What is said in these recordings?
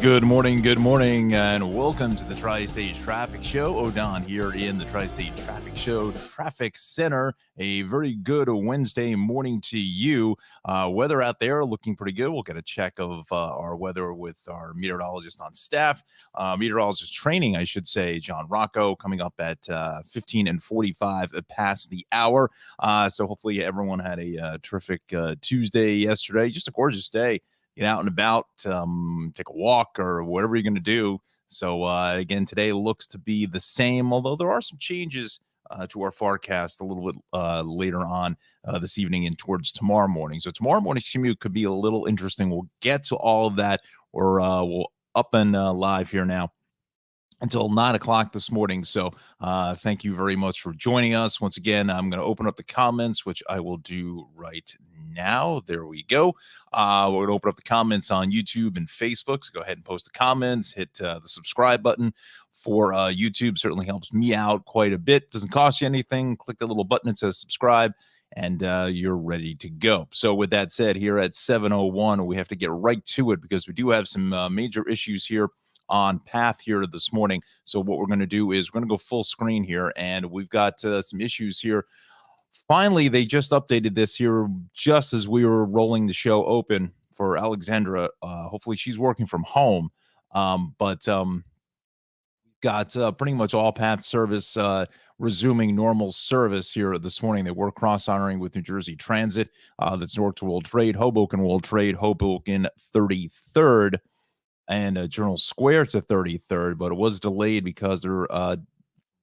Good morning, and welcome to the Tri-State Traffic Show. O'Don here in the Tri-State Traffic Show Traffic Center. A very good Wednesday morning to you. Weather out there looking pretty good. We'll get a check of our weather with our meteorologist on staff. Meteorologist training, I should say, John Rocco, coming up at 15 and 45 past the hour. So hopefully everyone had a terrific Tuesday yesterday. Just a gorgeous day. Get out and about, take a walk or whatever you're going to do. So, again, today looks to be the same, although there are some changes to our forecast a little bit later on this evening and towards tomorrow morning. So tomorrow morning's commute could be a little interesting. We'll get to all of that. We'll up and live here now until 9 o'clock this morning. So thank you very much for joining us. Once again, I'm going to open up the comments, which I will do right now. There we go. We're going to open up the comments on YouTube and Facebook. So go ahead and post the comments, hit the subscribe button for YouTube. Certainly helps me out quite a bit. Doesn't cost you anything. Click the little button that says subscribe, and you're ready to go. So with that said, here at 7:01, we have to get right to it because we do have some major issues here on path here this morning. So what we're going to do is we're going to go full screen here, and we've got some issues here. Finally, they just updated this here just as we were rolling the show open for Alexandra. Hopefully she's working from home, but got pretty much all path service resuming normal service here this morning. They were cross-honoring with New Jersey Transit. That's Newark to World Trade, Hoboken World Trade, Hoboken 33rd, and Journal Square to 33rd, but it was delayed because they're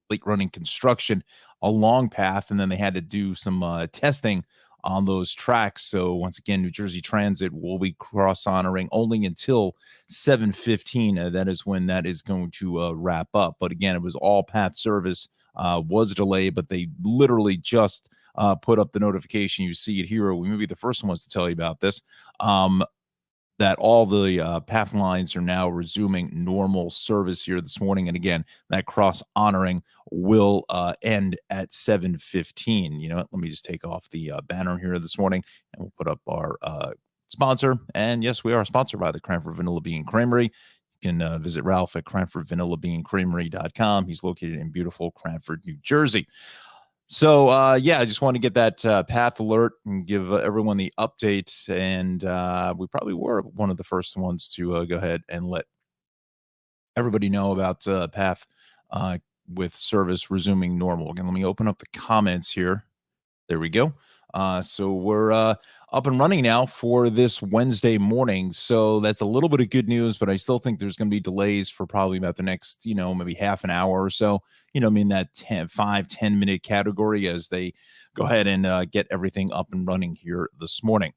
late running construction along path, and then they had to do some testing on those tracks. So once again, New Jersey Transit will be cross-honoring only until 7:15. That is when that is going to wrap up. But again, it was all path service was delayed, but they literally just put up the notification. You see it here. We may be the first ones to tell you about this. That all the path lines are now resuming normal service here this morning. And again, that cross honoring will end at 7:15. You know what? Let me just take off the banner here this morning, and we'll put up our sponsor. And yes, we are sponsored by the Cranford Vanilla Bean Creamery. You can visit Ralph at CranfordVanillaBeanCreamery.com. He's located in beautiful Cranford, New Jersey. So, yeah, I just want to get that path alert and give everyone the update. And we probably were one of the first ones to go ahead and let everybody know about path with service resuming normal. Again, let me open up the comments here. There we go. So we're up and running now for this Wednesday morning. So that's a little bit of good news, but I still think there's going to be delays for probably about the next, maybe half an hour or so, that 5-10 minute category as they go ahead and get everything up and running here this morning.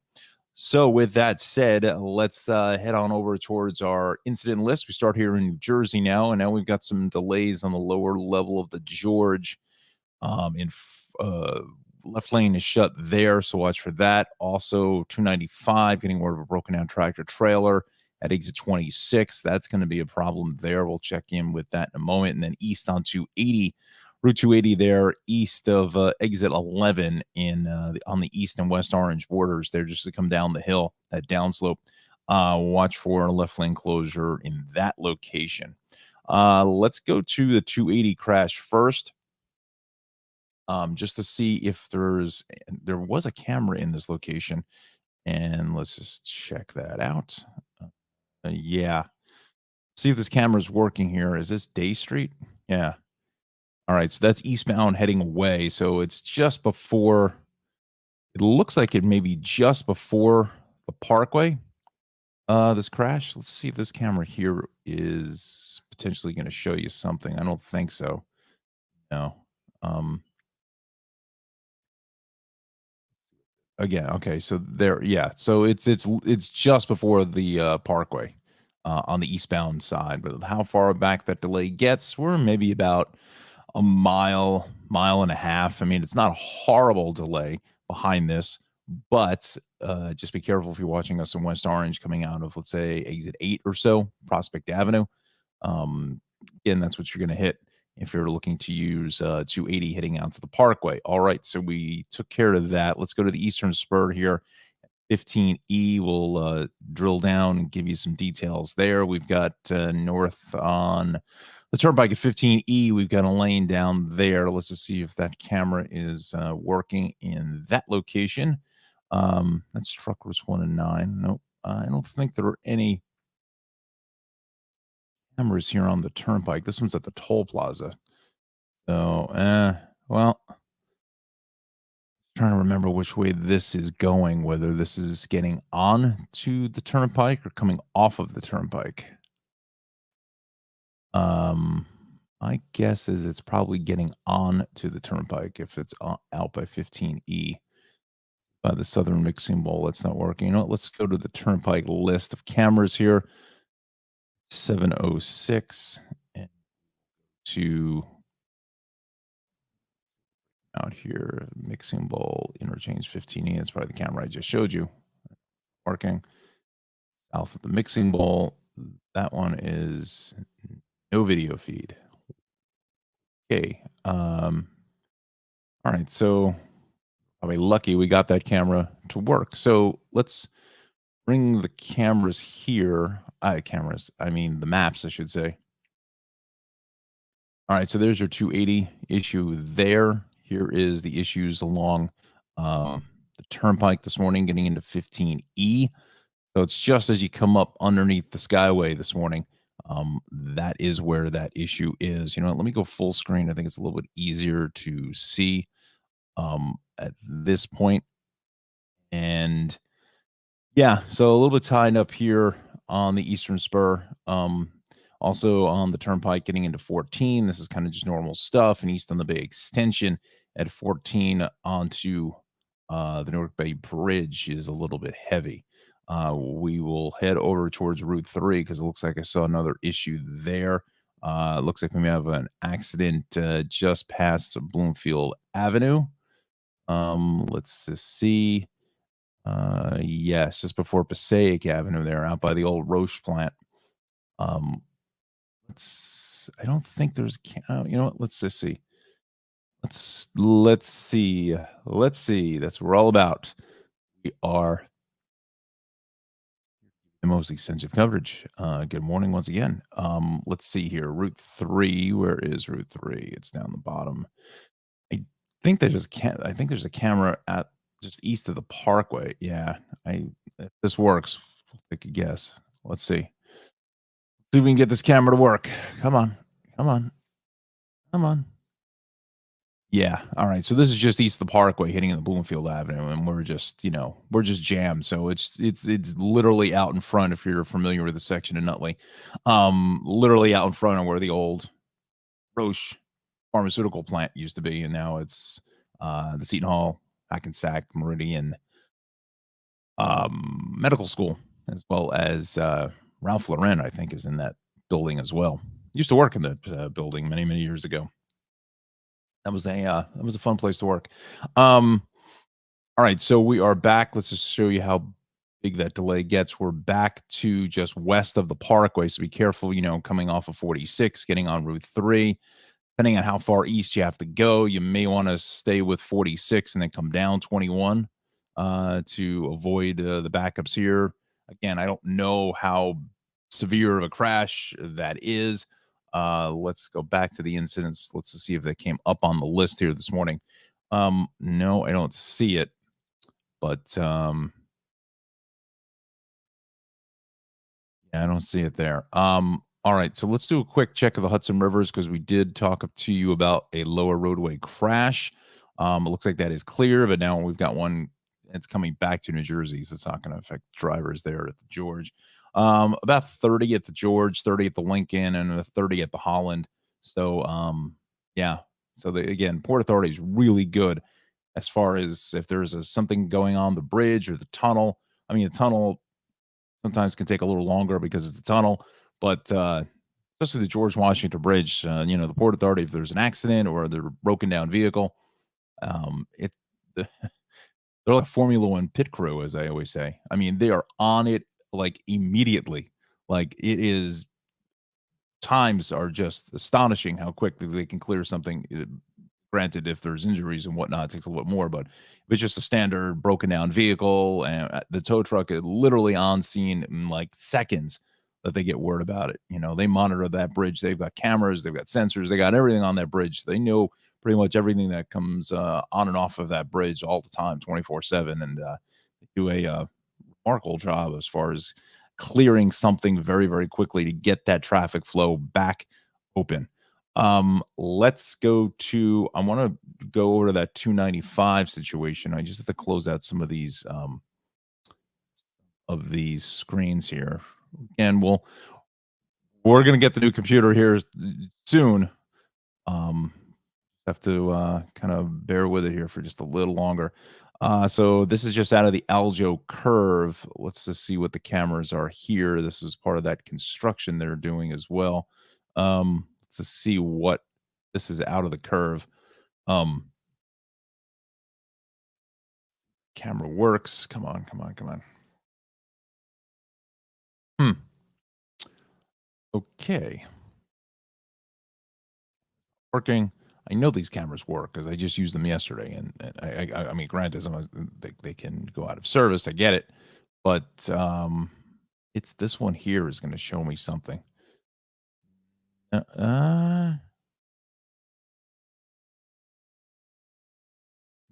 So with that said, let's head on over towards our incident list. We start here in New Jersey now, and now we've got some delays on the lower level of the George left lane is shut there, so watch for that. Also, 295 getting more of a broken down tractor trailer at exit 26. That's going to be a problem there. We'll check in with that in a moment. And then east on 280, Route 280 there, east of exit 11 on the east and west orange borders there, just to come down the hill, that downslope. Watch for a left lane closure in that location. Let's go to the 280 crash first. Just to see if there was a camera in this location, and let's just check that out. Yeah, see if this camera is working here. Is this Day Street? Yeah. All right, so that's eastbound heading away. So it's just before. It looks like it may be just before the Parkway. This crash. Let's see if this camera here is potentially going to show you something. I don't think so. No. Again, okay, so there, yeah, so it's just before the Parkway on the eastbound side. But how far back that delay gets, we're maybe about a mile and a half. I mean, it's not a horrible delay behind this, but just be careful if you're watching us in West Orange coming out of, let's say, exit 8 or so, Prospect Avenue. Again, that's what you're going to hit if you're looking to use 280 heading out to the Parkway. All right, so we took care of that. Let's go to the eastern spur here. 15E. We'll drill down and give you some details there. We've got north on the turnpike at 15E. We've got a lane down there. Let's just see if that camera is working in that location. That's truck routes 1 and 9. Nope. I don't think there are any cameras here on the turnpike. This one's at the toll plaza. So, well, trying to remember which way this is going, whether this is getting on to the turnpike or coming off of the turnpike. Um, my guess is it's probably getting on to the turnpike if it's out by 15E by the southern mixing bowl. That's not working. You know what? Let's go to the turnpike list of cameras here. 706 and to out here, mixing bowl, interchange 15E. That's probably the camera I just showed you. Working south of the mixing bowl. That one is no video feed. Okay. All right. So probably lucky we got that camera to work. So let's bring the cameras here. I mean the maps, I should say. All right. So there's your 280 issue there. Here is the issues along the turnpike this morning, getting into 15E. So it's just as you come up underneath the Skyway this morning. That is where that issue is. You know, let me go full screen. I think it's a little bit easier to see at this point. And yeah, so a little bit tied up here on the Eastern Spur. Also on the turnpike getting into 14. This is kind of just normal stuff. And east on the Bay Extension at 14 onto the Newark Bay Bridge is a little bit heavy. We will head over towards Route 3 because it looks like I saw another issue there. It looks like we may have an accident just past Bloomfield Avenue. Let's just see. Yes, just before Passaic Avenue there, out by the old Roche plant. I don't think there's, you know what? Let's just see. Let's see. Let's see. That's what we're all about. We are the most extensive coverage. Good morning once again. Let's see here. Route 3. Where is Route 3? It's down the bottom. I think I think there's a camera at just east of the Parkway. Yeah. If this works, we'll take a guess. Let's see. See if we can get this camera to work. Come on. Come on. Come on. Yeah. All right. So this is just east of the Parkway hitting the Bloomfield Avenue, and we're just, we're just jammed. So it's literally out in front if you're familiar with the section in Nutley. Literally out in front of where the old Roche pharmaceutical plant used to be, and now it's the Seton Hall, Hackensack, Meridian Medical School, as well as Ralph Lauren, I think, is in that building as well. Used to work in that building many, many years ago. That was a fun place to work. All right, so we are back. Let's just show you how big that delay gets. We're back to just west of the Parkway, so be careful, coming off of 46, getting on Route 3. Depending on how far east you have to go, you may want to stay with 46 and then come down 21 to avoid the backups here. Again, I don't know how severe of a crash that is. Let's go back to the incidents. Let's see if they came up on the list here this morning. No, I don't see it, but yeah, I don't see it there. All right, so let's do a quick check of the Hudson Rivers because we did talk up to you about a lower roadway crash. It looks like that is clear, but now we've got one. It's coming back to New Jersey, so it's not going to affect drivers there at the George. About 30 at the George, 30 at the Lincoln, and 30 at the Holland. So, yeah. So again, Port Authority is really good as far as if there's something going on the bridge or the tunnel. I mean, the tunnel sometimes can take a little longer because it's a tunnel, but especially the George Washington Bridge, the Port Authority, if there's an accident or there's a broken down vehicle, they're like Formula One pit crew, as I always say. I mean, they are on it like immediately. Like it is, times are just astonishing how quickly they can clear something Granted, if there's injuries and whatnot, it takes a little bit more. But if it's just a standard broken down vehicle and the tow truck is literally on scene in like seconds that they get word about it. They monitor that bridge. They've got cameras, they've got sensors, they got everything on that bridge. They know pretty much everything that comes on and off of that bridge all the time, 24/7, and they do a remarkable job as far as clearing something very, very quickly to get that traffic flow back open. Let's go to, I want to go over to that 295 situation. I just have to close out some of these screens here. And we're going to get the new computer here soon. Um, have to kind of bear with it here for just a little longer. So this is just out of the Aljo curve. Let's just see what the cameras are here. This is part of that construction they're doing as well. Let's just see what this is out of the curve. Camera works. Come on, come on, come on. Okay. Working. I know these cameras work because I just used them yesterday, and I mean, granted, sometimes they can go out of service. I get it, but it's this one here is going to show me something.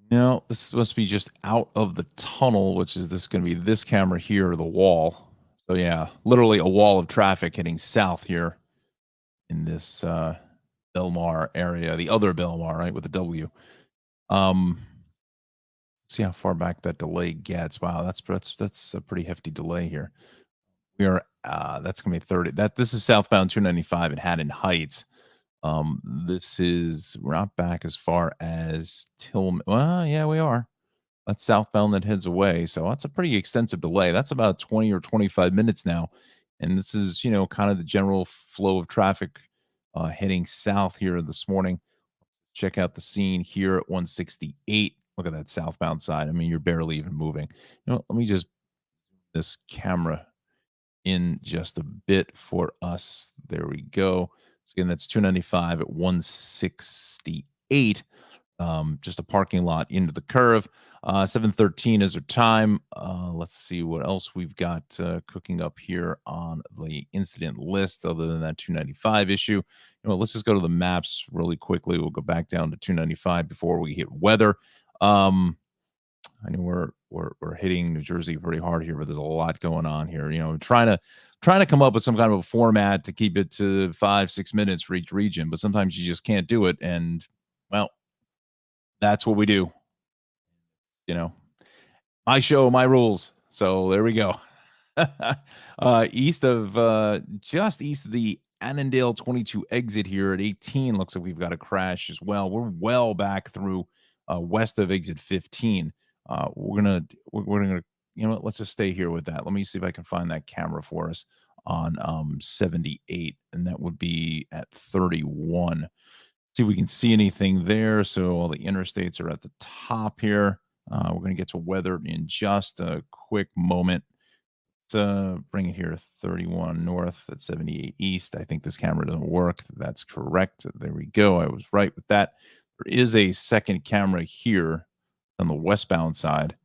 No, this must be just out of the tunnel, which is this going to be this camera here or the wall. So yeah, literally a wall of traffic heading south here in this Belmar area, the other Belmar, right, with the W. Um, see how far back that delay gets. Wow, that's a pretty hefty delay here. We are that's gonna be 30. This is southbound 295 in Haddon Heights. This is we're not back as far as Tillman. Well, yeah, we are. That's southbound that heads away. So that's a pretty extensive delay. That's about 20 or 25 minutes now. And this is, kind of the general flow of traffic heading south here this morning. Check out the scene here at 168. Look at that southbound side. I mean, you're barely even moving. Let me just this camera in just a bit for us. There we go. So again, that's 295 at 168. Just a parking lot into the curve. 7:13 is our time. Let's see what else we've got cooking up here on the incident list other than that 295 issue. Let's just go to the maps really quickly. We'll go back down to 295 before we hit weather. I know we're hitting New Jersey pretty hard here, but there's a lot going on here. Trying to come up with some kind of a format to keep it to 5-6 minutes for each region, but sometimes you just can't do it. And well, that's what we do. My show, my rules. So there we go. Just east of the Annandale 22 exit here at 18, looks like we've got a crash as well. We're well back through west of exit 15. We're gonna let's just stay here with that. Let me see if I can find that camera for us on 78, and that would be at 31. See if we can see anything there. So all the interstates are at the top here. We're going to get to weather in just a quick moment. Let's bring it here, 31 north at 78 east. I think this camera doesn't work. That's correct. There we go. I was right with that. There is a second camera here on the westbound side.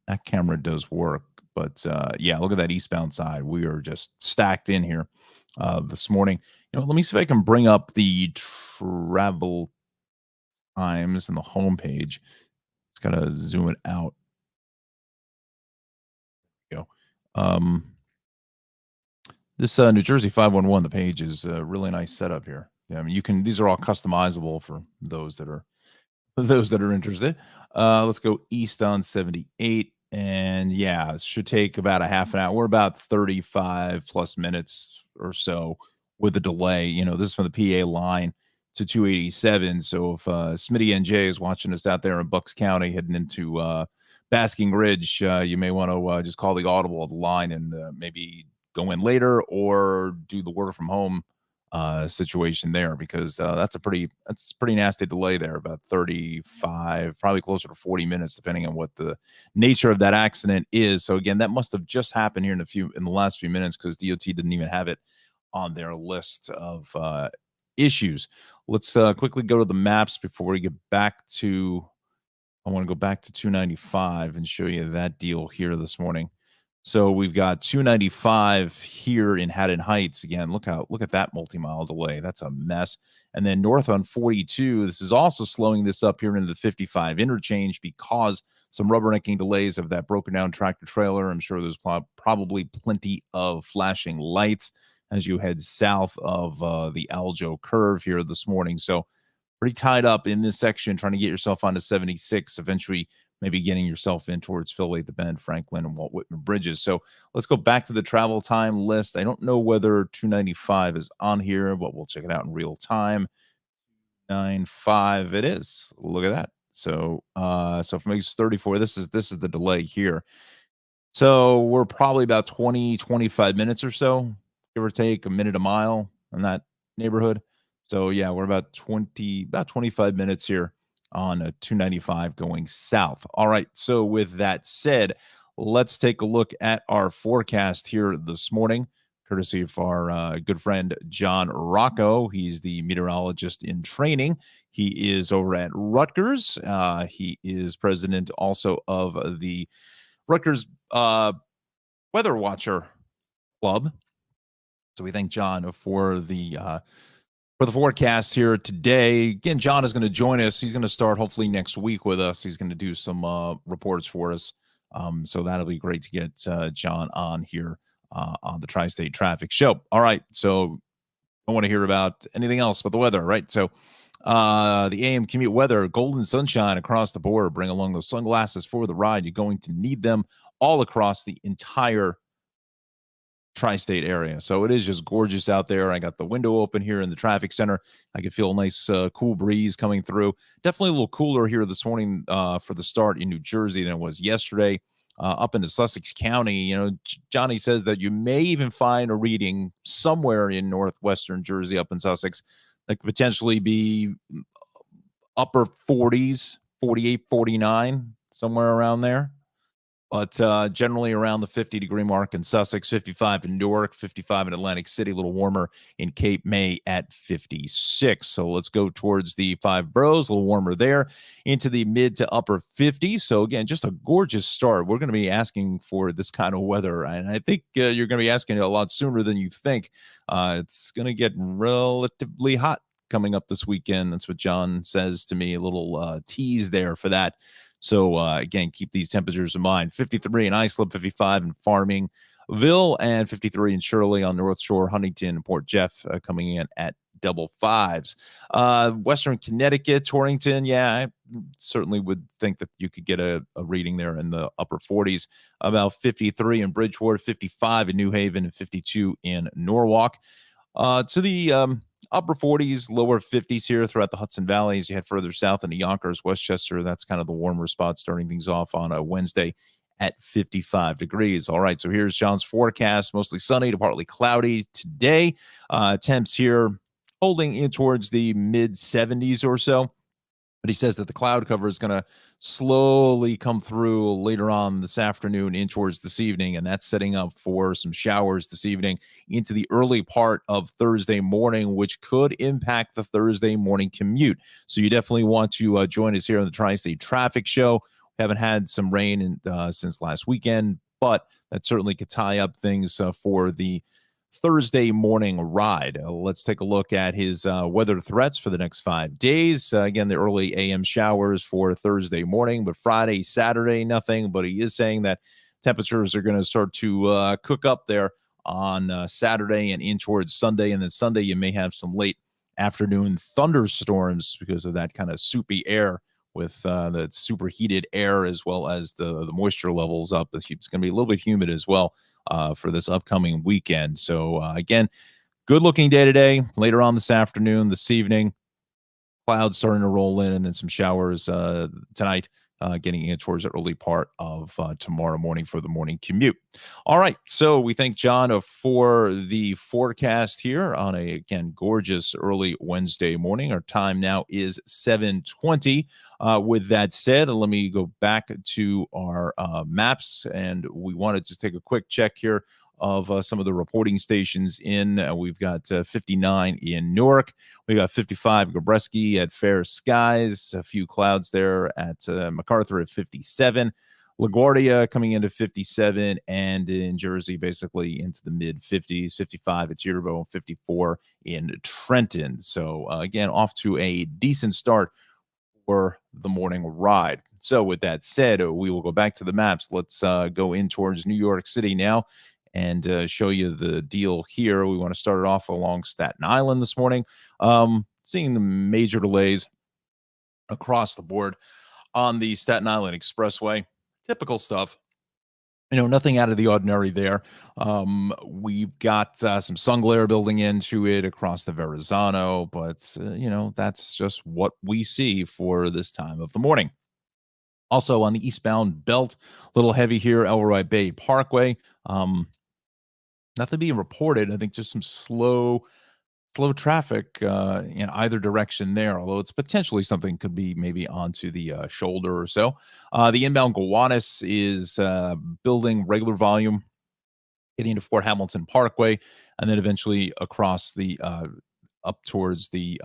That camera does work. But yeah, look at that eastbound side. We are just stacked in here this morning. Let me see if I can bring up the travel times and the homepage. Just gotta zoom it out. Go. This New Jersey 511, the page is a really nice setup here. Yeah, I mean, these are all customizable for those that are interested. Let's go east on 78. And yeah, it should take about a half an hour. We're about 35 plus minutes or so with a delay. This is from the PA line to 287. So if Smitty NJ is watching us out there in Bucks County heading into Basking Ridge, you may want to just call the audible of the line and maybe go in later or do the work from home situation there, because that's pretty nasty delay there, about 35, probably closer to 40 minutes, depending on what the nature of that accident is. So again, that must have just happened here in the last few minutes, because DOT didn't even have it on their list of issues. let's quickly go to the maps before we get back to. I want to go back to 295 and show you that deal here this morning. So we've got 295 here in Haddon Heights. Again, look at that multi-mile delay. That's a mess. And then north on 42, this is also slowing this up here into the 55 interchange because some rubbernecking delays of that broken down tractor trailer. I'm sure there's probably plenty of flashing lights as you head south of the Aljo curve here this morning. So pretty tied up in this section, trying to get yourself onto 76, eventually maybe getting yourself in towards Philly, the Bend, Franklin, and Walt Whitman bridges. So let's go back to the travel time list. I don't know whether 295 is on here, but we'll check it out in real time. 95 it is. Look at that. So so from exit 34, this is the delay here. So we're probably about 25 minutes or so, give or take a minute a mile in that neighborhood. So yeah, we're about 25 minutes here on a 295 going south. All right. So with that said, let's take a look at our forecast here this morning, courtesy of our good friend John Rocco. He's the meteorologist in training. He is over at Rutgers. He is president also of the Rutgers Weather Watcher Club. So we thank John for the forecast here today. Again, John is going to join us. He's going to start hopefully next week with us. He's going to do some reports for us. So that'll be great to get John on here on the Tri-State Traffic Show. All right. So I want to hear about anything else but the weather, right? So the AM commute weather, golden sunshine across the board. Bring along those sunglasses for the ride. You're going to need them all across the entire tri-state area. So it is just gorgeous out there. I got the window open here in the traffic center. I can feel a nice cool breeze coming through. Definitely a little cooler here this morning for the start in New Jersey than it was yesterday. Up into Sussex County, you know, Johnny says that you may even find a reading somewhere in northwestern Jersey up in Sussex that could potentially be upper 40s, 48, 49, somewhere around there. But generally around the 50-degree mark in Sussex, 55 in Newark, 55 in Atlantic City, a little warmer in Cape May at 56. So let's go towards the five boroughs, a little warmer there, into the mid to upper 50s. So again, just a gorgeous start. We're going to be asking for this kind of weather, and I think you're going to be asking it a lot sooner than you think. It's going to get relatively hot coming up this weekend. That's what John says to me, a little tease there for that. So, again, keep these temperatures in mind. 53 in Islip, 55 in Farmingville, and 53 in Shirley on North Shore, Huntington, and Port Jeff coming in at double fives. Western Connecticut, Torrington, yeah, I certainly would think that you could get a reading there in the upper 40s. About 53 in Bridgeport, 55 in New Haven, and 52 in Norwalk. To the upper 40s, lower 50s here throughout the Hudson Valley. As you head further south into Yonkers, Westchester, that's kind of the warmer spot, starting things off on a Wednesday at 55 degrees. All right, so here's John's forecast. Mostly sunny to partly cloudy today. Temps here holding in towards the mid 70s or so. But he says that the cloud cover is going to slowly come through later on this afternoon in towards this evening, and that's setting up for some showers this evening into the early part of Thursday morning, which could impact the Thursday morning commute. So you definitely want to join us here on the Tri-State Traffic Show. We haven't had some rain since last weekend, but that certainly could tie up things for the Thursday morning ride. Let's take a look at his weather threats for the next 5 days. Again, the early AM showers for Thursday morning, but Friday, Saturday, nothing. But he is saying that temperatures are going to start to cook up there on Saturday and in towards Sunday. And then Sunday, you may have some late afternoon thunderstorms because of that kind of soupy air with the superheated air, as well as the moisture levels up. It's going to be a little bit humid as well for this upcoming weekend. So again, good looking day today. Later on this afternoon, this evening, clouds starting to roll in, and then some showers tonight, getting in towards the early part of tomorrow morning for the morning commute. All right, so we thank John for the forecast here on a, again, gorgeous early Wednesday morning. Our time now is 7:20. With that said, let me go back to our maps, and we wanted to take a quick check here of some of the reporting stations in. We've got 59 in Newark. We got 55 Gabreski at Fair Skies. A few clouds there at MacArthur at 57. LaGuardia coming into 57, and in Jersey, basically into the mid 50s, 55 at Cedarville, 54 in Trenton. So, again, off to a decent start for the morning ride. So, with that said, we will go back to the maps. Let's go in towards New York City now and show you the deal here. We want to start it off along Staten Island this morning. Seeing the major delays across the board on the Staten Island Expressway. Typical stuff. Nothing out of the ordinary there. We've got some sun glare building into it across the Verrazano, but, that's just what we see for this time of the morning. Also on the eastbound belt, a little heavy here, Elroy Bay Parkway. Nothing being reported. I think just some slow traffic in either direction there, although it's potentially something could be maybe onto the shoulder or so. The inbound Gowanus is building regular volume, getting to Fort Hamilton Parkway, and then eventually across the up towards the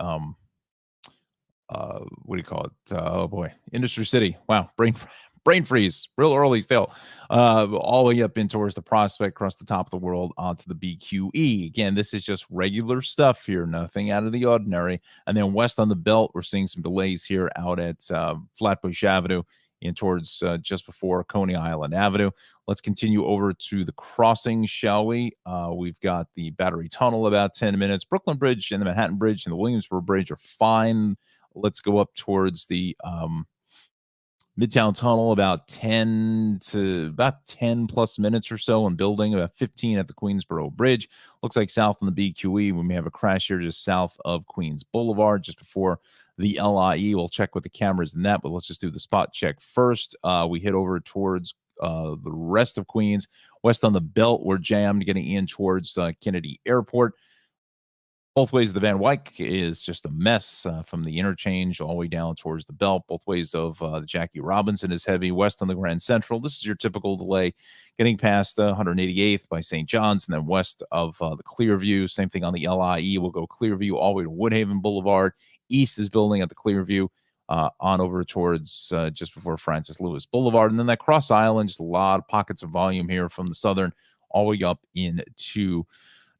what do you call it? Oh boy, Industry City. Wow, brain freeze, real early still. All the way up in towards the Prospect, across the top of the world onto the BQE. Again, this is just regular stuff here, nothing out of the ordinary. And then west on the belt, we're seeing some delays here out at Flatbush Avenue in towards just before Coney Island Avenue. Let's continue over to the crossing, shall we? We've got the Battery Tunnel about 10 minutes. Brooklyn Bridge and the Manhattan Bridge and the Williamsburg Bridge are fine. Let's go up towards the Midtown Tunnel, about 10 plus minutes or so in building, about 15 at the Queensboro Bridge. Looks like south on the BQE, we may have a crash here just south of Queens Boulevard, just before the LIE. We'll check with the cameras in that, but let's just do the spot check first. We hit over towards the rest of Queens. West on the belt, we're jammed getting in towards Kennedy Airport. Both ways of the Van Wyck is just a mess from the interchange all the way down towards the belt. Both ways of the Jackie Robinson is heavy. West on the Grand Central, this is your typical delay getting past 188th by St. John's, and then west of the Clearview. Same thing on the LIE. We'll go Clearview all the way to Woodhaven Boulevard. East is building at the Clearview on over towards just before Francis Lewis Boulevard. And then that Cross Island, just a lot of pockets of volume here from the southern all the way up into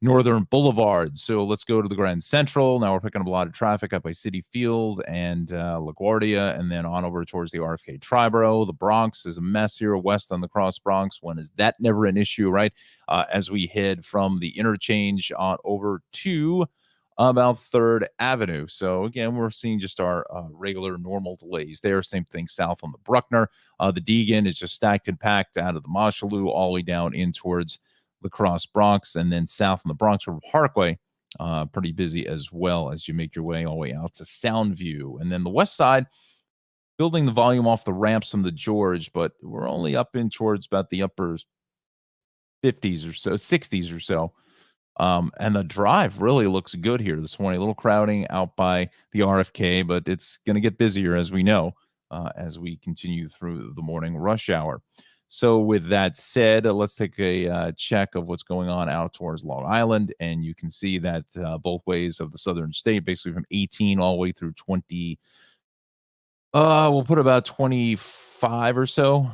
Northern Boulevard. So let's go to the Grand Central. Now we're picking up a lot of traffic up by Citi Field and LaGuardia, and then on over towards the RFK Triborough. The Bronx is a mess here west on the Cross Bronx. When is that never an issue, right? As we head from the interchange on over to about 3rd Avenue. So again, we're seeing just our regular normal delays there. Same thing south on the Bruckner. The Deegan is just stacked and packed out of the Mosholu all the way down in towards the Cross Bronx, and then south on the Bronx River Parkway, pretty busy as well as you make your way all the way out to Soundview. And then the west side, building the volume off the ramps from the George, but we're only up in towards about the upper 50s or so, 60s or so. And the drive really looks good here this morning. A little crowding out by the RFK, but it's going to get busier, as we know, as we continue through the morning rush hour. So with that said, let's take a check of what's going on out towards Long Island. And you can see that both ways of the southern state, basically from 18 all the way through 20, we'll put about 25 or so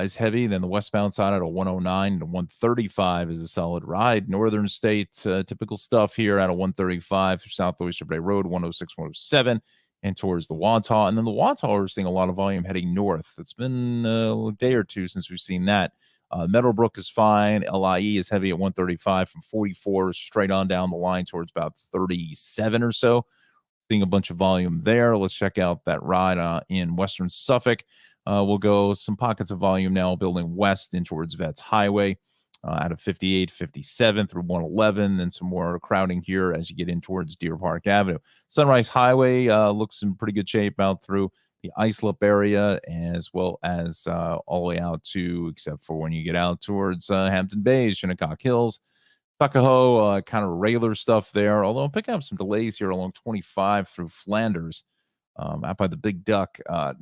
is heavy. Then the westbound side at a 109 to 135 is a solid ride. Northern state, typical stuff here at a 135 through South Oyster Bay Road, 106, 107. And towards the Wantagh. And then the Wantagh, we're seeing a lot of volume heading north. It's been a day or two since we've seen that. Meadowbrook is fine. LIE is heavy at 135 from 44 straight on down the line towards about 37 or so. Seeing a bunch of volume there. Let's check out that ride in Western Suffolk. We'll go some pockets of volume now building west in towards Vets Highway. Out of 58, 57 through 111, then some more crowding here as you get in towards Deer Park Avenue. Sunrise Highway looks in pretty good shape out through the Islip area, as well as all the way out to, except for when you get out towards Hampton Bays, Shinnecock Hills, Tuckahoe, kind of regular stuff there, although I'm picking up some delays here along 25 through Flanders, out by the Big Duck. I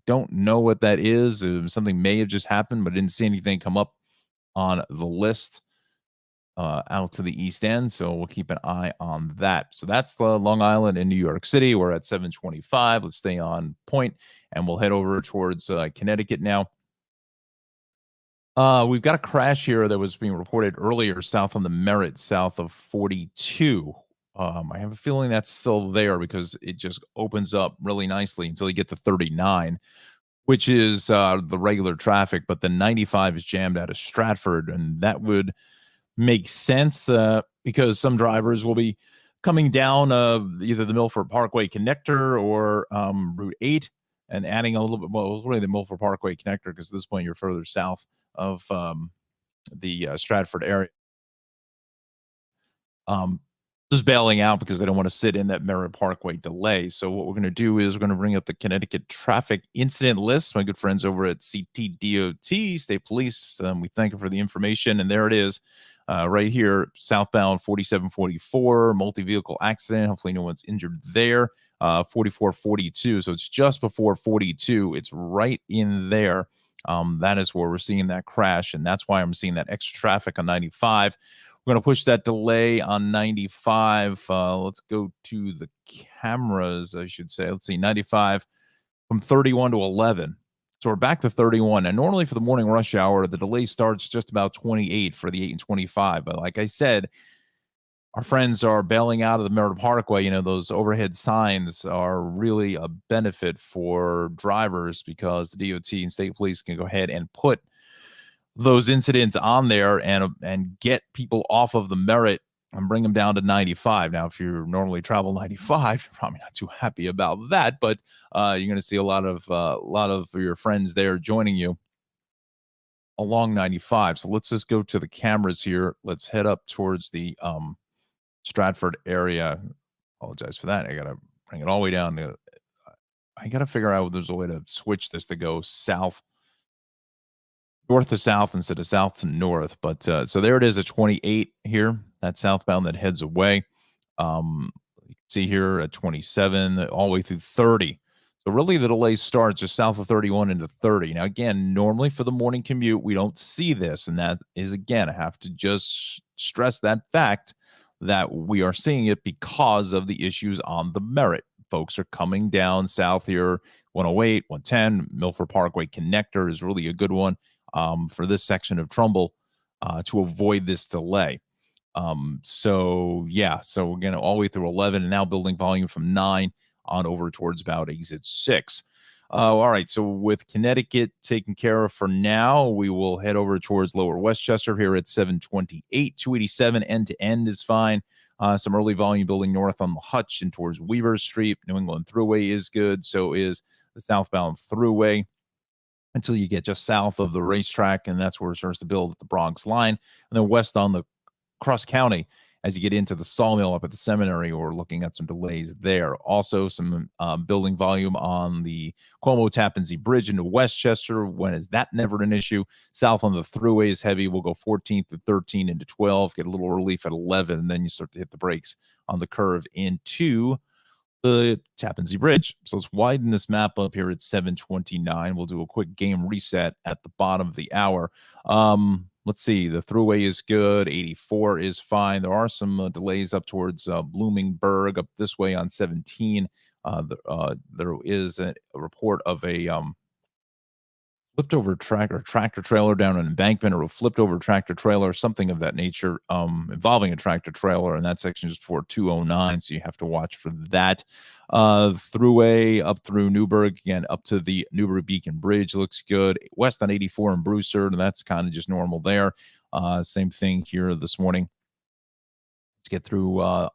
don't know what that is. Something may have just happened, but I didn't see anything come up on the list out to the East End. So we'll keep an eye on that. So that's the Long Island in New York City. We're at 725. Let's stay on point, and we'll head over towards Connecticut now. We've got a crash here that was being reported earlier south on the Merritt, south of 42. I have a feeling that's still there because it just opens up really nicely until you get to 39, which is the regular traffic. But the 95 is jammed out of Stratford, and that would make sense because some drivers will be coming down either the Milford Parkway connector or Route 8 and adding a little bit more, really the Milford Parkway connector, because at this point you're further south of the Stratford area. Just bailing out because they don't want to sit in that Merritt Parkway delay. So what we're going to do is we're going to bring up the Connecticut traffic incident list. My good friends over at CTDOT, State Police, we thank you for the information. And there it is right here, southbound 4744, multi-vehicle accident. Hopefully no one's injured there. 4442. So it's just before 42. It's right in there. That is where we're seeing that crash. And that's why I'm seeing that extra traffic on 95. We're going to push that delay on 95. Let's go to the cameras, I should say. Let's see, 95 from 31 to 11. So we're back to 31. And normally for the morning rush hour, the delay starts just about 28 for the 8 and 25. But like I said, our friends are bailing out of the Merritt Parkway. You know, those overhead signs are really a benefit for drivers because the DOT and state police can go ahead and put those incidents on there and get people off of the Merritt and bring them down to 95. Now, if you normally travel 95, you're probably not too happy about that, but you're going to see a lot of your friends there joining you along 95. So let's just go to the cameras here. Let's head up towards the Stratford area. Apologize for that. I got to bring it all the way down to, I got to figure out if there's a way to switch this to go north to south instead of south to north. But so there it is at 28 here. That's southbound that heads away. You can see here at 27 all the way through 30. So really the delay starts just south of 31 into 30. Now, again, normally for the morning commute, we don't see this. And that is, again, I have to just stress that fact that we are seeing it because of the issues on the Merritt. Folks are coming down south here, 108, 110. Milford Parkway connector is really a good one for this section of Trumbull to avoid this delay. So we're going to all the way through 11 and now building volume from 9 on over towards about exit 6. All right, so with Connecticut taken care of for now, we will head over towards Lower Westchester here at 728. 287 end-to-end is fine. Some early volume building north on the Hutch and towards Weaver Street. New England Thruway is good. So is the southbound Thruway until you get just south of the racetrack, and that's where it starts to build at the Bronx line. And then west on the cross county as you get into the sawmill up at the seminary, we're looking at some delays there. Also, some building volume on the Cuomo Tappan Zee Bridge into Westchester. When is that never an issue? South on the Thruway is heavy. We'll go 14th to 13 into 12, get a little relief at 11, and then you start to hit the brakes on the curve into the Tappan Zee Bridge. So let's widen this map up here at 729. We'll do a quick game reset at the bottom of the hour. Let's see. The Thruway is good. 84 is fine. There are some delays up towards Bloomingburg up this way on 17. There is a report of a flipped over tractor trailer down an embankment, or a flipped over tractor trailer, something of that nature, involving a tractor trailer, and that section just before 209. So you have to watch for that. Thruway up through Newburgh, again, up to the Newbury Beacon Bridge looks good. West on 84 in Brewster, and that's kind of just normal there. Same thing here this morning. Let's get through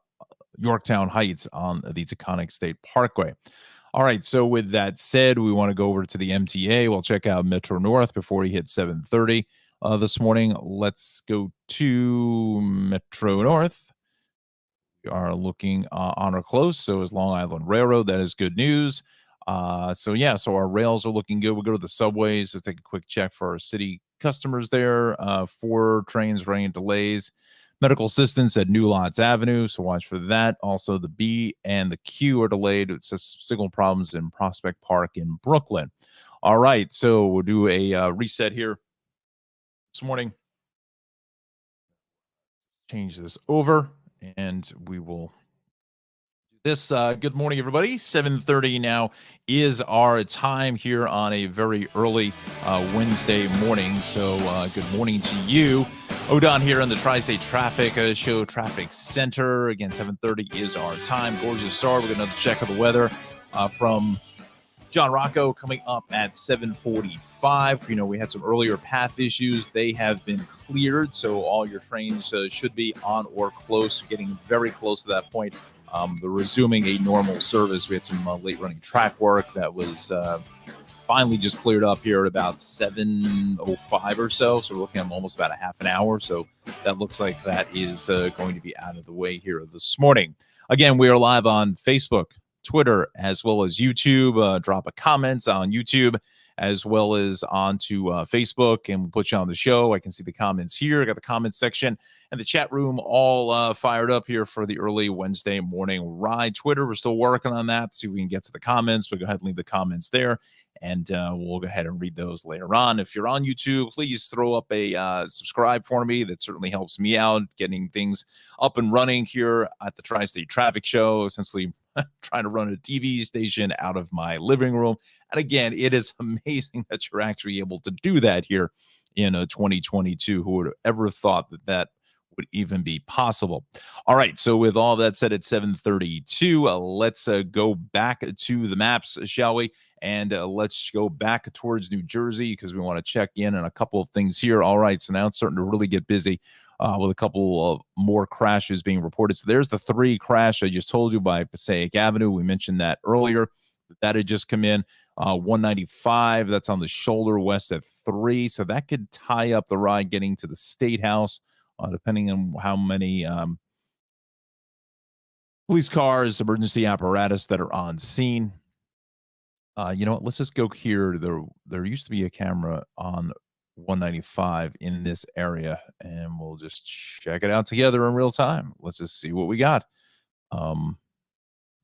Yorktown Heights on the Taconic State Parkway. All right, so with that said, we want to go over to the MTA. We'll check out Metro North before we hit 7:30 this morning. Let's go to Metro North. We are looking on or close. So is Long Island Railroad. That is good news. So our rails are looking good. We'll go to the subways. Just take a quick check for our city customers there. 4 trains running delays. Medical assistance at New Lots Avenue, so watch for that. Also, the B and the Q are delayed. It's just signal problems in Prospect Park in Brooklyn. All right, so we'll do a reset here this morning. change this over, and we will this good morning, everybody. 7:30 now is our time here on a very early Wednesday morning. So good morning to you. Odon here on the Tri-State Traffic Show Traffic Center. Again, 7:30 is our time. Gorgeous start. We're going to another check of the weather from John Rocco coming up at 7:45. You know, we had some earlier path issues. They have been cleared, so all your trains should be on or close, getting very close to that point. They're resuming a normal service. We had some late running track work that was finally just cleared up here at about 7:05 or so. So we're looking at almost about a half an hour. So that looks like that is going to be out of the way here this morning. Again, we are live on Facebook, Twitter, as well as YouTube. Drop a comment on YouTube as well as onto Facebook, and we'll put you on the show. I can see the comments here. I got the comment section and the chat room all fired up here for the early Wednesday morning ride. Twitter, we're still working on that. See if we can get to the comments. But go ahead and leave the comments there, and we'll go ahead and read those later on. If you're on YouTube, please throw up a subscribe for me. That certainly helps me out getting things up and running here at the Tri-State Traffic Show, essentially trying to run a TV station out of my living room. And again, it is amazing that you're actually able to do that here in 2022. Who would have ever thought that that would even be possible? All right. So with all that said, at 7:32, let's go back to the maps, shall we? And let's go back towards New Jersey because we want to check in on a couple of things here. All right. So now it's starting to really get busy with a couple of more crashes being reported. So there's the 3 crash I just told you by Passaic Avenue. We mentioned that earlier. That had just come in. 195, that's on the shoulder west at 3. So that could tie up the ride getting to the State House, depending on how many police cars, emergency apparatus that are on scene. You know what? Let's just go here. There used to be a camera on 195 in this area, and we'll just check it out together in real time. Let's just see what we got.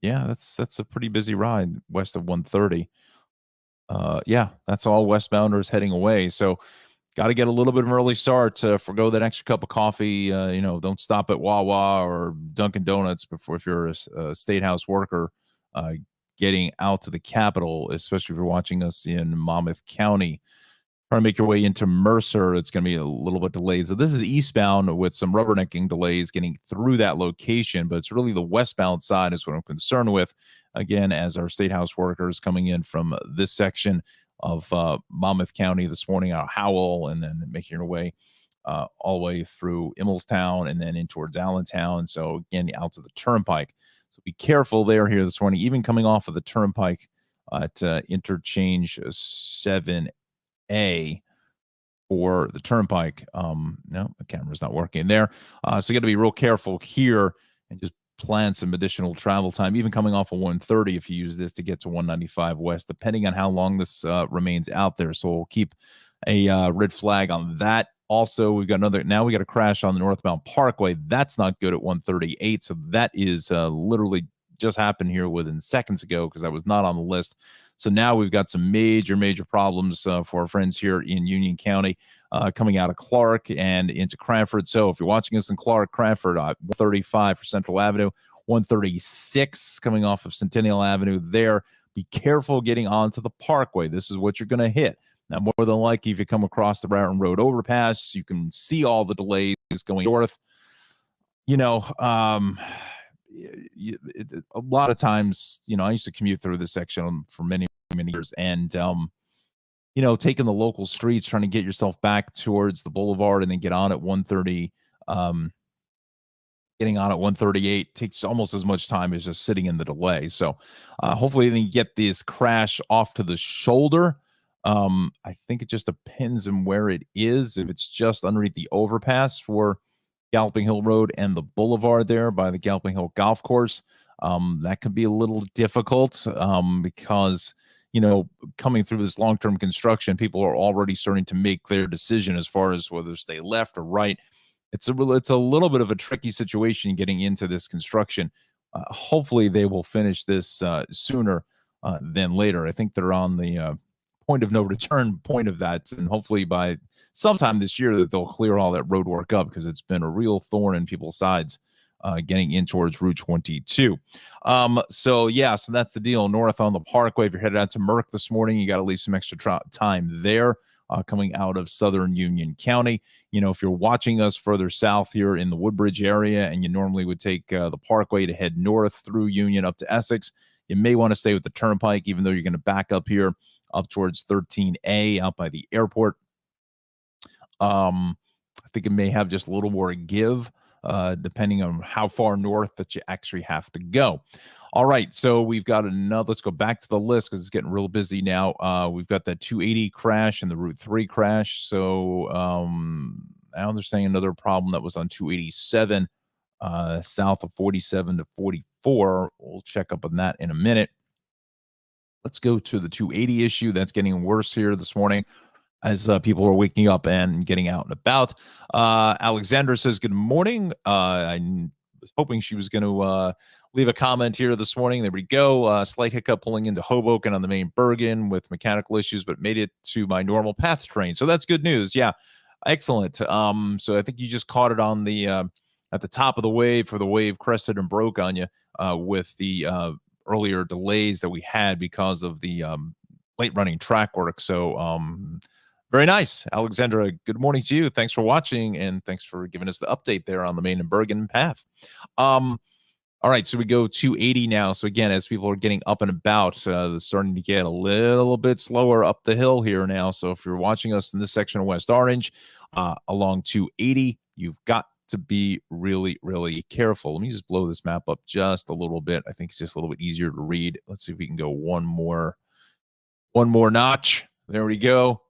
Yeah, that's a pretty busy ride west of 130. Yeah, that's all westbounders heading away. So got to get a little bit of an early start to forgo that extra cup of coffee. You know, don't stop at Wawa or Dunkin' Donuts before, if you're a State House worker getting out to the Capitol, especially if you're watching us in Monmouth County. Trying to make your way into Mercer, it's going to be a little bit delayed. So this is eastbound with some rubbernecking delays getting through that location, but it's really the westbound side is what I'm concerned with. Again, as our State House workers coming in from this section of Monmouth County this morning out of Howell, and then making your way all the way through Immelstown and then in towards Allentown. So again, out to the Turnpike. So be careful there here this morning, even coming off of the Turnpike at interchange 7A for the Turnpike. No, the camera's not working there. So you got to be real careful here and just plan some additional travel time, even coming off of 130 if you use this to get to 195 west, depending on how long this remains out there. So we'll keep a red flag on that. Also, we got a crash on the Northbound Parkway. That's not good at 138. So that is literally just happened here within seconds ago because that was not on the list. So now we've got some major problems for our friends here in Union County coming out of Clark and into Cranford. So if you're watching us in Clark, Cranford, 135 for Central Avenue, 136 coming off of Centennial Avenue there. Be careful getting onto the Parkway. This is what you're going to hit. Now, more than likely, if you come across the Raritan Road overpass, you can see all the delays going north. You know, a lot of times, you know, I used to commute through this section for many years, and you know, taking the local streets, trying to get yourself back towards the boulevard and then get on at 130, getting on at 138 takes almost as much time as just sitting in the delay. So hopefully they get this crash off to the shoulder. I think it just depends on where it is. If it's just underneath the overpass for Galloping Hill Road and the boulevard there by the Galloping Hill Golf Course, that could be a little difficult because, you know, coming through this long-term construction, people are already starting to make their decision as far as whether to stay left or right. It's a little bit of a tricky situation getting into this construction. Hopefully they will finish this sooner than later. I think they're on the point of no return point of that. And hopefully by sometime this year that they'll clear all that road work up, because it's been a real thorn in people's sides getting in towards Route 22. So that's the deal. North on the Parkway, if you're headed out to Merck this morning, you got to leave some extra time there coming out of southern Union County. If you're watching us further south here in the Woodbridge area and you normally would take the Parkway to head north through Union up to Essex, you may want to stay with the Turnpike, even though you're going to back up here up towards 13A out by the airport. I think it may have just a little more give, depending on how far north that you actually have to go. All right, so we've got another. Let's go back to the list because it's getting real busy now. We've got that 280 crash and the Route 3 crash. So now they're saying another problem that was on 287 south of 47 to 44. We'll check up on that in a minute. Let's go to the 280 issue. That's getting worse here this morning as people are waking up and getting out and about. Alexandra says, good morning. I was hoping she was going to leave a comment here this morning. There we go. Slight hiccup pulling into Hoboken on the main Bergen with mechanical issues, but made it to my normal path train. So that's good news. Yeah, excellent. So I think you just caught it on the at the top of the wave, for the wave crested and broke on you with the earlier delays that we had because of the late running track work. So very nice. Alexandra, good morning to you. Thanks for watching, and thanks for giving us the update there on the main and Bergen path. All right, so we go 280 now. So again, as people are getting up and about, they're starting to get a little bit slower up the hill here now. So if you're watching us in this section of West Orange along 280, you've got to be really, really careful. Let me just blow this map up just a little bit. I think it's just a little bit easier to read. Let's see if we can go one more notch. There we go.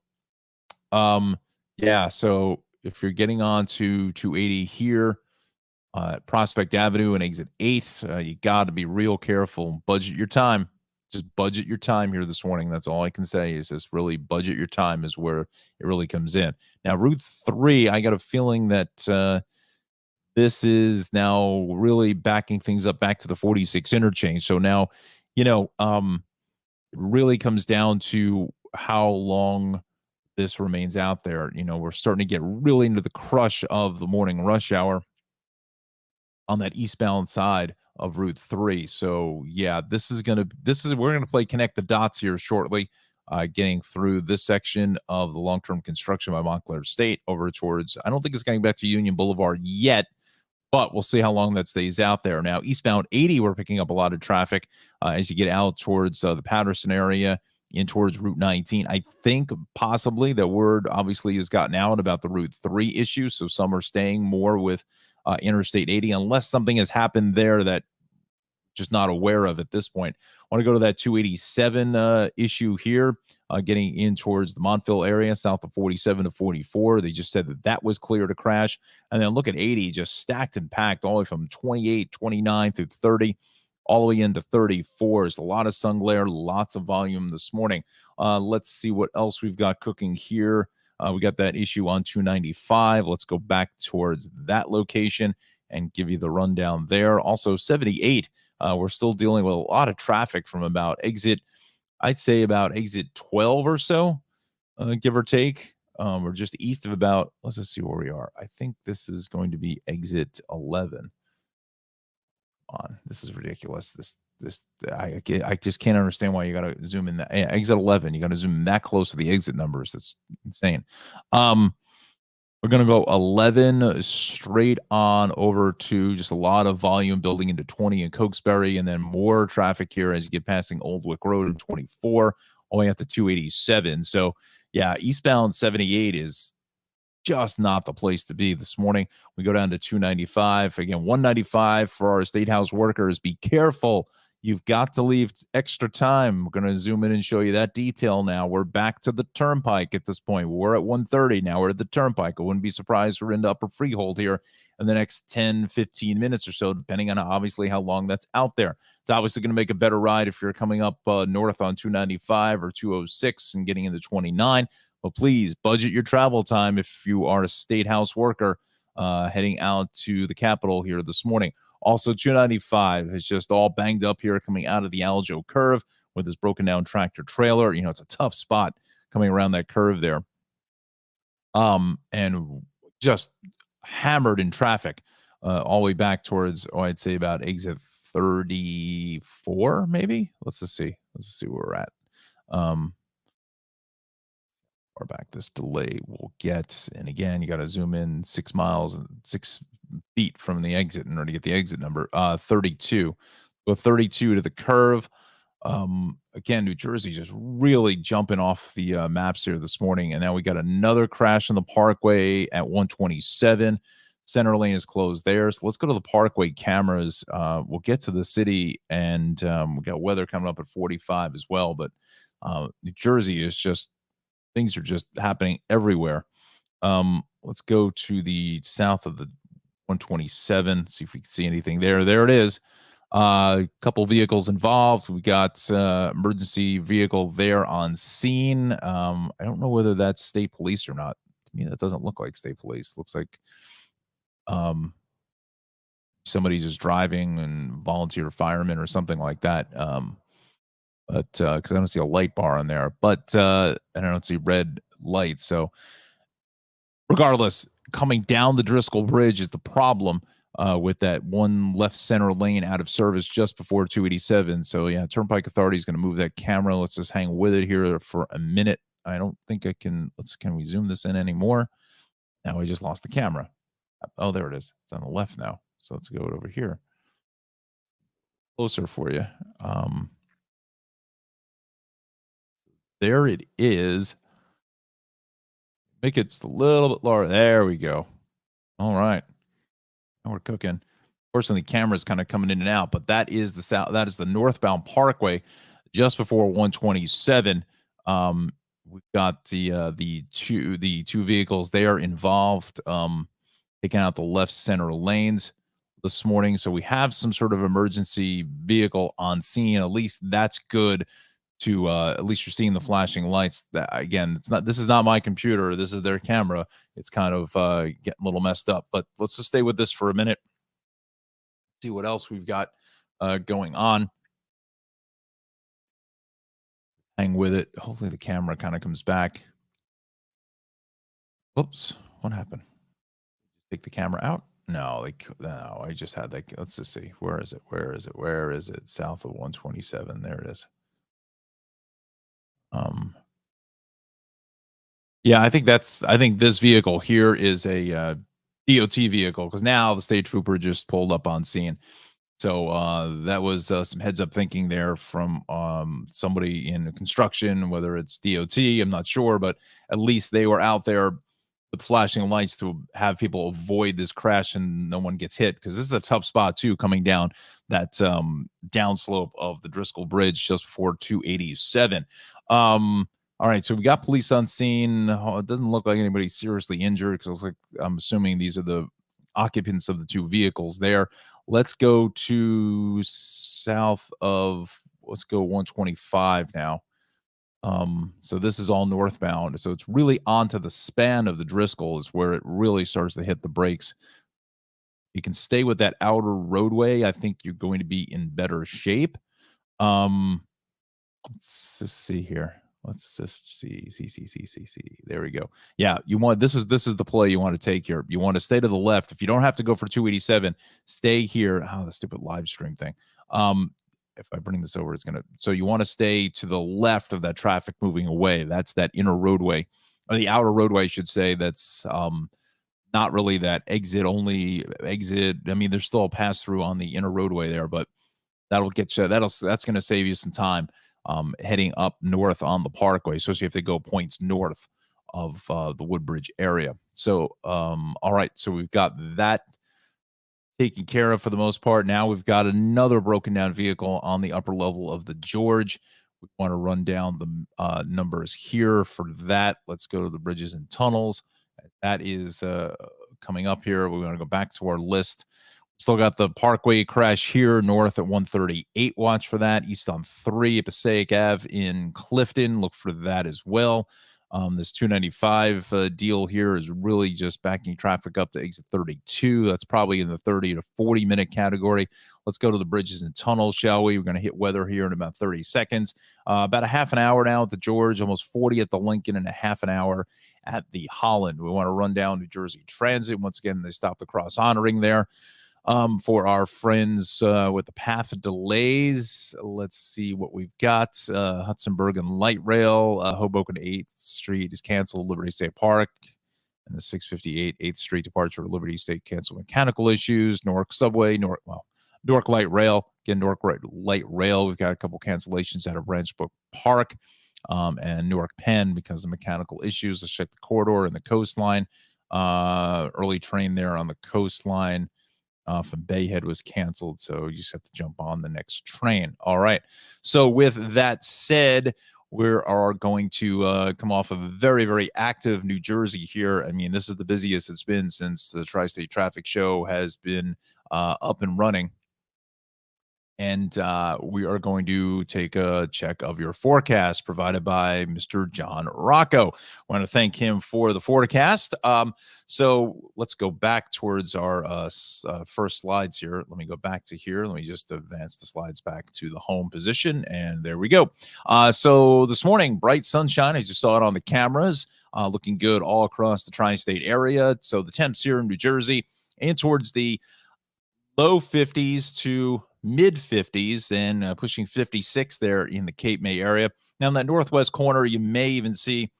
So if you're getting on to 280 here, Prospect Avenue and exit 8, you got to be real careful. Budget your time. Just budget your time here this morning. That's all I can say, is just really budget your time is where it really comes in. Now, Route 3, I got a feeling that this is now really backing things up back to the 46 interchange. So now, it really comes down to how long this remains out there. We're starting to get really into the crush of the morning rush hour on that eastbound side of Route 3. So we're going to play connect the dots here shortly, getting through this section of the long-term construction by Montclair State over towards, I don't think it's getting back to Union Boulevard yet, but we'll see how long that stays out there. Now, eastbound 80, we're picking up a lot of traffic as you get out towards the Patterson area in towards Route 19. I think possibly the word obviously has gotten out about the Route 3 issue, so some are staying more with Interstate 80, unless something has happened there that just not aware of at this point. I want to go to that 287 issue here, getting in towards the Montville area, south of 47 to 44. They just said that was clear to crash. And then look at 80, just stacked and packed all the way from 28, 29 through 30, all the way into 34. There's a lot of sun glare, lots of volume this morning. Let's see what else we've got cooking here. We got that issue on 295. Let's go back towards that location and give you the rundown there. Also, 78. We're still dealing with a lot of traffic from about exit 12 or so, give or take. We're just east of about, let's just see where we are. I think this is going to be exit 11. This is ridiculous. I just can't understand why you got to zoom in that. Yeah, exit 11. You got to zoom in that close to the exit numbers. That's insane. We're going to go 11 straight on over to just a lot of volume building into 20 in Cokesbury, and then more traffic here as you get passing Old Wick Road in 24, all the way up to 287. So, eastbound 78 is just not the place to be this morning. We go down to 295. Again, 195 for our State House workers. Be careful. You've got to leave extra time. We're going to zoom in and show you that detail now. We're back to the Turnpike at this point. We're at 130. Now we're at the Turnpike. I wouldn't be surprised we're into Upper Freehold here in the next 10, 15 minutes or so, depending on obviously how long that's out there. It's obviously going to make a better ride if you're coming up north on 295 or 206 and getting into 29. But please budget your travel time if you are a State House worker heading out to the Capitol here this morning. Also, 295 is just all banged up here coming out of the Aljo curve with this broken down tractor trailer. It's a tough spot coming around that curve there. And just hammered in traffic all the way back towards, I'd say about exit 34, maybe. Let's just see. Let's just see where we're at. Far back this delay will get. And again, you got to zoom in 6 miles and 6 feet from the exit in order to get the exit number. 32. Go 32 to the curve. Again, New Jersey just really jumping off the maps here this morning. And now we got another crash on the Parkway at 127. Center lane is closed there. So let's go to the Parkway cameras. We'll get to the city, and we got weather coming up at 45 as well. But New Jersey is just, things are just happening everywhere. Let's go to the south of the 127, see if we can see anything there. There it is. A couple vehicles involved. We got emergency vehicle there on scene. I don't know whether that's state police or not. To me, that doesn't look like state police. Looks like somebody just driving and volunteer fireman or something like that. But because I don't see a light bar on there, but I don't see red lights. So regardless, coming down the Driscoll Bridge is the problem with that one left center lane out of service just before 287. So yeah, Turnpike Authority is going to move that camera. Let's just hang with it here for a minute. I don't think I can. Can we zoom this in anymore? Now I just lost the camera. Oh, there it is. It's on the left now. So let's go over here. Closer for you. There it is. Make it a little bit lower. There we go. All right. Now we're cooking. Fortunately, the camera's kind of coming in and out, but that is the south. That is the northbound Parkway, just before 127. We've got the two vehicles there involved, taking out the left center lanes this morning. So we have some sort of emergency vehicle on scene. At least that's good. To at least you're seeing the flashing lights. That, again, it's not, this is not my computer, this is their camera. It's kind of getting a little messed up, but let's just stay with this for a minute, see what else we've got going on. Hang with it. Hopefully the camera kind of comes back. Oops, what happened? Take the camera out? No, no, I just had that. Let's just see, where is it? South of 127. There it is. Yeah, I think this vehicle here is a DOT vehicle, because now the state trooper just pulled up on scene. So that was some heads up thinking there from somebody in construction, whether it's DOT, I'm not sure, but at least they were out there with flashing lights to have people avoid this crash and no one gets hit, because this is a tough spot too, coming down that downslope of the Driscoll Bridge just before 287. All right, so we got police on scene. It doesn't look like anybody's seriously injured, because I'm assuming these are the occupants of the two vehicles there. Let's go to south of, let's go 125 now. So this is all northbound. So it's really onto the span of the Driscoll is where it really starts to hit the brakes. You can stay with that outer roadway. I think you're going to be in better shape. Let's just see here. Let's just see. There we go. Yeah, you want, this is the play you want to take here. You want to stay to the left. If you don't have to go for 287, stay here. Oh, the stupid live stream thing. If I bring this over, it's gonna. So you want to stay to the left of that traffic moving away. That's that inner roadway, or the outer roadway, I should say. That's not really that only exit. I mean, there's still a pass through on the inner roadway there, but that'll get you. That's going to save you some time heading up north on the Parkway, especially if they go points north of the Woodbridge area. So, all right. So we've got that taken care of for the most part. Now we've got another broken down vehicle on the upper level of the George. We want to run down the numbers here for that. Let's go to the bridges and tunnels. That is coming up here. We're going to go back to our list. Still got the Parkway crash here north at 138. Watch for that. East on 3 at Passaic Ave in Clifton. Look for that as well. This 295 deal here is really just backing traffic up to exit 32. That's probably in the 30 to 40 minute category. Let's go to the bridges and tunnels, shall we? We're going to hit weather here in about 30 seconds. About a half an hour now at the George, almost 40 at the Lincoln, and a half an hour at the Holland. We want to run down New Jersey Transit. Once again, they stopped the cross honoring there. For our friends with the path delays, let's see what we've got. Hudson Bergen Light Rail, Hoboken 8th Street is canceled. Liberty State Park and the 658 8th Street departure of Liberty State canceled mechanical issues. Newark Subway, Newark Light Rail. Again, Newark Light Rail. We've got a couple cancellations out of Branchbrook Park and Newark Penn because of mechanical issues. Let's check the corridor and the coastline. Early train there on the coastline from Bayhead was canceled, so you just have to jump on the next train. All right. So with that said, we are going to come off of a very, very active New Jersey here. I mean, this is the busiest it's been since the Tri-State Traffic Show has been up and running. And we are going to take a check of your forecast provided by Mr. John Rocco. I want to thank him for the forecast. So let's go back towards our first slides here. Let me go back to here. Let me just advance the slides back to the home position. And there we go. So this morning, bright sunshine, as you saw it on the cameras, looking good all across the tri-state area. So the temps here in New Jersey and towards the low 50s to mid 50s and pushing 56 there in the Cape May area. Now in that northwest corner, you may even see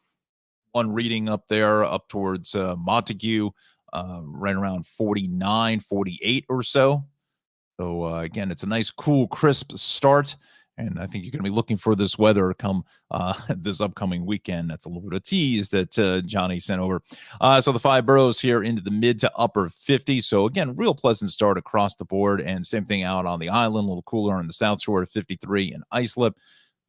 one reading up there up towards Montague, right around 49, 48 or so. So again, it's a nice, cool, crisp start. And I think you're going to be looking for this weather come this upcoming weekend. That's a little bit of tease that Johnny sent over. So the 5 boroughs here into the mid to upper 50s. So again, real pleasant start across the board. And same thing out on the island, a little cooler on the South Shore at 53 in Islip,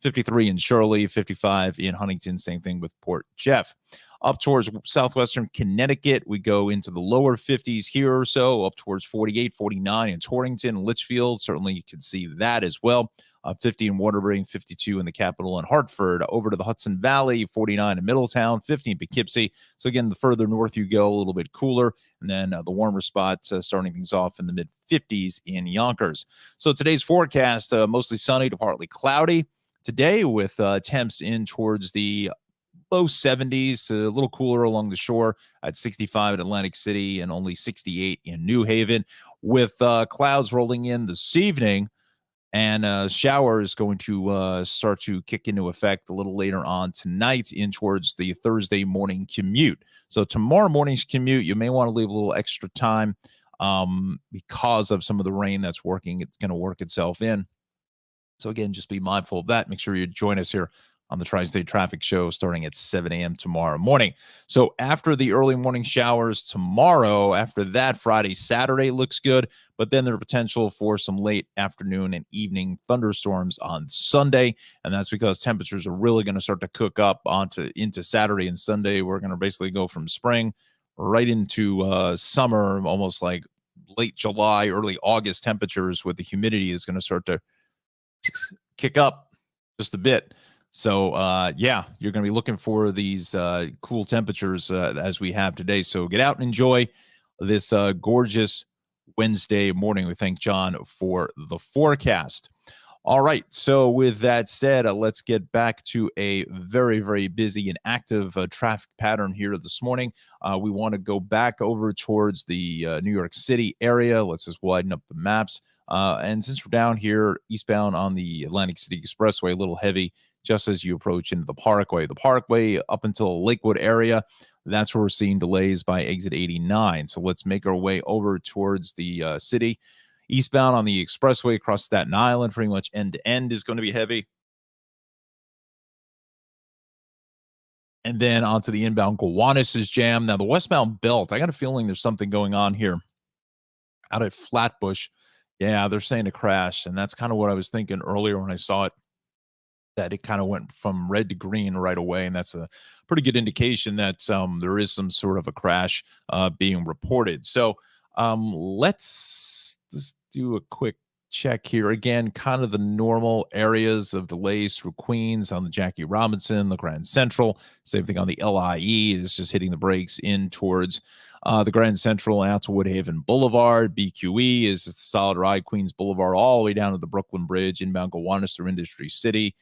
53 in Shirley, 55 in Huntington. Same thing with Port Jeff. Up towards southwestern Connecticut, we go into the lower 50s here or so, up towards 48, 49 in Torrington and Litchfield. Certainly you can see that as well. 50 in Waterbury, 52 in the capital and Hartford. Over to the Hudson Valley, 49 in Middletown, 50 in Poughkeepsie. So again, the further north you go, a little bit cooler. And then the warmer spots starting things off in the mid 50s in Yonkers. So today's forecast, mostly sunny to partly cloudy today with temps in towards the low 70s, a little cooler along the shore at 65 at Atlantic City and only 68 in New Haven, with clouds rolling in this evening. And shower is going to start to kick into effect a little later on tonight in towards the Thursday morning commute. So tomorrow morning's commute, you may want to leave a little extra time because of some of the rain that's working. It's going to work itself in. So again, just be mindful of that. Make sure you join us here on the Tri-State Traffic Show starting at 7 a.m. tomorrow morning. So after the early morning showers tomorrow, after that, Friday, Saturday looks good, but then there's potential for some late afternoon and evening thunderstorms on Sunday, and that's because temperatures are really going to start to cook up into Saturday and Sunday. We're going to basically go from spring right into summer, almost like late July, early August temperatures, with the humidity is going to start to kick up just a bit. So, yeah, you're going to be looking for these cool temperatures as we have today. So get out and enjoy this gorgeous Wednesday morning. We thank John for the forecast. All right. So with that said, let's get back to a very, very busy and active traffic pattern here this morning. We want to go back over towards the New York City area. Let's just widen up the maps. And since we're down here eastbound on the Atlantic City Expressway, a little heavy just as you approach into the Parkway. The Parkway up until Lakewood area, that's where we're seeing delays by exit 89. So let's make our way over towards the city. Eastbound on the Expressway across Staten Island, pretty much end to end is going to be heavy. And then onto the inbound Gowanus is jammed. Now the westbound belt, I got a feeling there's something going on here out at Flatbush. Yeah, they're saying a crash. And that's kind of what I was thinking earlier when I saw it, that it kind of went from red to green right away. And that's a pretty good indication that there is some sort of a crash being reported. So let's just do a quick check here again, kind of the normal areas of delays through Queens on the Jackie Robinson, the Grand Central. Same thing on the LIE. It's just hitting the brakes in towards the Grand Central and out to Woodhaven Boulevard. BQE is a solid ride, Queens Boulevard, all the way down to the Brooklyn Bridge, inbound Gowanus through Industry City.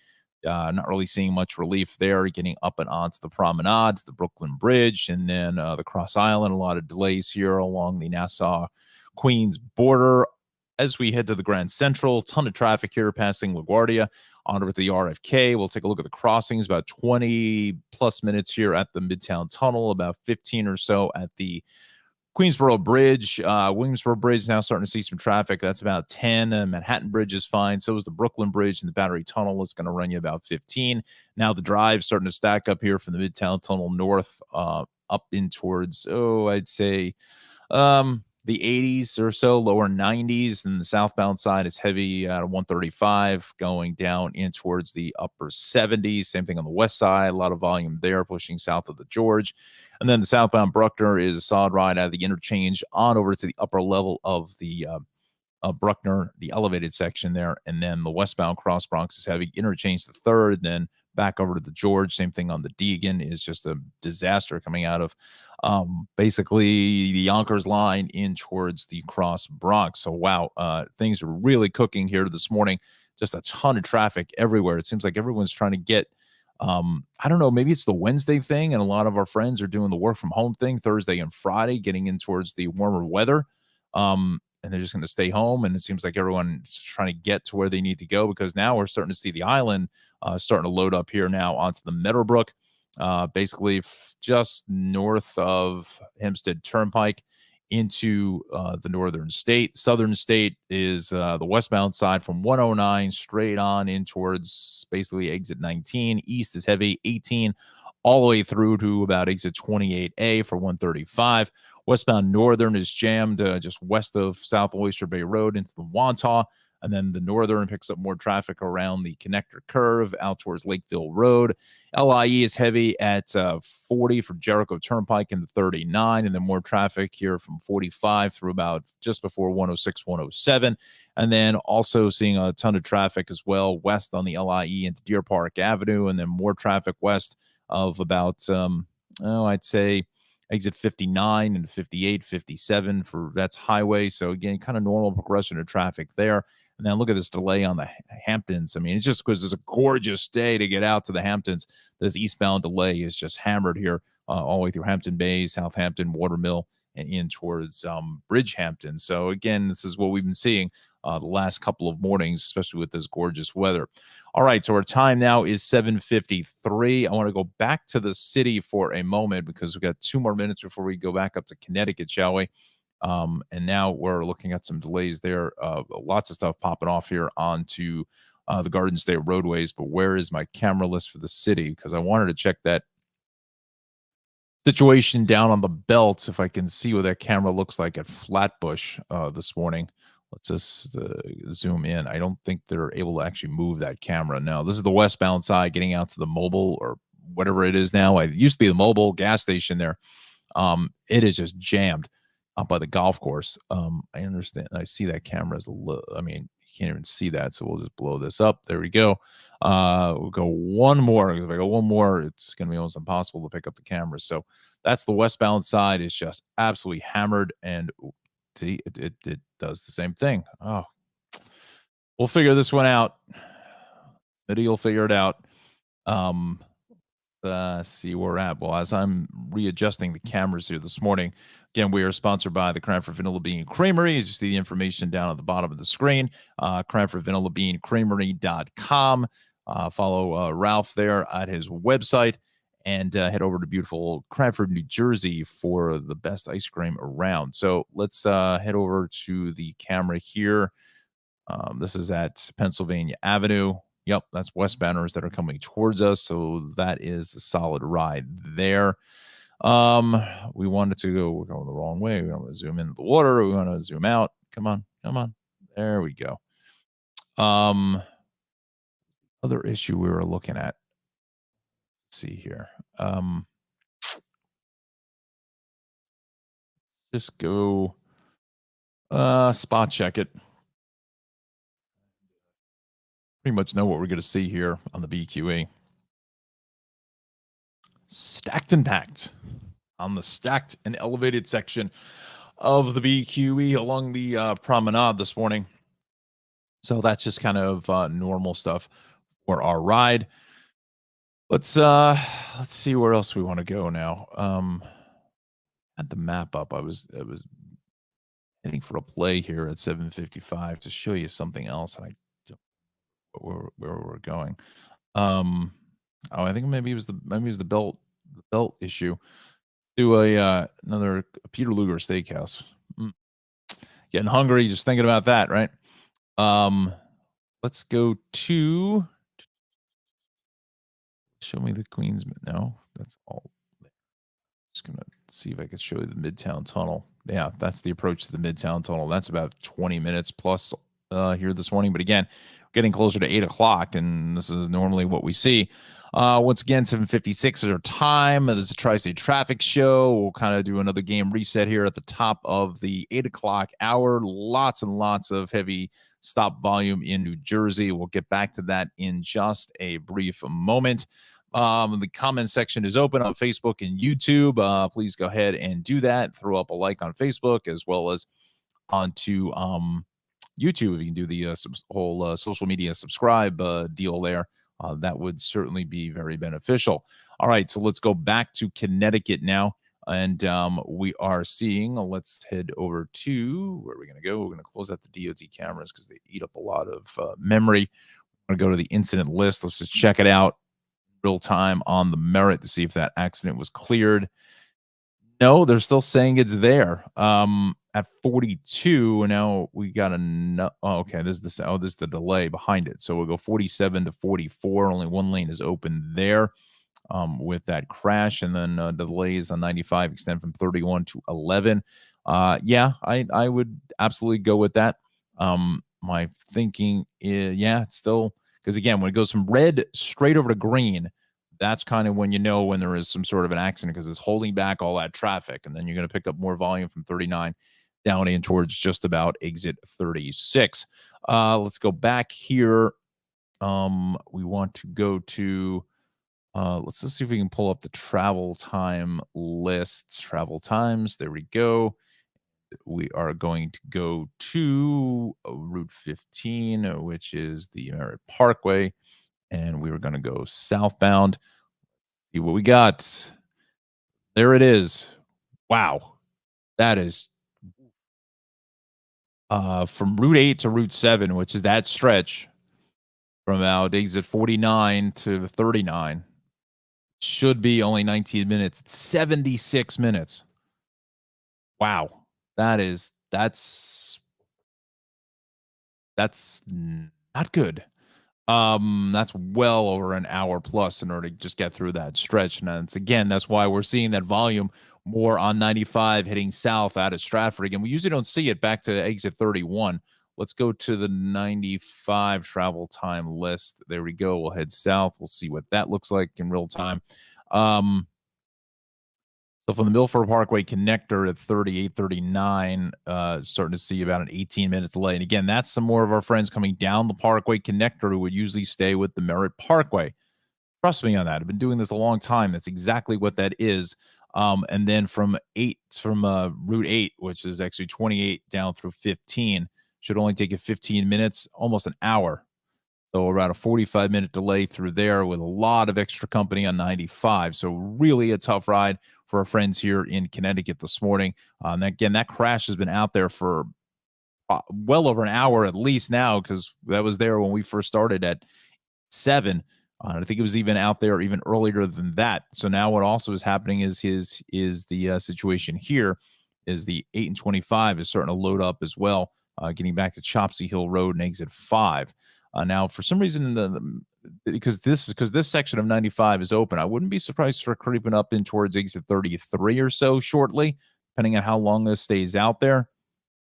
Not really seeing much relief there, getting up and onto the promenades, the Brooklyn Bridge, and then the Cross Island. A lot of delays here along the Nassau Queens border as we head to the Grand Central. Ton of traffic here passing LaGuardia on over to the RFK. We'll take a look at the crossings, about 20 plus minutes here at the Midtown Tunnel, about 15 or so at the Queensboro Bridge. Williamsboro Bridge now starting to see some traffic. That's about 10. Manhattan Bridge is fine. So is the Brooklyn Bridge, and the Battery Tunnel is going to run you about 15. Now the drive starting to stack up here from the Midtown Tunnel north up in towards, I'd say the 80s or so, lower 90s, and the southbound side is heavy at 135 going down in towards the upper 70s. Same thing on the west side, a lot of volume there pushing south of the George. And then the southbound Bruckner is a solid ride out of the interchange on over to the upper level of the Bruckner, the elevated section there. And then the westbound Cross Bronx is heavy, interchange the third, then back over to the George. Same thing on the Deegan, is just a disaster coming out of basically the Yonkers line in towards the Cross Bronx. So, wow, things are really cooking here this morning. Just a ton of traffic everywhere. It seems like everyone's trying to get, I don't know, maybe it's the Wednesday thing, and a lot of our friends are doing the work from home thing Thursday and Friday, getting in towards the warmer weather. And they're just going to stay home. And it seems like everyone's trying to get to where they need to go, because now we're starting to see the island starting to load up here now onto the Meadowbrook, basically just north of Hempstead Turnpike into the northern state. Southern state is the westbound side from 109 straight on in towards basically exit 19. East is heavy 18 all the way through to about exit 28A for 135. Westbound northern is jammed just west of South Oyster Bay Road into the Wantagh. And then the northern picks up more traffic around the connector curve out towards Lakeville Road. LIE is heavy at 40 for Jericho Turnpike into 39. And then more traffic here from 45 through about just before 106, 107. And then also seeing a ton of traffic as well west on the LIE into Deer Park Avenue. And then more traffic west of about, I'd say, exit 59 and 58, 57 for that's highway. So again, kind of normal progression of traffic there. And then look at this delay on the Hamptons. I mean, it's just because it's a gorgeous day to get out to the Hamptons. This eastbound delay is just hammered here all the way through Hampton Bays, Southampton, Watermill, and in towards Bridgehampton. So again, this is what we've been seeing the last couple of mornings, especially with this gorgeous weather. All right, so our time now is 7:53. I want to go back to the city for a moment because we've got 2 more minutes before we go back up to Connecticut, shall we? And now we're looking at some delays there. Lots of stuff popping off here onto the Garden State roadways. But where is my camera list for the city? Because I wanted to check that situation down on the belt, if I can see what that camera looks like at Flatbush this morning. Let's just zoom in. I don't think they're able to actually move that camera. Now, this is the westbound side getting out to the Mobile or whatever it is now. It used to be the Mobile gas station there. It is just jammed up by the golf course. I understand. I see that camera is I mean, you can't even see that. So we'll just blow this up. There we go. We'll go one more. If I go one more, it's going to be almost impossible to pick up the camera. So that's the westbound side is just absolutely hammered. And see, it does the same thing. Oh, we'll figure this one out. Maybe you'll figure it out. See where we're at. Well, as I'm readjusting the cameras here this morning, again, we are sponsored by the Cranford Vanilla Bean Creamery. As you see the information down at the bottom of the screen, Cranford Vanilla Bean Creamery.com. Follow Ralph there at his website and head over to beautiful Cranford, New Jersey for the best ice cream around. So let's head over to the camera here. This is at Pennsylvania Avenue. Yep, that's westbounders that are coming towards us. So that is a solid ride there. We wanted to go, we're going the wrong way. We want to zoom into the water. We want to zoom out. Come on, come on. There we go. Other issue we were looking at. Let's see here. Just go spot check it. pretty much know what we're going to see here on the BQE. Stacked and packed on the stacked and elevated section of the BQE along the promenade this morning. So that's just kind of normal stuff for our ride. Let's see where else we want to go now. Had the map up. I was heading for a play here at 7:55 to show you something else, and I don't know where we're going. I think maybe it was the belt issue. Do another Peter Luger Steakhouse. Getting hungry just thinking about that, right? Let's go to show me the Queens. No, that's all. Just gonna see if I could show you the Midtown Tunnel. Yeah, that's the approach to the Midtown Tunnel. That's about 20 minutes plus here this morning. But again, getting closer to 8 o'clock, and this is normally what we see. Once again, 7:56 is our time. This is a Tri-State Traffic Show. We'll kind of do another game reset here at the top of the 8 o'clock hour. Lots and lots of heavy stop volume in New Jersey. We'll get back to that in just a brief moment. The comment section is open on Facebook and YouTube. Please go ahead and do that. Throw up a like on Facebook as well as onto YouTube. If you can do the whole social media subscribe deal there, that would certainly be very beneficial. All right, so let's go back to Connecticut now. And we are seeing, let's head over to, where are we going to go? We're going to close out the DOT cameras because they eat up a lot of memory. We're going to go to the incident list. Let's just check it out real time on the Merit to see if that accident was cleared. No, they're still saying it's there. At 42, now we got okay, this is the delay behind it. So we'll go 47 to 44. Only one lane is open there with that crash, and then the delays on 95 extend from 31 to 11. Yeah, I would absolutely go with that. My thinking is, yeah, it's still, because again, when it goes from red straight over to green, that's kind of when you know when there is some sort of an accident, because it's holding back all that traffic. And then you're going to pick up more volume from 39 down in towards just about exit 36. Let's go back here. We want to go to, let's just see if we can pull up the travel time lists. Travel times. There we go. We are going to go to Route 15, which is the Merritt Parkway. And we were going to go southbound. See what we got. There it is. Wow. That is from Route 8 to Route 7, which is that stretch from about exit 49 to 39. Should be only 19 minutes. It's 76 minutes. Wow. That's not good. That's well over an hour plus in order to just get through that stretch. And that's why we're seeing that volume more on 95 heading south out of Stratford. Again, we usually don't see it back to exit 31. Let's go to the 95 travel time list. There we go. We'll head south. We'll see what that looks like in real time. So from the Milford Parkway connector at 3839, starting to see about an 18-minute delay. And again, that's some more of our friends coming down the Parkway connector who would usually stay with the Merritt Parkway. Trust me on that. I've been doing this a long time. That's exactly what that is. And then from Route 8, which is actually 28 down through 15, should only take you 15 minutes, almost an hour. So around a 45-minute delay through there with a lot of extra company on 95. So really a tough ride for our friends here in Connecticut this morning. And again, that crash has been out there for well over an hour at least now, because that was there when we first started at 7. I think it was even out there even earlier than that. So now what also is happening is the situation here is the 8 and 25 is starting to load up as well, getting back to Chopsy Hill Road and exit 5. Now, for some reason, because this section of 95 is open, I wouldn't be surprised for creeping up in towards exit 33 or so shortly, depending on how long this stays out there.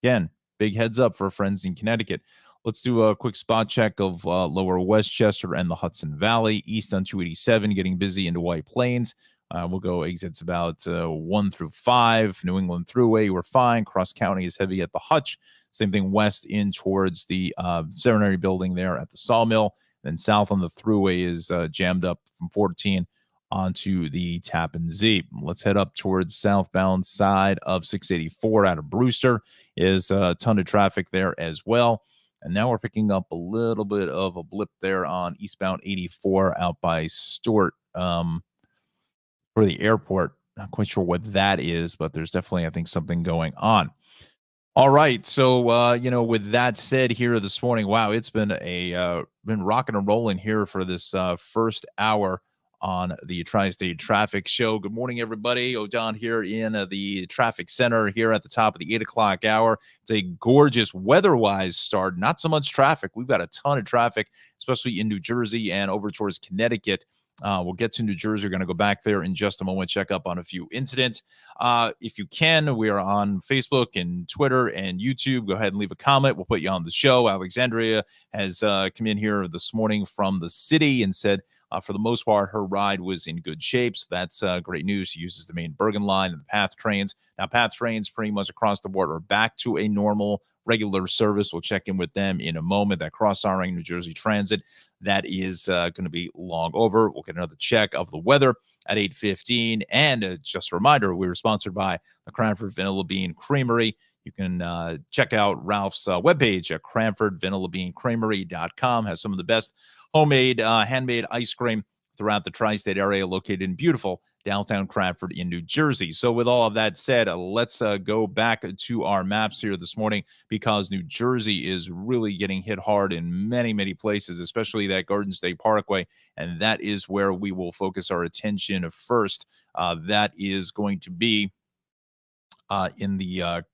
Again, big heads up for friends in Connecticut. Let's do a quick spot check of Lower Westchester and the Hudson Valley. East on 287, getting busy into White Plains. We'll go exits about 1 through 5. New England Thruway, we're fine. Cross County is heavy at the Hutch. Same thing west in towards the Seminary building there at the Sawmill. Then south on the thruway is jammed up from 14 onto the Tappan Z. Let's head up towards southbound side of 684 out of Brewster. Is a ton of traffic there as well. And now we're picking up a little bit of a blip there on eastbound 84 out by Stewart for the airport. Not quite sure what that is, but there's definitely, I think, something going on. All right. So, with that said here this morning, wow, it's been been rocking and rolling here for this first hour on the Tri-State Traffic Show. Good morning, everybody. O'Don here in the traffic center here at the top of the 8 o'clock hour. It's a gorgeous weather-wise start. Not so much traffic. We've got a ton of traffic, especially in New Jersey and over towards Connecticut. We'll get to New Jersey. We're going to go back there in just a moment, check up on a few incidents. If you can, we are on Facebook and Twitter and YouTube. Go ahead and leave a comment. We'll put you on the show. Alexandria has come in here this morning from the city and said, for the most part, her ride was in good shape. So that's great news. She uses the main Bergen line and the PATH trains. Now, PATH trains pretty much across the board are back to a normal regular service. We'll check in with them in a moment. That cross-arming New Jersey Transit, that is going to be long over. We'll get another check of the weather at 8:15. And just a reminder, we were sponsored by the Cranford Vanilla Bean Creamery. You can check out Ralph's webpage at CranfordVanillaBeanCreamery.com. Has some of the best homemade, handmade ice cream throughout the tri-state area, located in beautiful downtown Cranford in New Jersey. So with all of that said, let's go back to our maps here this morning, because New Jersey is really getting hit hard in many, many places, especially that Garden State Parkway. And that is where we will focus our attention first. That is going to be in the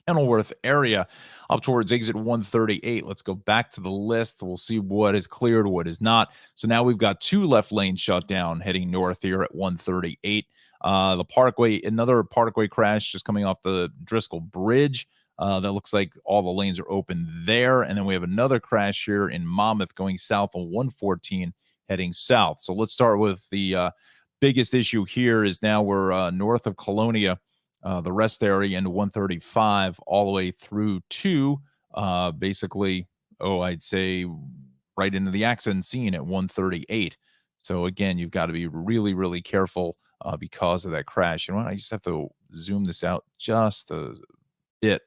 Kenilworth area up towards exit 138. Let's go back to the list. We'll see what is cleared, what is not. So now we've got two left lanes shut down heading north here at 138. The Parkway, another Parkway crash just coming off the Driscoll Bridge. That looks like all the lanes are open there. And then we have another crash here in Monmouth going south on 114 heading south. So let's start with the biggest issue here is now we're north of Colonia. The rest area into 135 all the way through to basically, I'd say right into the accident scene at 138. So again, you've got to be really, really careful because of that crash. You know what? I just have to zoom this out just a bit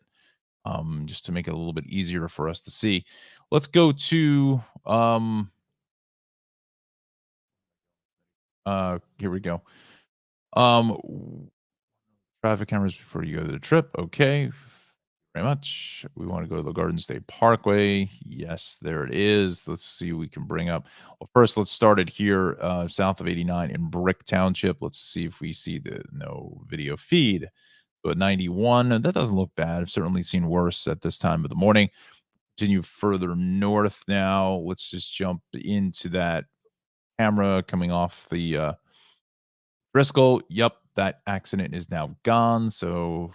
just to make it a little bit easier for us to see. Let's go to here we go. Traffic cameras before you go to the trip. Okay. Very much. We want to go to the Garden State Parkway. Yes, there it is. Let's see what we can bring up. Well, first, let's start it here south of 89 in Brick Township. Let's see if we see the no video feed. So at 91, that doesn't look bad. I've certainly seen worse at this time of the morning. Continue further north now. Let's just jump into that camera coming off the Driscoll. Yep, that accident is now gone. So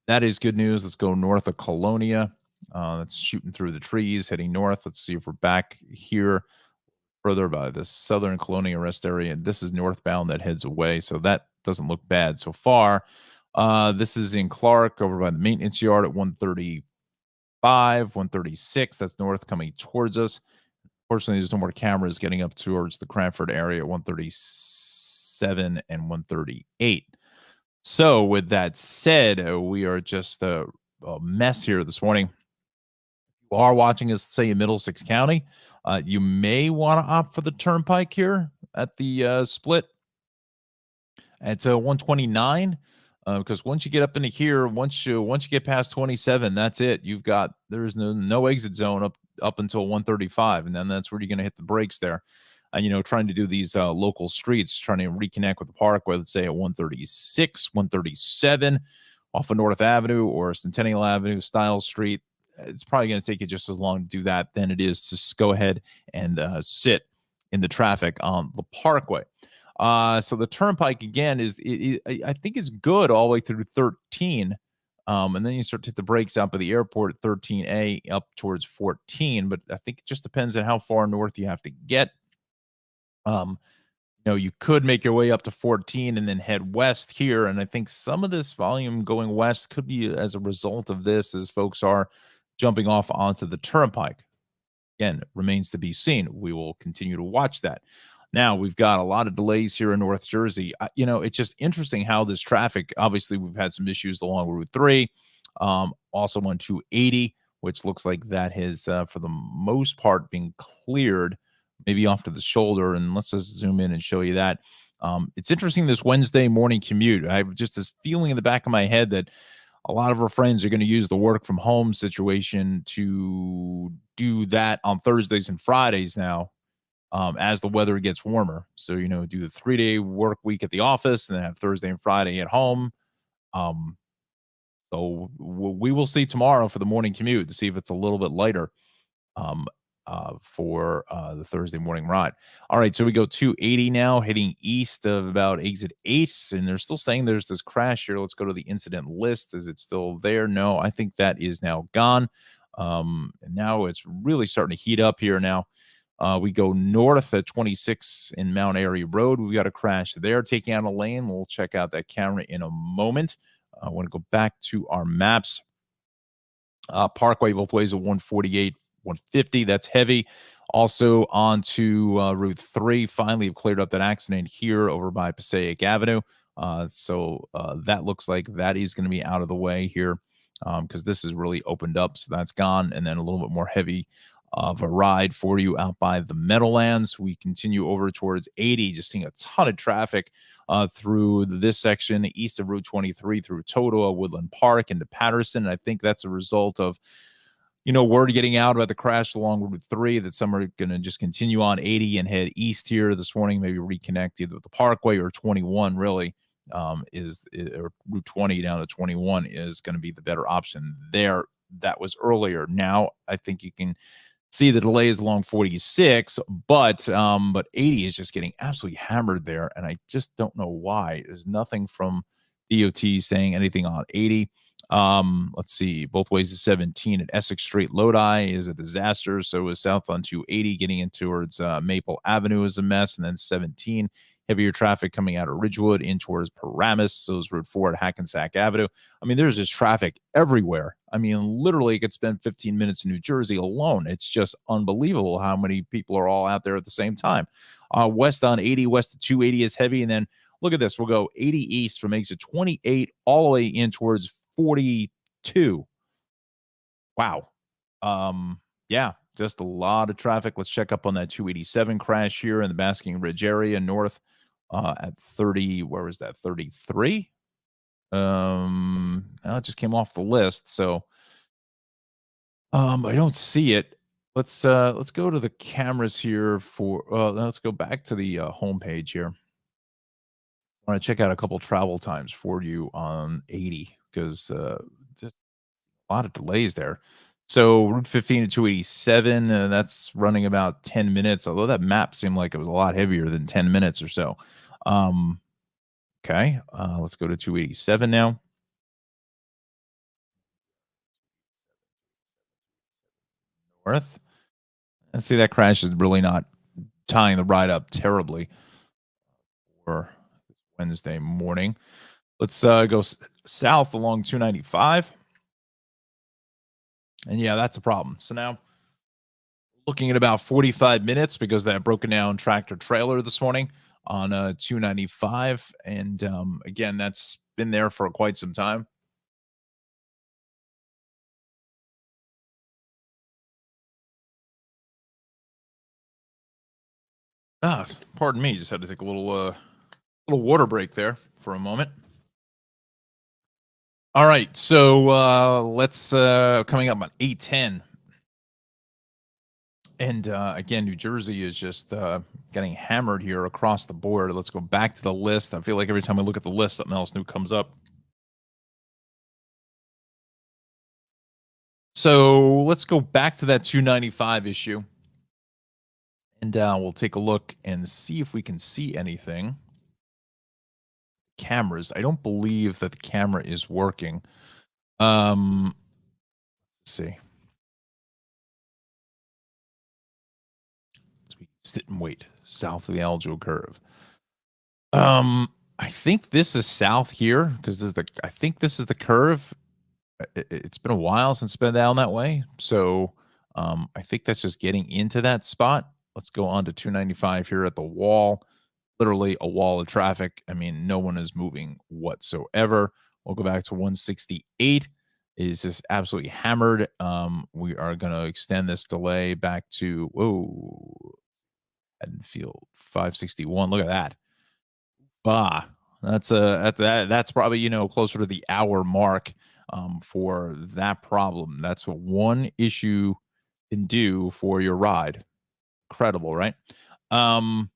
that is good news. Let's go north of Colonia. That's shooting through the trees, heading north. Let's see if we're back here further by the southern Colonia rest area. And this is northbound that heads away. So that doesn't look bad so far. This is in Clark over by the maintenance yard at 135, 136. That's north coming towards us. Fortunately, there's no more cameras getting up towards the Cranford area at 137 and 138. So with that said, we are just a mess here this morning. If you are watching us, say in Middlesex County, you may want to opt for the turnpike here at the split at 129. Because once you get up into here, once you get past 27, that's it. There's no exit zone up until 135, and then that's where you're going to hit the brakes there. And trying to do these local streets, trying to reconnect with the Parkway, let's say at 136, 137, off of North Avenue or Centennial Avenue, Stiles Street. It's probably going to take you just as long to do that than it is to just go ahead and sit in the traffic on the Parkway. So the turnpike again I think is good all the way through 13. And then you start to hit the brakes out by the airport at 13A up towards 14. But I think it just depends on how far north you have to get. You could make your way up to 14 and then head west here. And I think some of this volume going west could be as a result of this, as folks are jumping off onto the turnpike. Again, remains to be seen. We will continue to watch that. Now we've got a lot of delays here in North Jersey. It's just interesting how this traffic. Obviously, we've had some issues along Route 3, also on 280, which looks like that has, for the most part, been cleared. Maybe off to the shoulder, and let's just zoom in and show you that. It's interesting this Wednesday morning commute. I have just this feeling in the back of my head that a lot of our friends are going to use the work from home situation to do that on Thursdays and Fridays now, as the weather gets warmer. So, do the 3-day work week at the office and then have Thursday and Friday at home. Um, we will see tomorrow for the morning commute to see if it's a little bit lighter, um, for the Thursday morning ride. All right, so we go 280 now, heading east of about exit 8, and they're still saying there's this crash here. Let's go to the incident list. Is it still there? No, I think that is now gone. And now it's really starting to heat up here now. We go north at 26 in Mount Airy Road. We've got a crash there, taking out a lane. We'll check out that camera in a moment. I want to go back to our maps. Parkway both ways at 148, 150. That's heavy. Also on to Route 3. Finally, have cleared up that accident here over by Passaic Avenue. So that looks like that is going to be out of the way here, because this is really opened up. So that's gone. And then a little bit more heavy of a ride for you out by the Meadowlands. We continue over towards 80, just seeing a ton of traffic through this section east of Route 23 through Totowa, Woodland Park, into Patterson. And I think that's a result of, word getting out about the crash along Route 3 that some are going to just continue on 80 and head east here this morning, maybe reconnect either with the Parkway or 21 really, or Route 20 down to 21 is going to be the better option there. That was earlier. Now I think you can see the delays along 46, but 80 is just getting absolutely hammered there, and I just don't know why. There's nothing from DOT saying anything on 80. Let's see, both ways to 17 at Essex Street. Lodi is a disaster. So is south on 280 getting in towards Maple Avenue is a mess, and then 17 heavier traffic coming out of Ridgewood in towards Paramus. So is Route 4 at Hackensack Avenue. I mean, there's just traffic everywhere. I mean, literally, you could spend 15 minutes in New Jersey alone. It's just unbelievable how many people are all out there at the same time. West on 80, west of 280 is heavy. And then look at this. We'll go 80 east from exit 28 all the way in towards 42. Wow. Yeah, just a lot of traffic. Let's check up on that 287 crash here in the Basking Ridge area north at 30. Where was that? 33. It just came off the list, so I don't see it. Let's go to the cameras here for let's go back to the homepage here. I want to check out a couple travel times for you on 80 because just a lot of delays there. So Route 15 to 287, that's running about 10 minutes, although that map seemed like it was a lot heavier than 10 minutes or so. Okay, let's go to 287 now. North. And see, that crash is really not tying the ride up terribly for Wednesday morning. Let's go south along 295. And yeah, that's a problem. So now looking at about 45 minutes because that broken down tractor trailer this morning on 295. And again, that's been there for quite some time. Pardon me. Just had to take a little water break there for a moment. All right, so let's coming up on 8:10. And again, New Jersey is just getting hammered here across the board. Let's go back to the list. I feel like every time I look at the list, something else new comes up. So let's go back to that 295 issue. And we'll take a look and see if we can see anything. Cameras. I don't believe that the camera is working. Let's see. Sit and wait. South of the Aljo curve. I think this is south here because I think this is the curve. It's been a while since it's been down that way. So I think that's just getting into that spot. Let's go on to 295 here at the wall. Literally a wall of traffic. I mean, no one is moving whatsoever. We'll go back to 168 is just absolutely hammered. We are going to extend this delay back to, whoa, Haddonfield 561. Look at that. Ah, that's probably, closer to the hour mark for that problem. That's what one issue can do for your ride. Incredible, right? Um,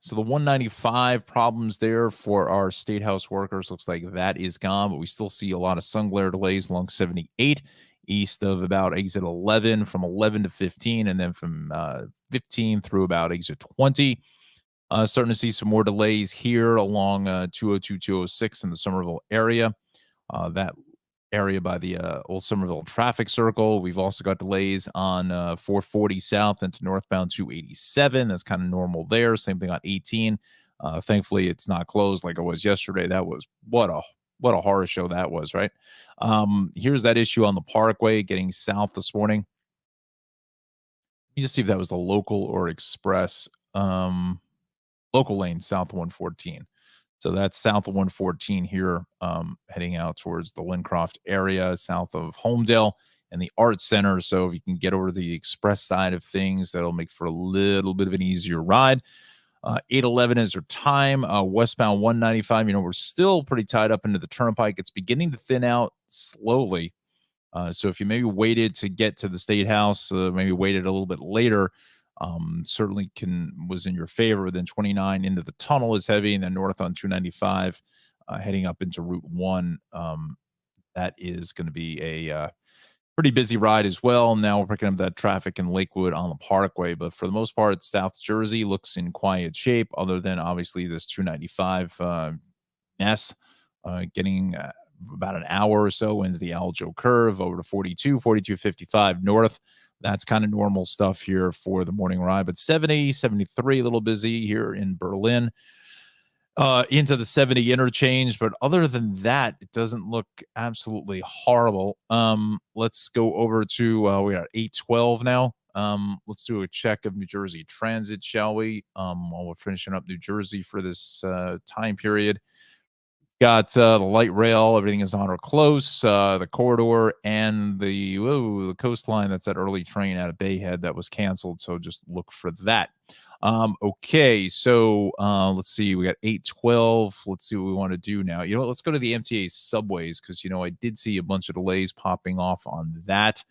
so the 195 problems there for our state house workers looks like that is gone, but we still see a lot of sun glare delays along 78 east of about exit 11 from 11 to 15, and then from 15 through about exit 20. Starting to see some more delays here along 202, 206 in the Somerville area. That area by the old Somerville traffic circle. We've also got delays on 440 south into northbound 287. That's kind of normal there. Same thing on 18. Thankfully, it's not closed like it was yesterday. That was what a horror show that was, right? Here's that issue on the Parkway getting south this morning. Let me just see if that was the local or express. Local lane south of 114. So that's south of 114 here, heading out towards the Lincroft area, south of Homedale and the Art Center. So if you can get over to the express side of things, that'll make for a little bit of an easier ride. 811 is your time. Westbound 195, we're still pretty tied up into the turnpike. It's beginning to thin out slowly. So if you maybe waited to get to the State House, maybe waited a little bit later, certainly was in your favor. Then 29 into the tunnel is heavy, and then north on 295, heading up into Route 1. That is going to be a pretty busy ride as well. Now we're picking up that traffic in Lakewood on the Parkway, but for the most part, South Jersey looks in quiet shape, other than obviously this 295 mess, getting about an hour or so into the Aljo curve over to 42, 4255 north. That's kind of normal stuff here for the morning ride, but 70, 73, a little busy here in Berlin. Into the 70 interchange, but other than that, it doesn't look absolutely horrible. Let's go over to we are at 812 now. Let's do a check of New Jersey Transit, shall we? While we're finishing up New Jersey for this time period. Got the light rail, everything is on or close. The corridor and the coastline. That's that early train out of Bayhead that was canceled. So just look for that. Okay, so let's see. We got 812. Let's see what we want to do now. Let's go to the MTA subways because I did see a bunch of delays popping off on that.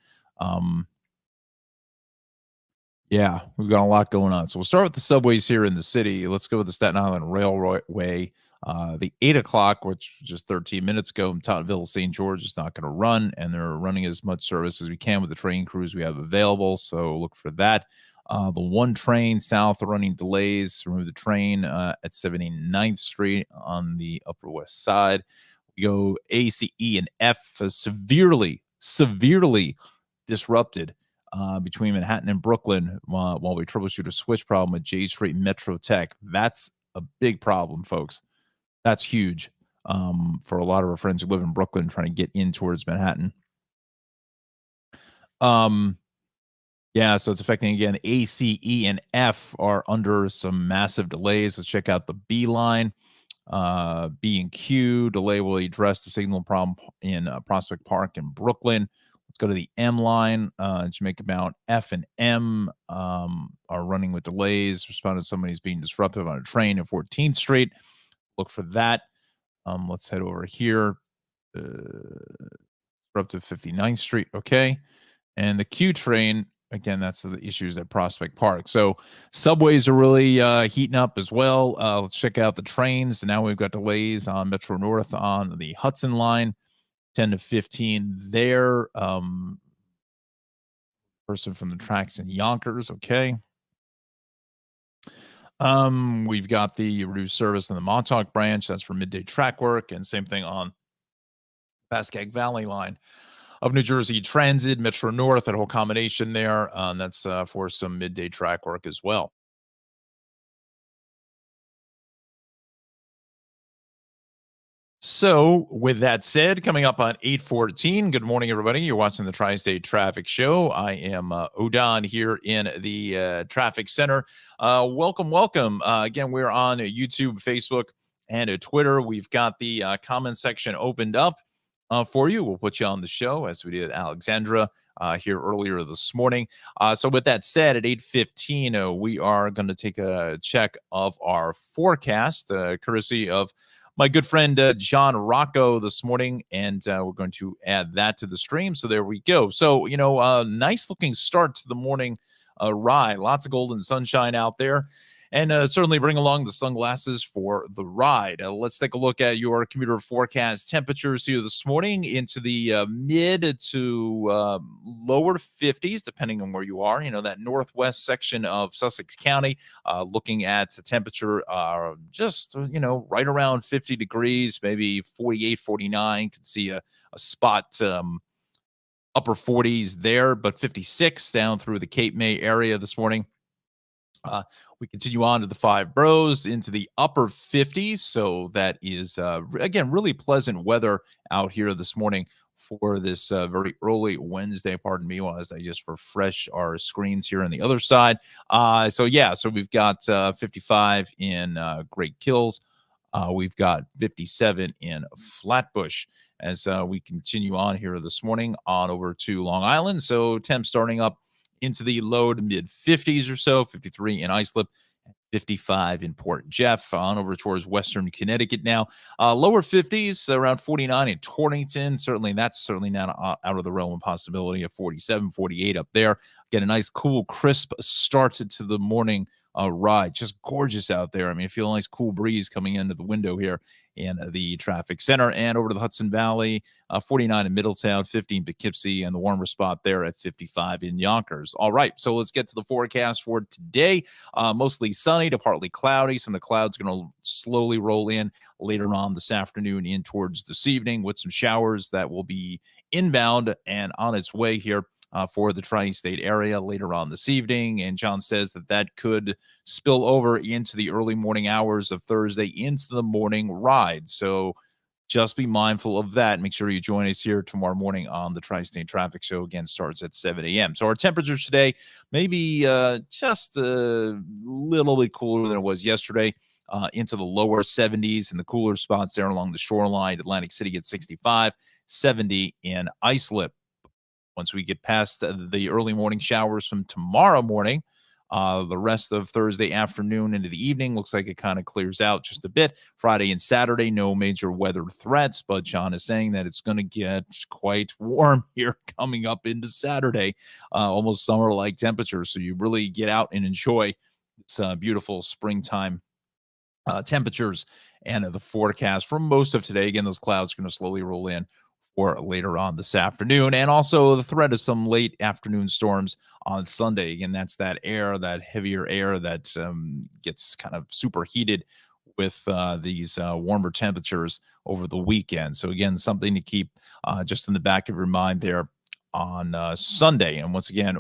Yeah, we've got a lot going on. So we'll start with the subways here in the city. Let's go with the Staten Island Railway. The 8 o'clock, which was just 13 minutes ago, in Tottenville, St. George is not going to run, and they're running as much service as we can with the train crews we have available. So look for that. The one train south running delays. Remove the train at 79th Street on the Upper West Side. We go A, C, E, and F, severely disrupted between Manhattan and Brooklyn while we troubleshoot a switch problem with J Street Metro Tech. That's a big problem, folks. That's huge for a lot of our friends who live in Brooklyn trying to get in towards Manhattan. Yeah, so it's affecting, again, A, C, E, and F are under some massive delays. Let's check out the B line. B and Q delay will address the signal problem in Prospect Park in Brooklyn. Let's go to the M line. Jamaica Bound F and M are running with delays. Responded to somebody's being disruptive on a train at 14th Street. Look for that. Let's head over here. Disruptive 59th Street. Okay. And the Q train, again, that's the issues at Prospect Park. So subways are really heating up as well. Let's check out the trains. Now we've got delays on Metro North on the Hudson line, 10 to 15 there. Person from the tracks in Yonkers. Okay. We've got the reduced service in the Montauk branch. That's for midday track work. And same thing on Pascagoula Valley line of New Jersey Transit, Metro North, that whole combination there. That's for some midday track work as well. So, with that said, coming up on 8:14, good morning, everybody. You're watching the Tri-State Traffic Show. I am Odon here in the traffic center. Welcome. Again, we're on YouTube, Facebook, and Twitter. We've got the comment section opened up for you. We'll put you on the show as we did Alexandra here earlier this morning. So, with that said, at 8:15, we are going to take a check of our forecast, courtesy of my good friend John Rocco this morning, and we're going to add that to the stream. So there we go. So, nice looking start to the morning ride. Lots of golden sunshine out there. And certainly bring along the sunglasses for the ride. Let's take a look at your commuter forecast temperatures here this morning into the mid to lower 50s, depending on where you are. That northwest section of Sussex County, looking at the temperature just, right around 50 degrees, maybe 48, 49. Can see a spot upper 40s there, but 56 down through the Cape May area this morning. We continue on to the five boroughs into the upper 50s. So that is, again, really pleasant weather out here this morning for this very early Wednesday. Pardon me while as I just refresh our screens here on the other side. So we've got 55 in Great Kills. We've got 57 in Flatbush as we continue on here this morning on over to Long Island. So temps starting up into the low to mid 50s or so, 53 in Islip, 55 in Port Jeff, on over towards Western Connecticut now. Lower 50s, around 49 in Torrington. That's certainly not out of the realm of possibility of 47, 48 up there. Get a nice, cool, crisp start to the morning ride. Just gorgeous out there. I mean, I feel a nice cool breeze coming into the window here in the traffic center. And over to the Hudson Valley, 49 in Middletown, 50 in Poughkeepsie, and the warmer spot there at 55 in Yonkers. All right, so let's get to the forecast for today. Mostly sunny to partly cloudy. Some of the clouds going to slowly roll in later on this afternoon in towards this evening with some showers that will be inbound and on its way here for the tri-state area later on this evening. And John says that could spill over into the early morning hours of Thursday into the morning ride. So just be mindful of that. Make sure you join us here tomorrow morning on the Tri-State Traffic Show. Again, starts at 7 a.m. So our temperatures today, maybe just a little bit cooler than it was yesterday. Into the lower 70s and the cooler spots there along the shoreline. Atlantic City at 65, 70 in Islip. Once we get past the early morning showers from tomorrow morning, the rest of Thursday afternoon into the evening looks like it kind of clears out just a bit. Friday and Saturday, no major weather threats, but John is saying that it's going to get quite warm here coming up into Saturday, almost summer-like temperatures. So you really get out and enjoy this beautiful springtime temperatures and the forecast for most of today. Again, those clouds are going to slowly roll in for later on this afternoon, and also the threat of some late afternoon storms on Sunday. Again, that's that heavier air that gets kind of superheated with these warmer temperatures over the weekend. So again, something to keep just in the back of your mind there on Sunday. And once again,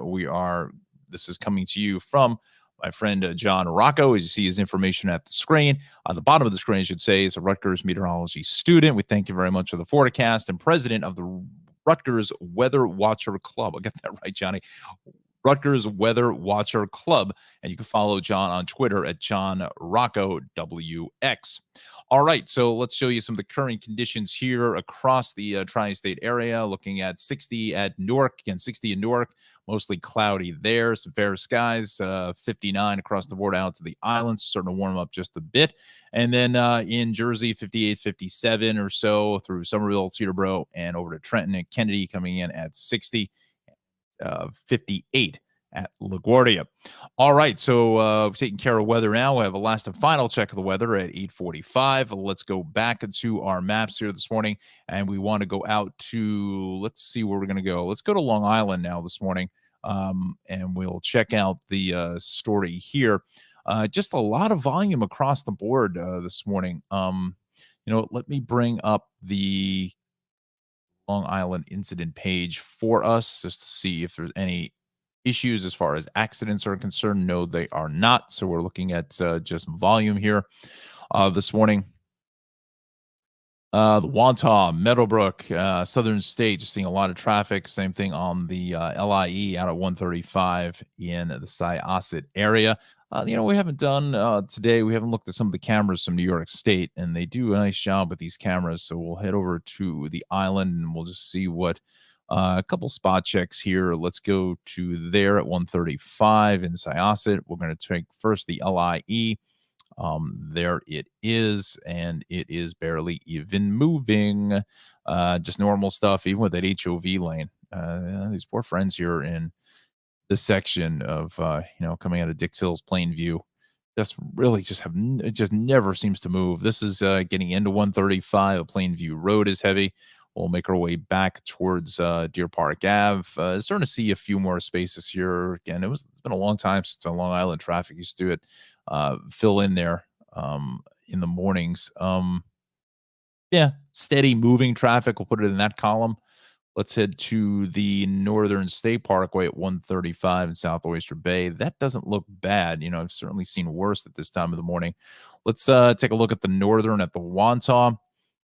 this is coming to you from my friend John Rocco. As you see his information at the screen, on the bottom of the screen, I should say, is a Rutgers meteorology student. We thank you very much for the forecast, and president of the Rutgers Weather Watcher Club. I'll get that right, Johnny. Rutgers Weather Watcher Club. And you can follow John on Twitter at John Rocco WX. All right, so let's show you some of the current conditions here across the tri-state area. Looking at 60 at Newark, again, 60 in Newark, mostly cloudy there. Some fair skies, 59 across the board out to the islands, starting to warm up just a bit. And then in Jersey, 58, 57 or so through Somerville, Teterboro, and over to Trenton and Kennedy coming in at 60, 58 at LaGuardia. All right, so taking care of weather now. We have a last and final check of the weather at 8:45. Let's go back into our maps here this morning, and we want to go out to, let's see where we're going to go. Let's go to Long Island now this morning, and we'll check out the story here. Just a lot of volume across the board this morning. Let me bring up the Long Island incident page for us just to see if there's any issues as far as accidents are concerned. No, they are not. So we're looking at just volume here this morning. The Wantagh, Meadowbrook, Southern State, just seeing a lot of traffic. Same thing on the LIE out at 135 in the Syosset area. We haven't done today. We haven't looked at some of the cameras from New York State, and they do a nice job with these cameras. So we'll head over to the island and we'll just see what a couple spot checks here. Let's go to there at 135 in Syosset. We're going to take first the LIE. There it is, and it is barely even moving. Just normal stuff, even with that HOV lane. These poor friends here in this section of coming out of Dix Hills, Plainview, just really just have it just never seems to move. This is getting into 135. Plainview Road is heavy. We'll make our way back towards Deer Park Ave. Starting to see a few more spaces here. Again, it's been a long time since Long Island traffic used to do it. Fill in there in the mornings. Yeah, steady moving traffic. We'll put it in that column. Let's head to the Northern State Parkway at 135 in South Oyster Bay. That doesn't look bad. I've certainly seen worse at this time of the morning. Let's take a look at the Northern at the Wantagh.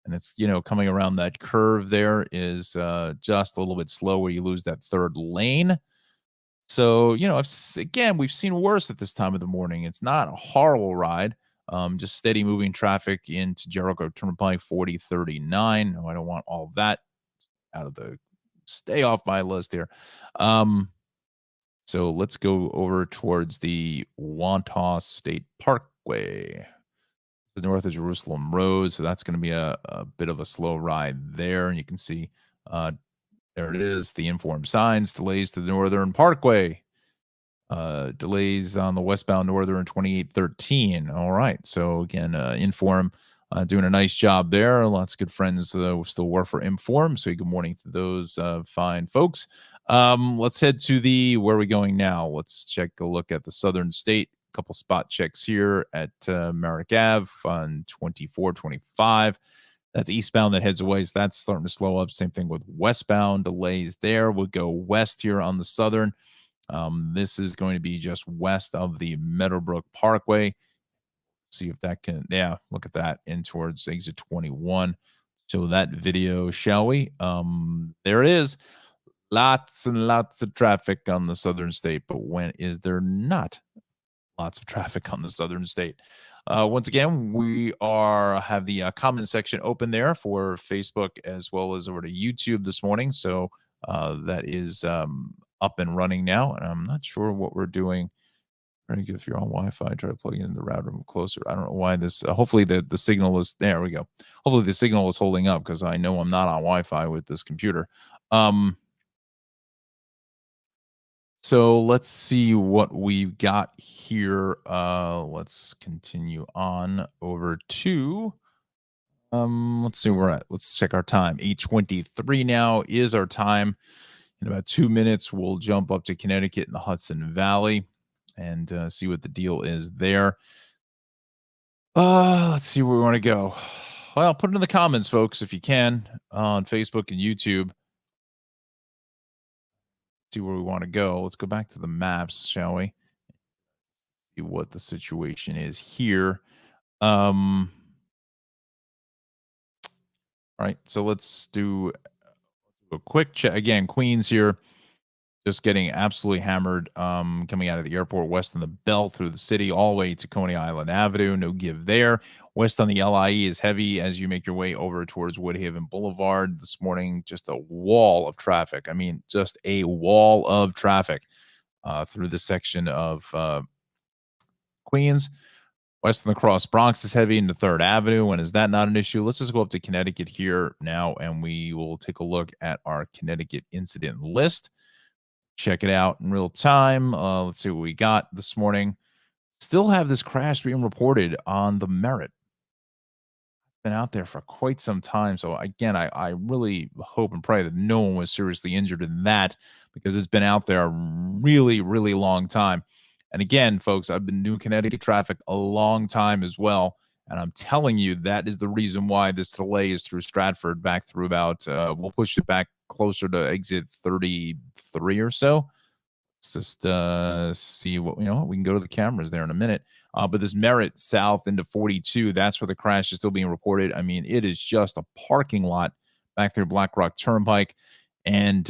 And it's, coming around that curve there is just a little bit slow where you lose that third lane. So, we've seen worse at this time of the morning. It's not a horrible ride. Just steady moving traffic into Jericho Turnpike 4039. No, I don't want all of that out of the stay off my list here. So let's go over towards the Wantagh State Parkway. North of Jerusalem Road, so that's going to be a bit of a slow ride there. And you can see there it is, the informed signs, delays to the Northern Parkway. Delays on the westbound Northern 2813. All right. So again, Inform doing a nice job there. Lots of good friends who still work for Inform. So good morning to those fine folks. Let's head to where are we going now? Let's check a look at the Southern State. A couple spot checks here at Merrick Ave on 2425. That's eastbound that heads away. So that's starting to slow up. Same thing with westbound delays there. We'll go west here on the Southern. This is going to be just west of the Meadowbrook Parkway. See if that can, look at that in towards exit 21. So that video, shall we? There it is. Lots and lots of traffic on the Southern State, but when is there not lots of traffic on the Southern State? Once again, we have the comment section open there for Facebook as well as over to YouTube this morning. So that is up and running now, and I'm not sure what we're doing. If you're on Wi-Fi, try to plug in the router closer. I don't know why this. Hopefully the signal is there. We go. Hopefully the signal is holding up because I know I'm not on Wi-Fi with this computer. So let's see what we've got here. Let's continue on over to. Let's see where we're at. Let's check our time. 8:23 now is our time. In about 2 minutes, we'll jump up to Connecticut in the Hudson Valley and see what the deal is there. Let's see where we want to go. Well, put it in the comments, folks, if you can, on Facebook and YouTube. See where we want to go. Let's go back to the maps, shall we? See what the situation is here. All right, so let's do a quick check. Again, Queens here, just getting absolutely hammered coming out of the airport, west on the Belt through the city, all the way to Coney Island Avenue. No give there. West on the LIE is heavy as you make your way over towards Woodhaven Boulevard. This morning, just a wall of traffic. I mean, just a wall of traffic through this section of Queens. West on the Cross Bronx is heavy into 3rd Avenue. And is that not an issue? Let's just go up to Connecticut here now, and we will take a look at our Connecticut incident list. Check it out in real time. Let's see what we got this morning. Still have this crash being reported on the Merritt. Been out there for quite some time. So again, I really hope and pray that no one was seriously injured in that, because it's been out there a really, really long time. And again, folks, I've been doing Connecticut traffic a long time as well. And I'm telling you, that is the reason why this delay is through Stratford back through about, we'll push it back closer to exit 33 or so. Let's just see what, we can go to the cameras there in a minute. But this Merritt south into 42, that's where the crash is still being reported. I mean, it is just a parking lot back there, Black Rock Turnpike. And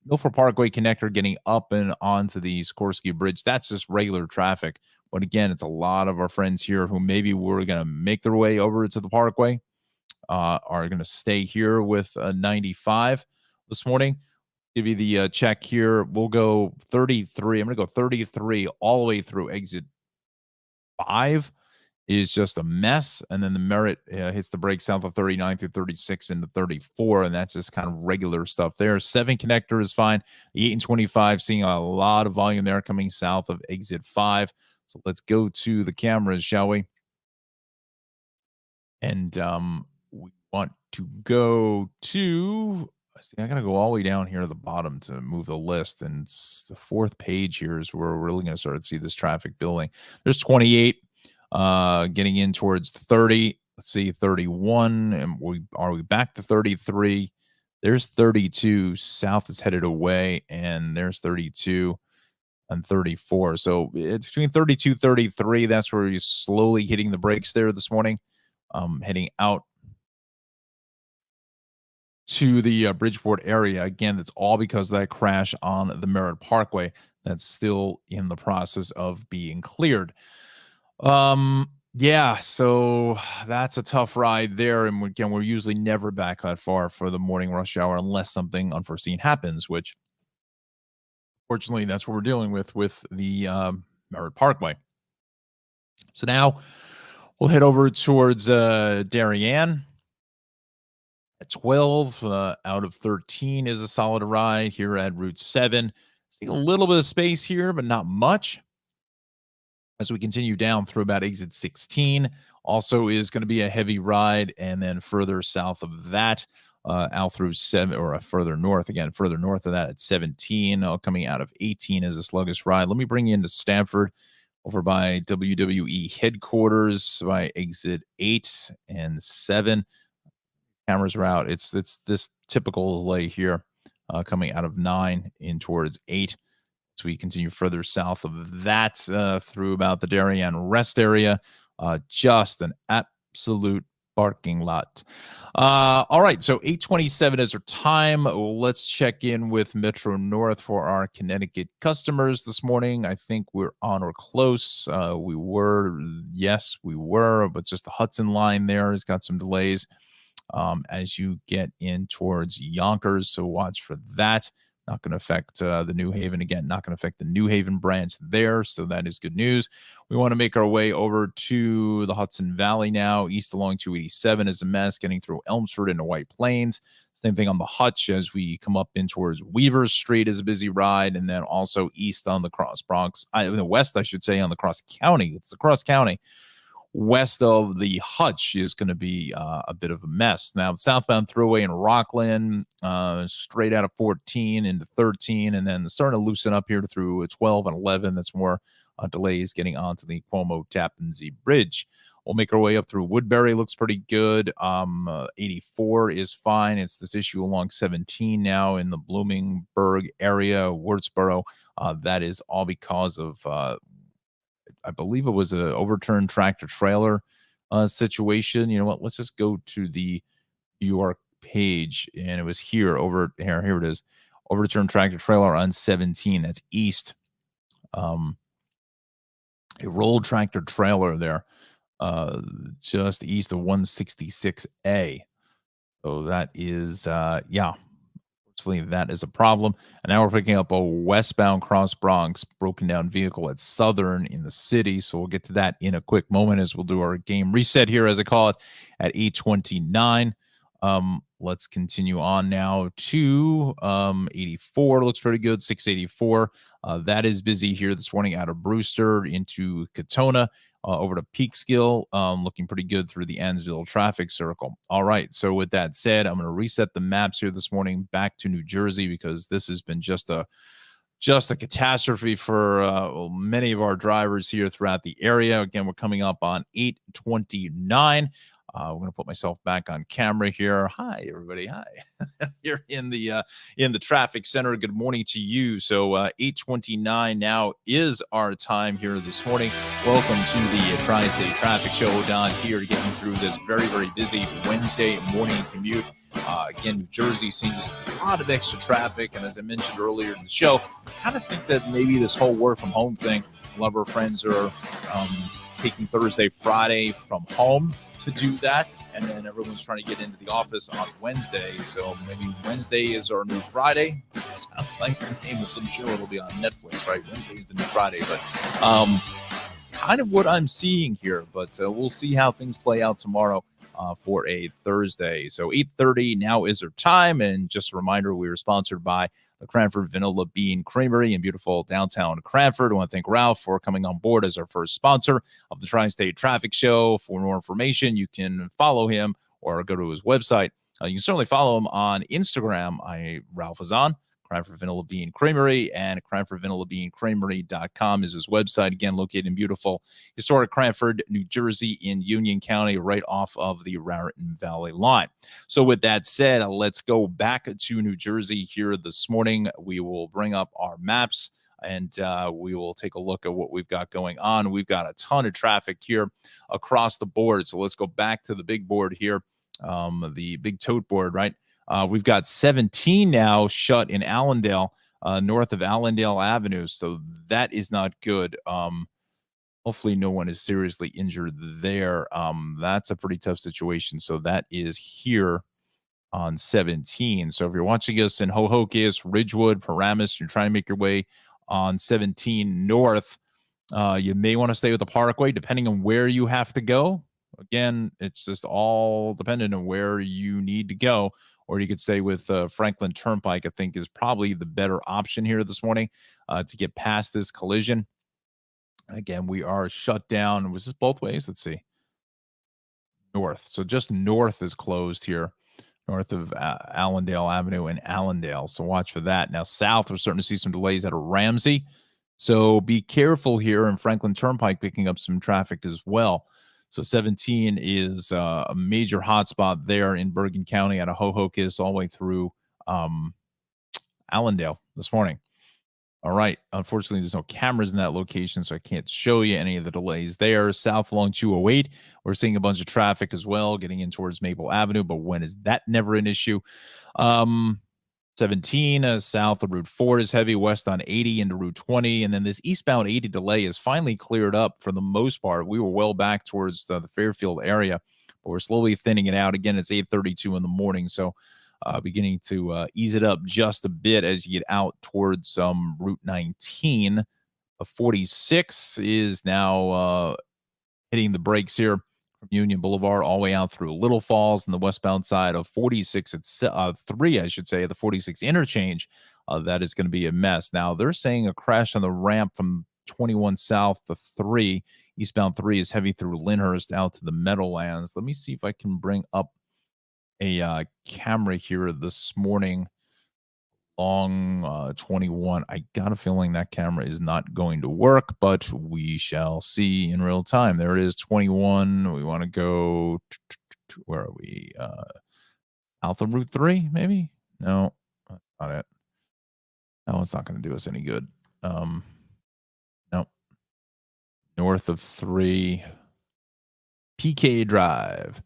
Milford Parkway connector getting up and onto the Sikorsky Bridge. That's just regular traffic. But again, it's a lot of our friends here who maybe were going to make their way over to the Parkway, are going to stay here with 95 this morning. Give you the check here. We'll go 33. I'm going to go 33 all the way through exit 5 is just a mess. And then the Merritt hits the brakes south of 39 through 36 into 34. And that's just kind of regular stuff there. 7 connector is fine. The 8 and 25, seeing a lot of volume there coming south of exit 5. So let's go to the cameras, shall we? And we want to go to, I got to go all the way down here to the bottom to move the list. And the 4th page here is where we're really going to start to see this traffic building. There's 28 getting in towards 30. Let's see, 31. And are we back to 33? There's 32. South is headed away. And there's 32 and 34. So it's between 32, 33. That's where he's slowly hitting the brakes there this morning. Heading out to the Bridgeport area. Again, that's all because of that crash on the Merritt Parkway that's still in the process of being cleared. Yeah, so that's a tough ride there. And again, we're usually never back that far for the morning rush hour unless something unforeseen happens, which fortunately that's what we're dealing with the Merritt Parkway. So now we'll head over towards Darien. At 12 out of 13 is a solid ride here at Route 7. See a little bit of space here, but not much. As we continue down through about exit 16, also is going to be a heavy ride. And then further south of that, out through 7, or further north, again, further north of that at 17, coming out of 18 is a sluggish ride. Let me bring you into Stanford over by WWE headquarters by exit 8 and 7. Cameras are out. It's this typical delay here coming out of 9 in towards 8. So we continue further south of that through about the Darien rest area. Just an absolute parking lot. All right, so 8:27 is our time. Let's check in with Metro North for our Connecticut customers this morning. I think we're on or close. We were, but just the Hudson line there has got some delays as you get in towards Yonkers. So watch for that. Not going to affect the New Haven, again, not going to affect the New Haven branch there. So that is good news. We want to make our way over to the Hudson Valley now. East along 287 is a mess, getting through Elmsford into White Plains. Same thing on the Hutch as we come up in towards Weaver Street is a busy ride. And then also east on the Cross Bronx, the west, I should say, on the Cross County. It's the Cross County. West of the Hutch is going to be a bit of a mess. Now, southbound thruway in Rockland, straight out of 14 into 13, and then starting to loosen up here through 12 and 11. That's more delays getting onto the Cuomo Tappan Zee Bridge. We'll make our way up through Woodbury. Looks pretty good. 84 is fine. It's this issue along 17 now in the Bloomingburg area, Wurtsboro. That is all because of I believe it was an overturned tractor trailer situation. You know what? Let's just go to the New York page, and it was here. Here it is. Overturned tractor trailer on 17. That's east. A rolled tractor trailer there, just east of 166A. So that is, that is a problem. And now we're picking up a westbound Cross Bronx broken down vehicle at Southern in the city. So we'll get to that in a quick moment as we'll do our game reset here, as I call it, at 8:29. Let's continue on now to 84. Looks pretty good. 684. That is busy here this morning out of Brewster into Katona. Over to Peekskill, looking pretty good through the Ansville traffic circle. All right, so with that said, I'm going to reset the maps here this morning back to New Jersey because this has been just a catastrophe for many of our drivers here throughout the area. Again, we're coming up on 8:29. We're gonna put myself back on camera here. Hi, everybody. Hi. Here in the traffic center. Good morning to you. So 8:29 now is our time here this morning. Welcome to the Tri-State Traffic Show. Don here to get you through this very, very busy Wednesday morning commute. Again, New Jersey seeing just a lot of extra traffic. And as I mentioned earlier in the show, I kind of think that maybe this whole work from home thing, a lot of our friends are taking Thursday, Friday from home to do that. And then everyone's trying to get into the office on Wednesday. So maybe Wednesday is our new Friday. It sounds like the name of some show. It'll be on Netflix, right? Wednesday is the new Friday. But kind of what I'm seeing here. But we'll see how things play out tomorrow for a Thursday. So 8:30 now is our time. And just a reminder, we are sponsored by the Cranford Vanilla Bean Creamery in beautiful downtown Cranford. I want to thank Ralph for coming on board as our first sponsor of the Tri-State Traffic Show. For more information, you can follow him or go to his website. You can certainly follow him on Instagram. Ralph is on Cranford Vanilla Bean Creamery, and CranfordVanillaBeanCreamery.com is his website. Again, located in beautiful historic Cranford, New Jersey, in Union County, right off of the Raritan Valley line. So with that said, let's go back to New Jersey here this morning. We will bring up our maps and we will take a look at what we've got going on. We've got a ton of traffic here across the board. So let's go back to the big board here, the big tote board, right? We've got 17 now shut in Allendale, north of Allendale Avenue. So that is not good. Hopefully no one is seriously injured there. That's a pretty tough situation. So that is here on 17. So if you're watching us in Hohokus, Ridgewood, Paramus, you're trying to make your way on 17 north, you may want to stay with the Parkway, depending on where you have to go. Again, it's just all dependent on where you need to go. Or you could stay with Franklin Turnpike, I think is probably the better option here this morning to get past this collision. Again, we are shut down. Was this both ways? Let's see. North. So just north is closed here, north of Allendale Avenue and Allendale. So watch for that. Now, south, we're starting to see some delays out of Ramsey. So be careful here. And Franklin Turnpike picking up some traffic as well. So 17 is a major hotspot there in Bergen County out of Hohokus all the way through Allendale this morning. All right. Unfortunately, there's no cameras in that location, so I can't show you any of the delays there. South along 208, we're seeing a bunch of traffic as well getting in towards Maple Avenue, but when is that never an issue? 17 south of Route 4 is heavy, west on 80 into Route 20, and then this eastbound 80 delay is finally cleared up for the most part. We were well back towards the Fairfield area, but we're slowly thinning it out. Again, it's 8:32 in the morning, so beginning to ease it up just a bit as you get out towards Route 19. 46 is now hitting the brakes here from Union Boulevard all the way out through Little Falls and the westbound side of 46 at 3, I should say, the 46 interchange. That is going to be a mess. Now, they're saying a crash on the ramp from 21 south to 3. Eastbound 3 is heavy through Lyndhurst out to the Meadowlands. Let me see if I can bring up a camera here this morning. Long 21. I got a feeling that camera is not going to work, but we shall see in real time. There it is, 21. We want to go, where are we? South of Route 3, maybe? No, that's not it. No, it's not going to do us any good. No. North of 3, PK Drive.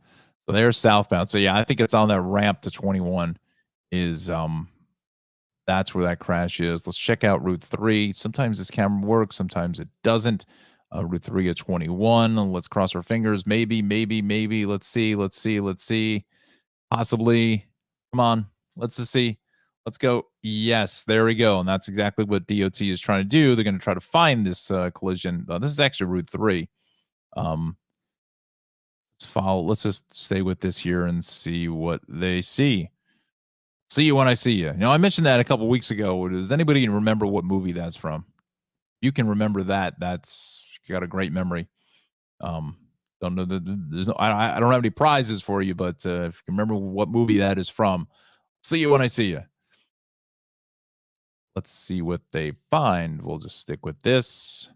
So there's southbound. So yeah, I think it's on that ramp to 21 is that's where that crash is. Let's check out Route 3. Sometimes this camera works, sometimes it doesn't. Route 3 at 21. Let's cross our fingers. Maybe. Let's see. Possibly. Come on. Let's just see. Let's go. Yes, there we go. And that's exactly what DOT is trying to do. They're going to try to find this collision. This is actually Route 3. Let's follow. Let's just stay with this here and see what they see. See you when I see you. You know, I mentioned that a couple weeks ago. Does anybody remember what movie that's from? You can remember that. That's you got a great memory. Don't know. There's no. I don't have any prizes for you, but if you can remember what movie that is from, see you when I see you. Let's see what they find. We'll just stick with this.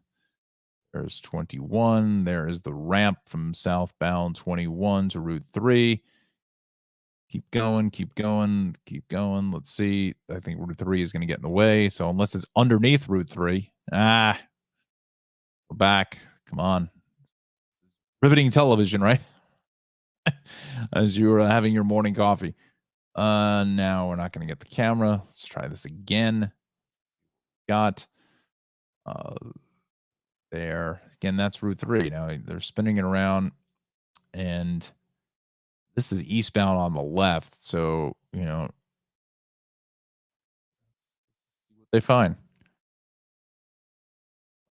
There's 21. There is the ramp from southbound 21 to Route 3. Keep going, keep going, keep going. Let's see. I think Route 3 is going to get in the way. So unless it's underneath Route 3, go back. Come on. Riveting television, right? As you were having your morning coffee. Now we're not going to get the camera. Let's try this again. Got uh there. Again, that's Route 3. Now they're spinning it around, and this is eastbound on the left. So, they find.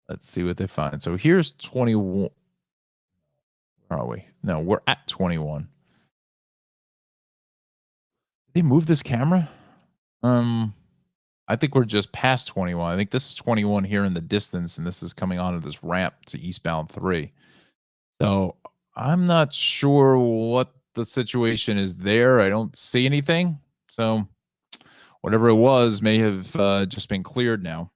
Let's see what they find. So here's 21. Where are we? No, we're at 21. They move this camera? I think we're just past 21. I think this is 21 here in the distance, and this is coming onto this ramp to eastbound 3. So I'm not sure what the situation is there. I don't see anything. So whatever it was may have just been cleared now.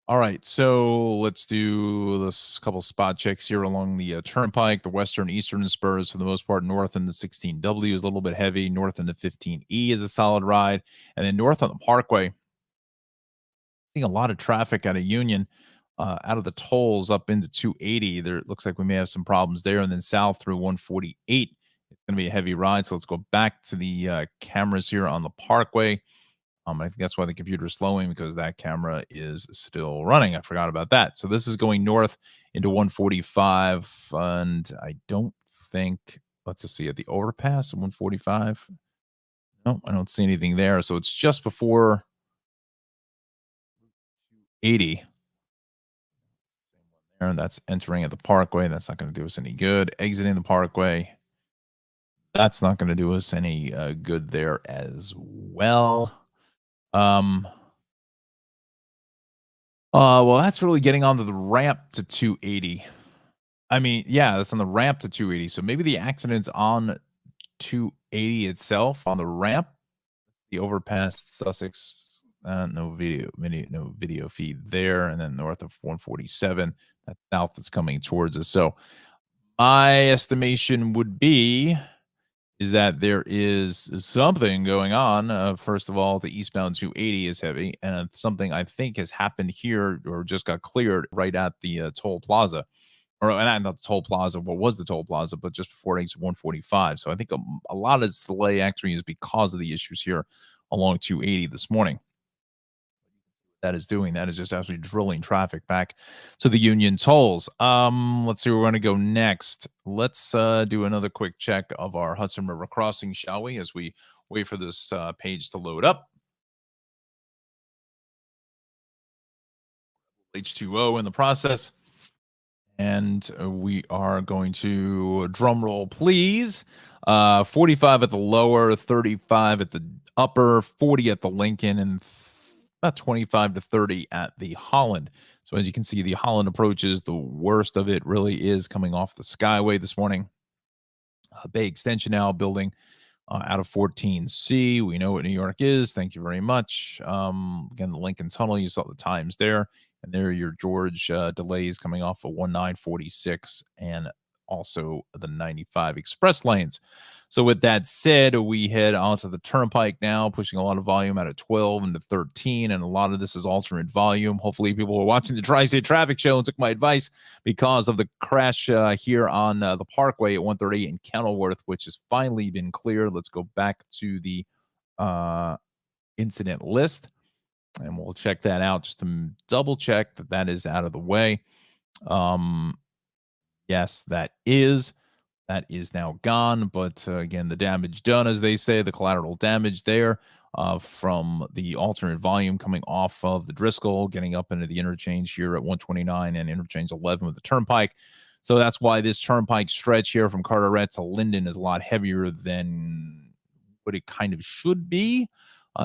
All right, so let's do this couple spot checks here along the turnpike. The western eastern spurs, for the most part, north in the 16W is a little bit heavy. North in the 15E is a solid ride. And then north on the Parkway, seeing a lot of traffic out of Union, out of the tolls up into 280. There, it looks like we may have some problems there. And then south through 148, it's going to be a heavy ride. So let's go back to the cameras here on the Parkway. I think that's why the computer is slowing, because that camera is still running. I forgot about that. So this is going north into 145, and I don't think, let's just see, at the overpass at 145. No, I don't see anything there. So it's just before 80. And that's entering at the Parkway. That's not going to do us any good. Exiting the Parkway. That's not going to do us any good there as well. Well, that's really getting onto the ramp to 280. I mean, yeah, that's on the ramp to 280. So maybe the accident's on 280 itself on the ramp. The overpass Sussex, no video feed there, and then north of 147, that's south that's coming towards us. So my estimation would be is that there is something going on. First of all, the eastbound 280 is heavy, and something I think has happened here or just got cleared right at the toll plaza. Or not the toll plaza, what was the toll plaza, but just before it exits 145. So I think a lot of this delay actually is because of the issues here along 280 this morning. That is just absolutely drilling traffic back to the Union tolls. Let's see where we're going to go next. Let's do another quick check of our Hudson River crossing, shall we, as we wait for this page to load up. H2O in the process. And we are going to drum roll, please. 45 at the lower, 35 at the upper, 40 at the Lincoln, and about 25 to 30 at the Holland. So as you can see, the Holland approaches, the worst of it really is coming off the Skyway this morning. Bay Extension now building out of 14C. We know what New York is. Thank you very much. Again, the Lincoln Tunnel, you saw the times there. And there are your George delays coming off of 1946 and also the 95 express lanes. So with that said, we head onto the turnpike now, pushing a lot of volume out of 12 into 13. And a lot of this is alternate volume. Hopefully people were watching the Tri-State Traffic Show and took my advice because of the crash here on the Parkway at 138 in Kenilworth, which has finally been cleared. Let's go back to the incident list. And we'll check that out just to double check that that is out of the way. Yes, that is now gone. But again, the damage done, as they say, the collateral damage there from the alternate volume coming off of the Driscoll, getting up into the interchange here at 129 and interchange 11 with the turnpike. So that's why this turnpike stretch here from Carteret to Linden is a lot heavier than what it kind of should be.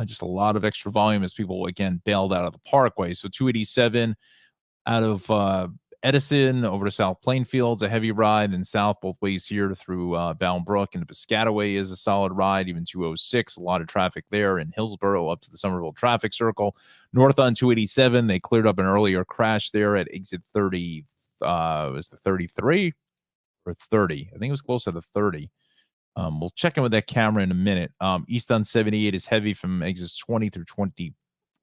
Just a lot of extra volume as people, again, bailed out of the Parkway. So 287 out of Edison over to South Plainfield's a heavy ride, then south both ways here through Bound Brook into Piscataway is a solid ride. Even 206, a lot of traffic there. In Hillsborough up to the Somerville traffic circle. North on 287, they cleared up an earlier crash there at exit 30. Was the 33 or 30? I think it was closer to 30. We'll check in with that camera in a minute. East on 78 is heavy from exits 20 through 20.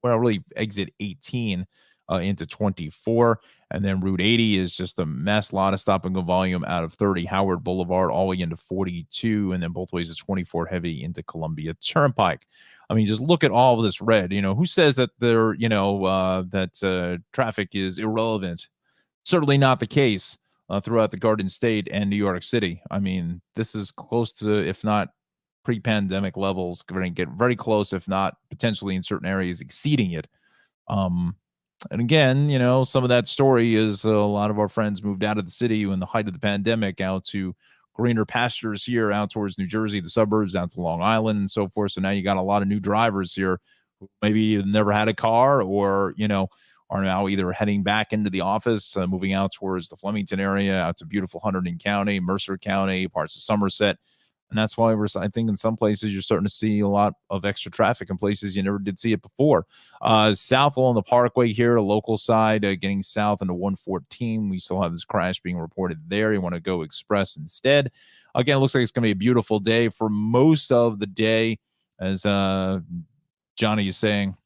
Well, really exit 18 into 24. And then Route 80 is just a mess. A lot of stop and go volume out of 30 Howard Boulevard all the way into 42. And then both ways is 24 heavy into Columbia Turnpike. I mean, just look at all of this red. Who says that traffic is irrelevant? Certainly not the case throughout the Garden State and New York City. I mean, this is close to, if not pre-pandemic levels, going to get very close, if not potentially in certain areas exceeding it. And again, some of that story is a lot of our friends moved out of the city in the height of the pandemic out to greener pastures here out towards New Jersey, the suburbs, out to Long Island and so forth. So now you got a lot of new drivers here who maybe never had a car or, are now either heading back into the office, moving out towards the Flemington area, out to beautiful Hunterdon County, Mercer County, parts of Somerset. And that's why I think in some places you're starting to see a lot of extra traffic in places you never did see it before. South along the Parkway here, a local side, getting south into 114. We still have this crash being reported there. You want to go express instead. Again, it looks like it's going to be a beautiful day for most of the day, as Johnny is saying.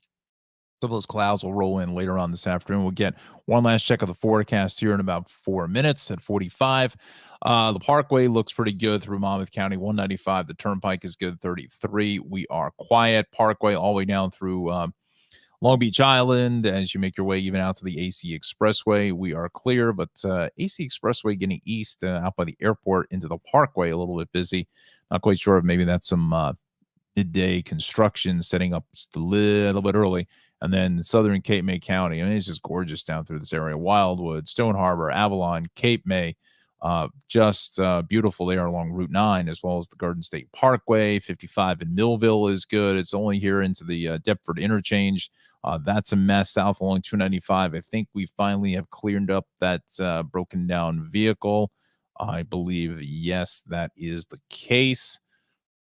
Some of those clouds will roll in later on this afternoon. We'll get one last check of the forecast here in about 4 minutes at 45. The Parkway looks pretty good through Monmouth County, 195. The Turnpike is good, 33. We are quiet. Parkway all the way down through Long Beach Island. As you make your way even out to the AC Expressway, we are clear. But AC Expressway getting east out by the airport into the Parkway, a little bit busy. Not quite sure if maybe that's some midday construction setting up just a little bit early. And then southern Cape May County. I mean, it's just gorgeous down through this area. Wildwood, Stone Harbor, Avalon, Cape May, just beautiful there along Route 9, as well as the Garden State Parkway. 55 in Millville is good. It's only here into the Deptford interchange. That's a mess. South along 295. I think we finally have cleared up that broken down vehicle. I believe, yes, that is the case.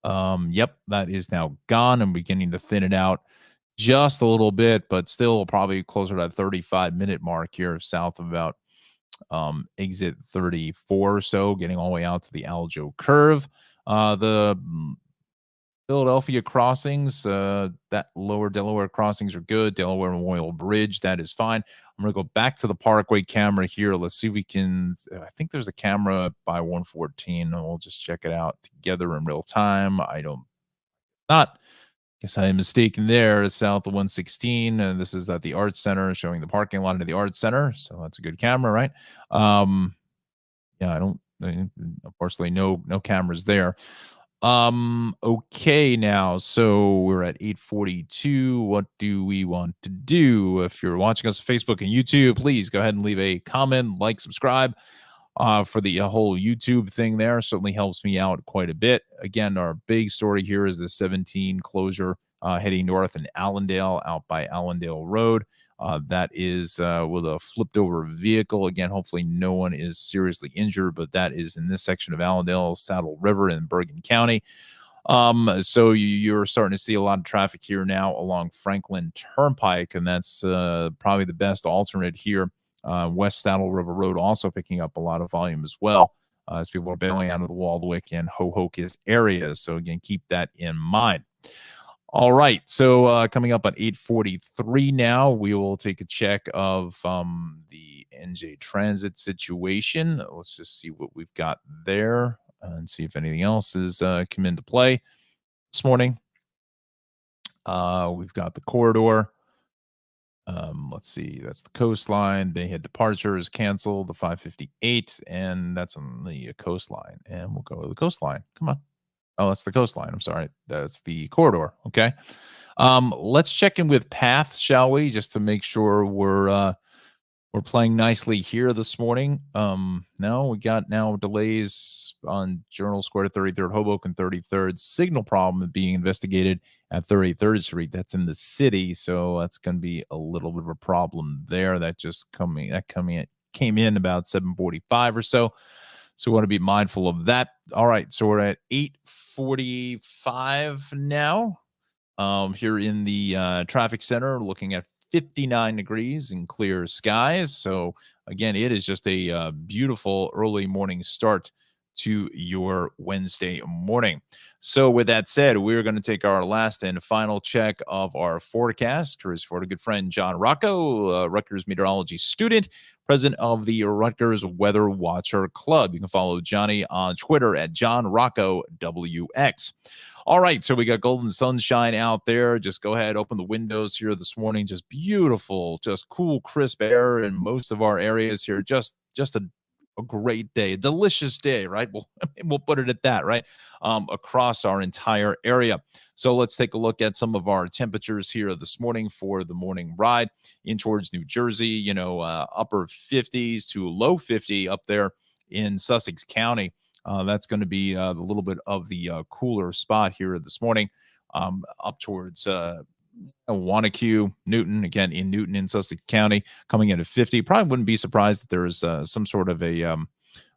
Yep, that is now gone. I'm beginning to thin it out just a little bit, but still probably closer to that 35-minute mark here south of about exit 34 or so, getting all the way out to the Aljo curve. The Philadelphia crossings, that lower Delaware crossings are good. Delaware Memorial Bridge, that is fine. I'm going to go back to the Parkway camera here. Let's see if we can, I think there's a camera by 114. We'll just check it out together in real time. Not. Guess I am mistaken there. It's south of 116, and this is at the Arts Center, showing the parking lot of the Arts Center. So that's a good camera, right? Yeah, unfortunately, no cameras there. Okay, now, so we're at 8:42. What do we want to do? If you're watching us on Facebook and YouTube, please go ahead and leave a comment, like, subscribe. For the whole YouTube thing there certainly helps me out quite a bit. Again, our big story here is the 17 closure heading north in Allendale, out by Allendale Road. That is with a flipped over vehicle. Again, hopefully no one is seriously injured, but that is in this section of Allendale, Saddle River in Bergen County. So you're starting to see a lot of traffic here now along Franklin Turnpike, and that's probably the best alternate here. West Saddle River Road also picking up a lot of volume as well, as people are bailing out of the Waldwick and Hohokus areas. So again, keep that in mind. All right, so coming up at 8:43 now, we will take a check of the NJ Transit situation. Let's just see what we've got there and see if anything else has come into play this morning. We've got the corridor. Let's see, that's the coastline. They had departures canceled, the 558, and that's on the coastline. And we'll go to the coastline. Come on. Oh, that's the coastline. I'm sorry. That's the corridor. Okay. Let's check in with Path, shall we? Just to make sure we're playing nicely here this morning. Now we got delays on Journal Square to 33rd, Hoboken 33rd. Signal problem being investigated at 33rd Street. That's in the city, so that's going to be a little bit of a problem there. That coming came in about 7:45 or so. So we want to be mindful of that. All right, so we're at 8:45 now. Here in the traffic center, looking at 59 degrees and clear skies. So, again, it is just a beautiful early morning start to your Wednesday morning. So, with that said, we're going to take our last and final check of our forecast. For our good friend John Rocco, Rutgers meteorology student, president of the Rutgers Weather Watcher Club. You can follow Johnny on Twitter at John Rocco WX. All right, so we got golden sunshine out there. Just go ahead, open the windows here this morning. Just beautiful, just cool, crisp air in most of our areas here. Just a great day, a delicious day, right? We'll put it at that, right? Across our entire area. So let's take a look at some of our temperatures here this morning for the morning ride in towards New Jersey. Upper 50s to low 50 up there in Sussex County. That's going to be a little bit of the cooler spot here this morning, up towards Wanacue, Newton, again in Newton in Sussex County, coming in at 50. Probably wouldn't be surprised if there is some sort of a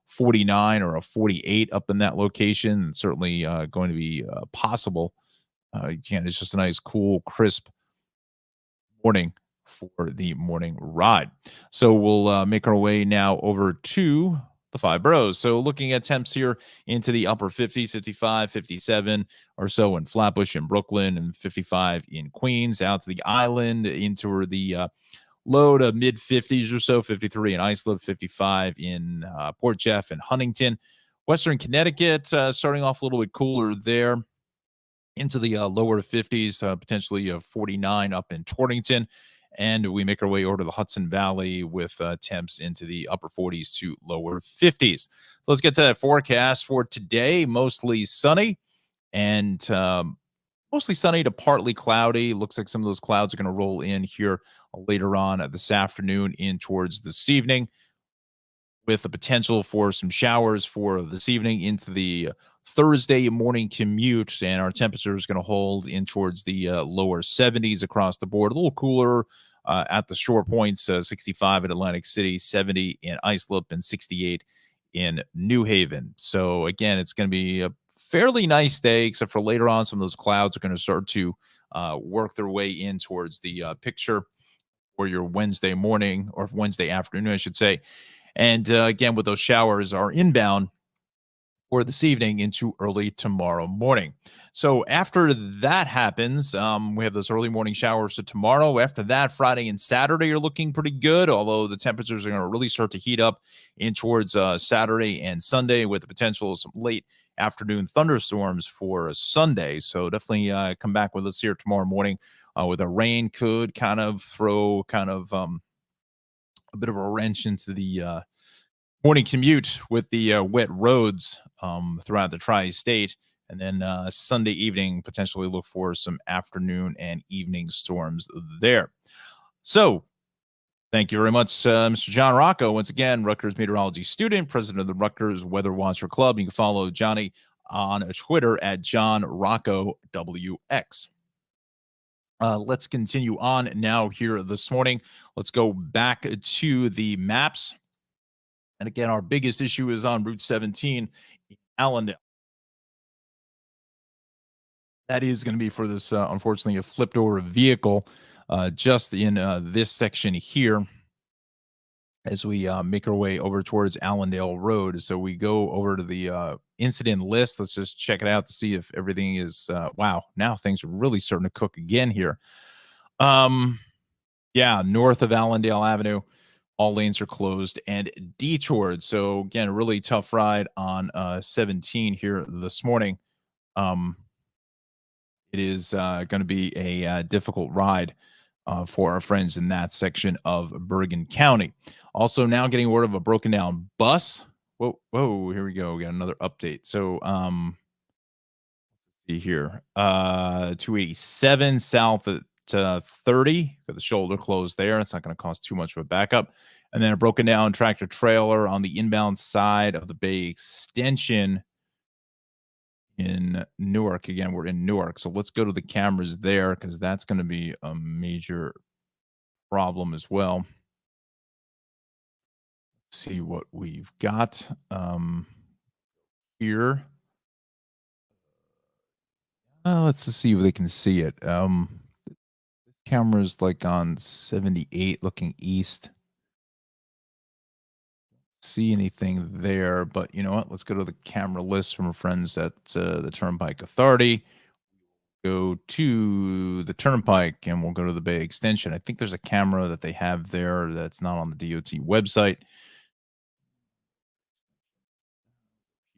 49 or a 48 up in that location. It's certainly going to be possible. Again, it's just a nice, cool, crisp morning for the morning ride. So we'll make our way now over to the five boroughs. So looking at temps here into the upper 50s, 55, 57 or so in Flatbush and Brooklyn, and 55 in Queens, out to the island into the low to mid 50s or so, 53 in Islip, 55 in Port Jeff and Huntington. Western Connecticut starting off a little bit cooler there into the lower 50s, potentially 49 up in Torrington. And we make our way over to the Hudson Valley with temps into the upper 40s to lower 50s. So let's get to that forecast for today. Mostly sunny and mostly sunny to partly cloudy. Looks like some of those clouds are going to roll in here later on this afternoon in towards this evening, with the potential for some showers for this evening into the Thursday morning commute. And our temperature is going to hold in towards the lower 70s across the board. A little cooler at the shore points, 65 in Atlantic City, 70 in Islip, and 68 in New Haven. So, again, it's going to be a fairly nice day, except for later on, some of those clouds are going to start to work their way in towards the picture for your Wednesday morning, or Wednesday afternoon, I should say. And again, with those showers are inbound for this evening into early tomorrow morning. So after that happens, we have those early morning showers for tomorrow. After that, Friday and Saturday are looking pretty good, although the temperatures are going to really start to heat up in towards Saturday and Sunday, with the potential of some late afternoon thunderstorms for Sunday. So definitely come back with us here tomorrow morning. With the rain could kind of throw a bit of a wrench into the morning commute with the wet roads throughout the tri-state. And then Sunday evening, potentially look for some afternoon and evening storms there. So thank you very much, Mr. John Rocco. Once again, Rutgers meteorology student, president of the Rutgers Weather Watcher Club. You can follow Johnny on Twitter at John Rocco WX. Let's continue on now here this morning. Let's go back to the maps. And again, our biggest issue is on Route 17 in Allendale. That is going to be for this, unfortunately, a flipped over vehicle just in this section here as we make our way over towards Allendale Road. So we go over to the incident list. Let's just check it out to see if everything is, wow, now things are really starting to cook again here. Yeah, north of Allendale Avenue, all lanes are closed and detoured. So again, a really tough ride on 17 here this morning. It is going to be a difficult ride for our friends in that section of Bergen County. Also, now getting word of a broken down bus. Whoa, here we go. We got another update. So, see here, 287 south at 30. Got the shoulder closed there. It's not going to cause too much of a backup. And then a broken down tractor trailer on the inbound side of the Bay Extension in Newark. Again, we're in Newark, so let's go to the cameras there, because that's going to be a major problem as well. See what we've got here. Let's just see if they can see it. Camera's like on 78 looking east. See anything there, but you know what? Let's go to the camera list from our friends at the Turnpike Authority. Go to the Turnpike and we'll go to the Bay Extension. I think there's a camera that they have there that's not on the DOT website.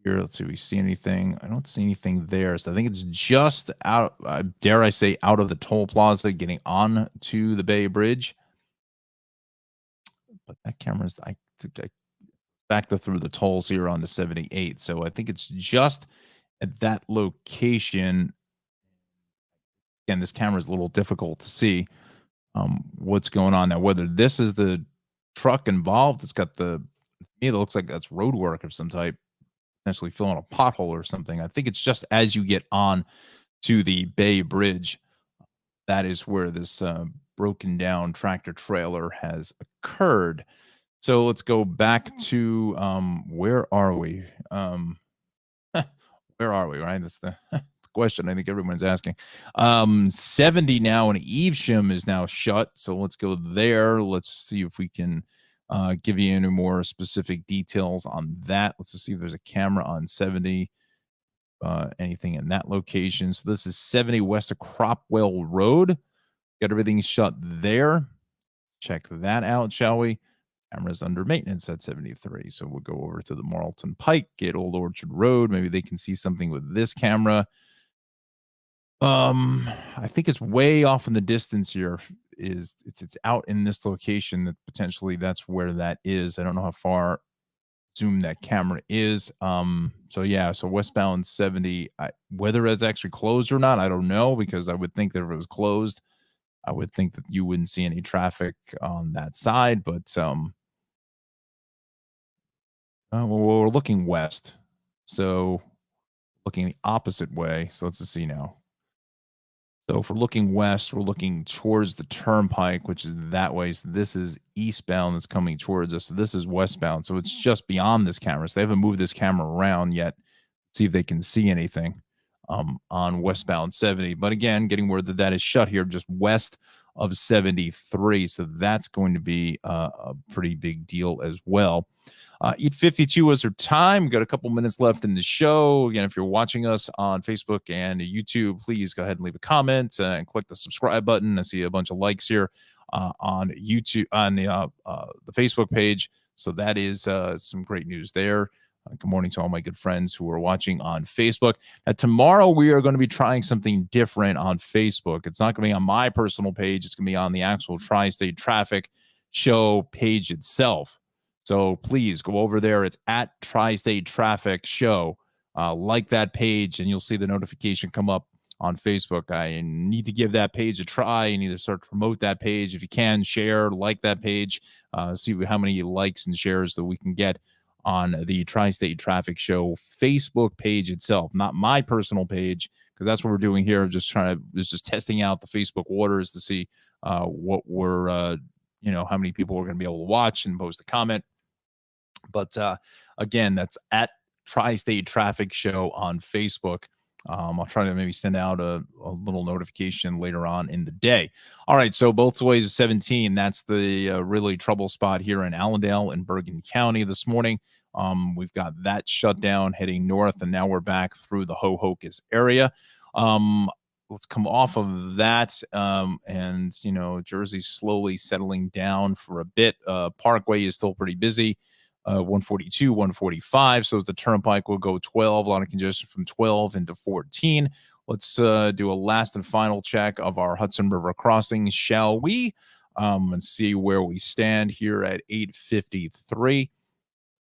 Here, let's see if we see anything. I don't see anything there. So I think it's just out, dare I say, out of the toll plaza getting on to the Bay Bridge. But that camera's, I think I backed up through the tolls here on the 78. So I think it's just at that location. Again, this camera is a little difficult to see what's going on now. Whether this is the truck involved, it's got the, it looks like that's road work of some type, potentially filling a pothole or something. I think it's just as you get on to the Bay Bridge, that is where this broken down tractor trailer has occurred. So let's go back to where are we? Where are we? Right, that's the question I think everyone's asking. 70 now, and Evesham is now shut. So let's go there. Let's see if we can give you any more specific details on that. Let's just see if there's a camera on 70. Anything in that location. So this is 70 west of Cropwell Road. Got everything shut there. Check that out, shall we? Camera's under maintenance at 73. So we'll go over to the Marlton Pike, get Old Orchard Road. Maybe they can see something with this camera. I think it's way off in the distance here. It's out in this location that potentially that's where that is. I don't know how far zoom that camera is. So yeah, so westbound 70. Whether it's actually closed or not, I don't know, because I would think that if it was closed, I would think that you wouldn't see any traffic on that side. But well, we're looking west, so looking the opposite way. So let's just see now. So if we're looking west, we're looking towards the turnpike, which is that way. So this is eastbound that's coming towards us. So this is westbound. So it's just beyond this camera. So they haven't moved this camera around yet. See if they can see anything on westbound 70. But again, getting word that that is shut here just west of 73. So that's going to be a pretty big deal as well. 8:52 was our time. We've got a couple minutes left in the show. Again, if you're watching us on Facebook and YouTube, please go ahead and leave a comment and click the subscribe button. I see a bunch of likes here on YouTube, on the Facebook page. So that is some great news there. Good morning to all my good friends who are watching on Facebook. Now, tomorrow we are going to be trying something different on Facebook. It's not going to be on my personal page. It's going to be on the actual Tri-State Traffic Show page itself. So please go over there. It's at Tri-State Traffic Show. Like that page, and you'll see the notification come up on Facebook. I need to give that page a try. You need to start to promote that page. If you can, share, like that page. See how many likes and shares that we can get on the Tri-State Traffic Show Facebook page itself, not my personal page, because that's what we're doing here. Just testing out the Facebook waters to see what we're, how many people are going to be able to watch and post a comment. But again, that's at Tri-State Traffic Show on Facebook. I'll try to maybe send out a little notification later on in the day. All right, so both ways of 17, that's the really trouble spot here in Allendale and Bergen County this morning. We've got that shut down heading north, and now we're back through the Ho-Hocus area. Let's come off of that, and, Jersey's slowly settling down for a bit. Parkway is still pretty busy. 142, 145. So as the turnpike will go 12, a lot of congestion from 12 into 14. Let's do a last and final check of our Hudson River crossings, shall we? And see where we stand here at 8:53.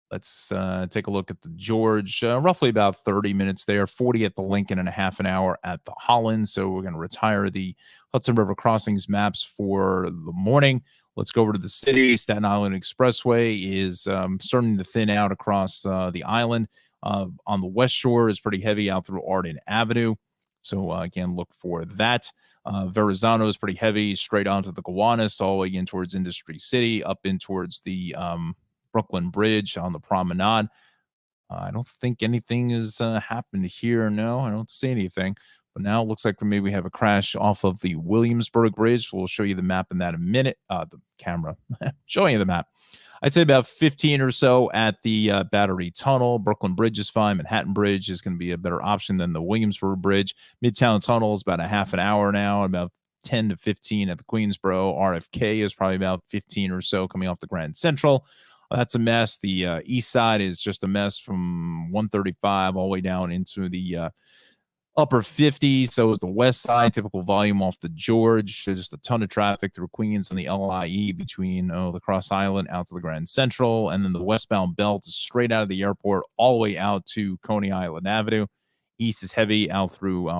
Let's take a look at the George, roughly about 30 minutes there, 40 at the Lincoln and a half an hour at the Holland. So we're going to retire the Hudson River crossings maps for the morning. Let's go over to the city. Staten Island Expressway is starting to thin out across the island. On the West Shore is pretty heavy out through Arden Avenue. So, again, look for that. Verrazano is pretty heavy straight onto the Gowanus, all the way in towards Industry City, up in towards the Brooklyn Bridge on the promenade. I don't think anything has happened here. No, I don't see anything. But now it looks like we maybe have a crash off of the Williamsburg Bridge. We'll show you the map in that in a minute. The camera showing you the map. I'd say about 15 or so at the Battery Tunnel. Brooklyn Bridge is fine. Manhattan Bridge is going to be a better option than the Williamsburg Bridge. Midtown Tunnel is about a half an hour now, about 10 to 15 at the Queensboro. RFK is probably about 15 or so coming off the Grand Central. That's a mess. The east side is just a mess from 135 all the way down into the upper 50. So is the west side. Typical volume off the George. There's just a ton of traffic through Queens and the LIE between the Cross Island out to the Grand Central. And then the westbound belt is straight out of the airport all the way out to Coney Island Avenue. East is heavy out through,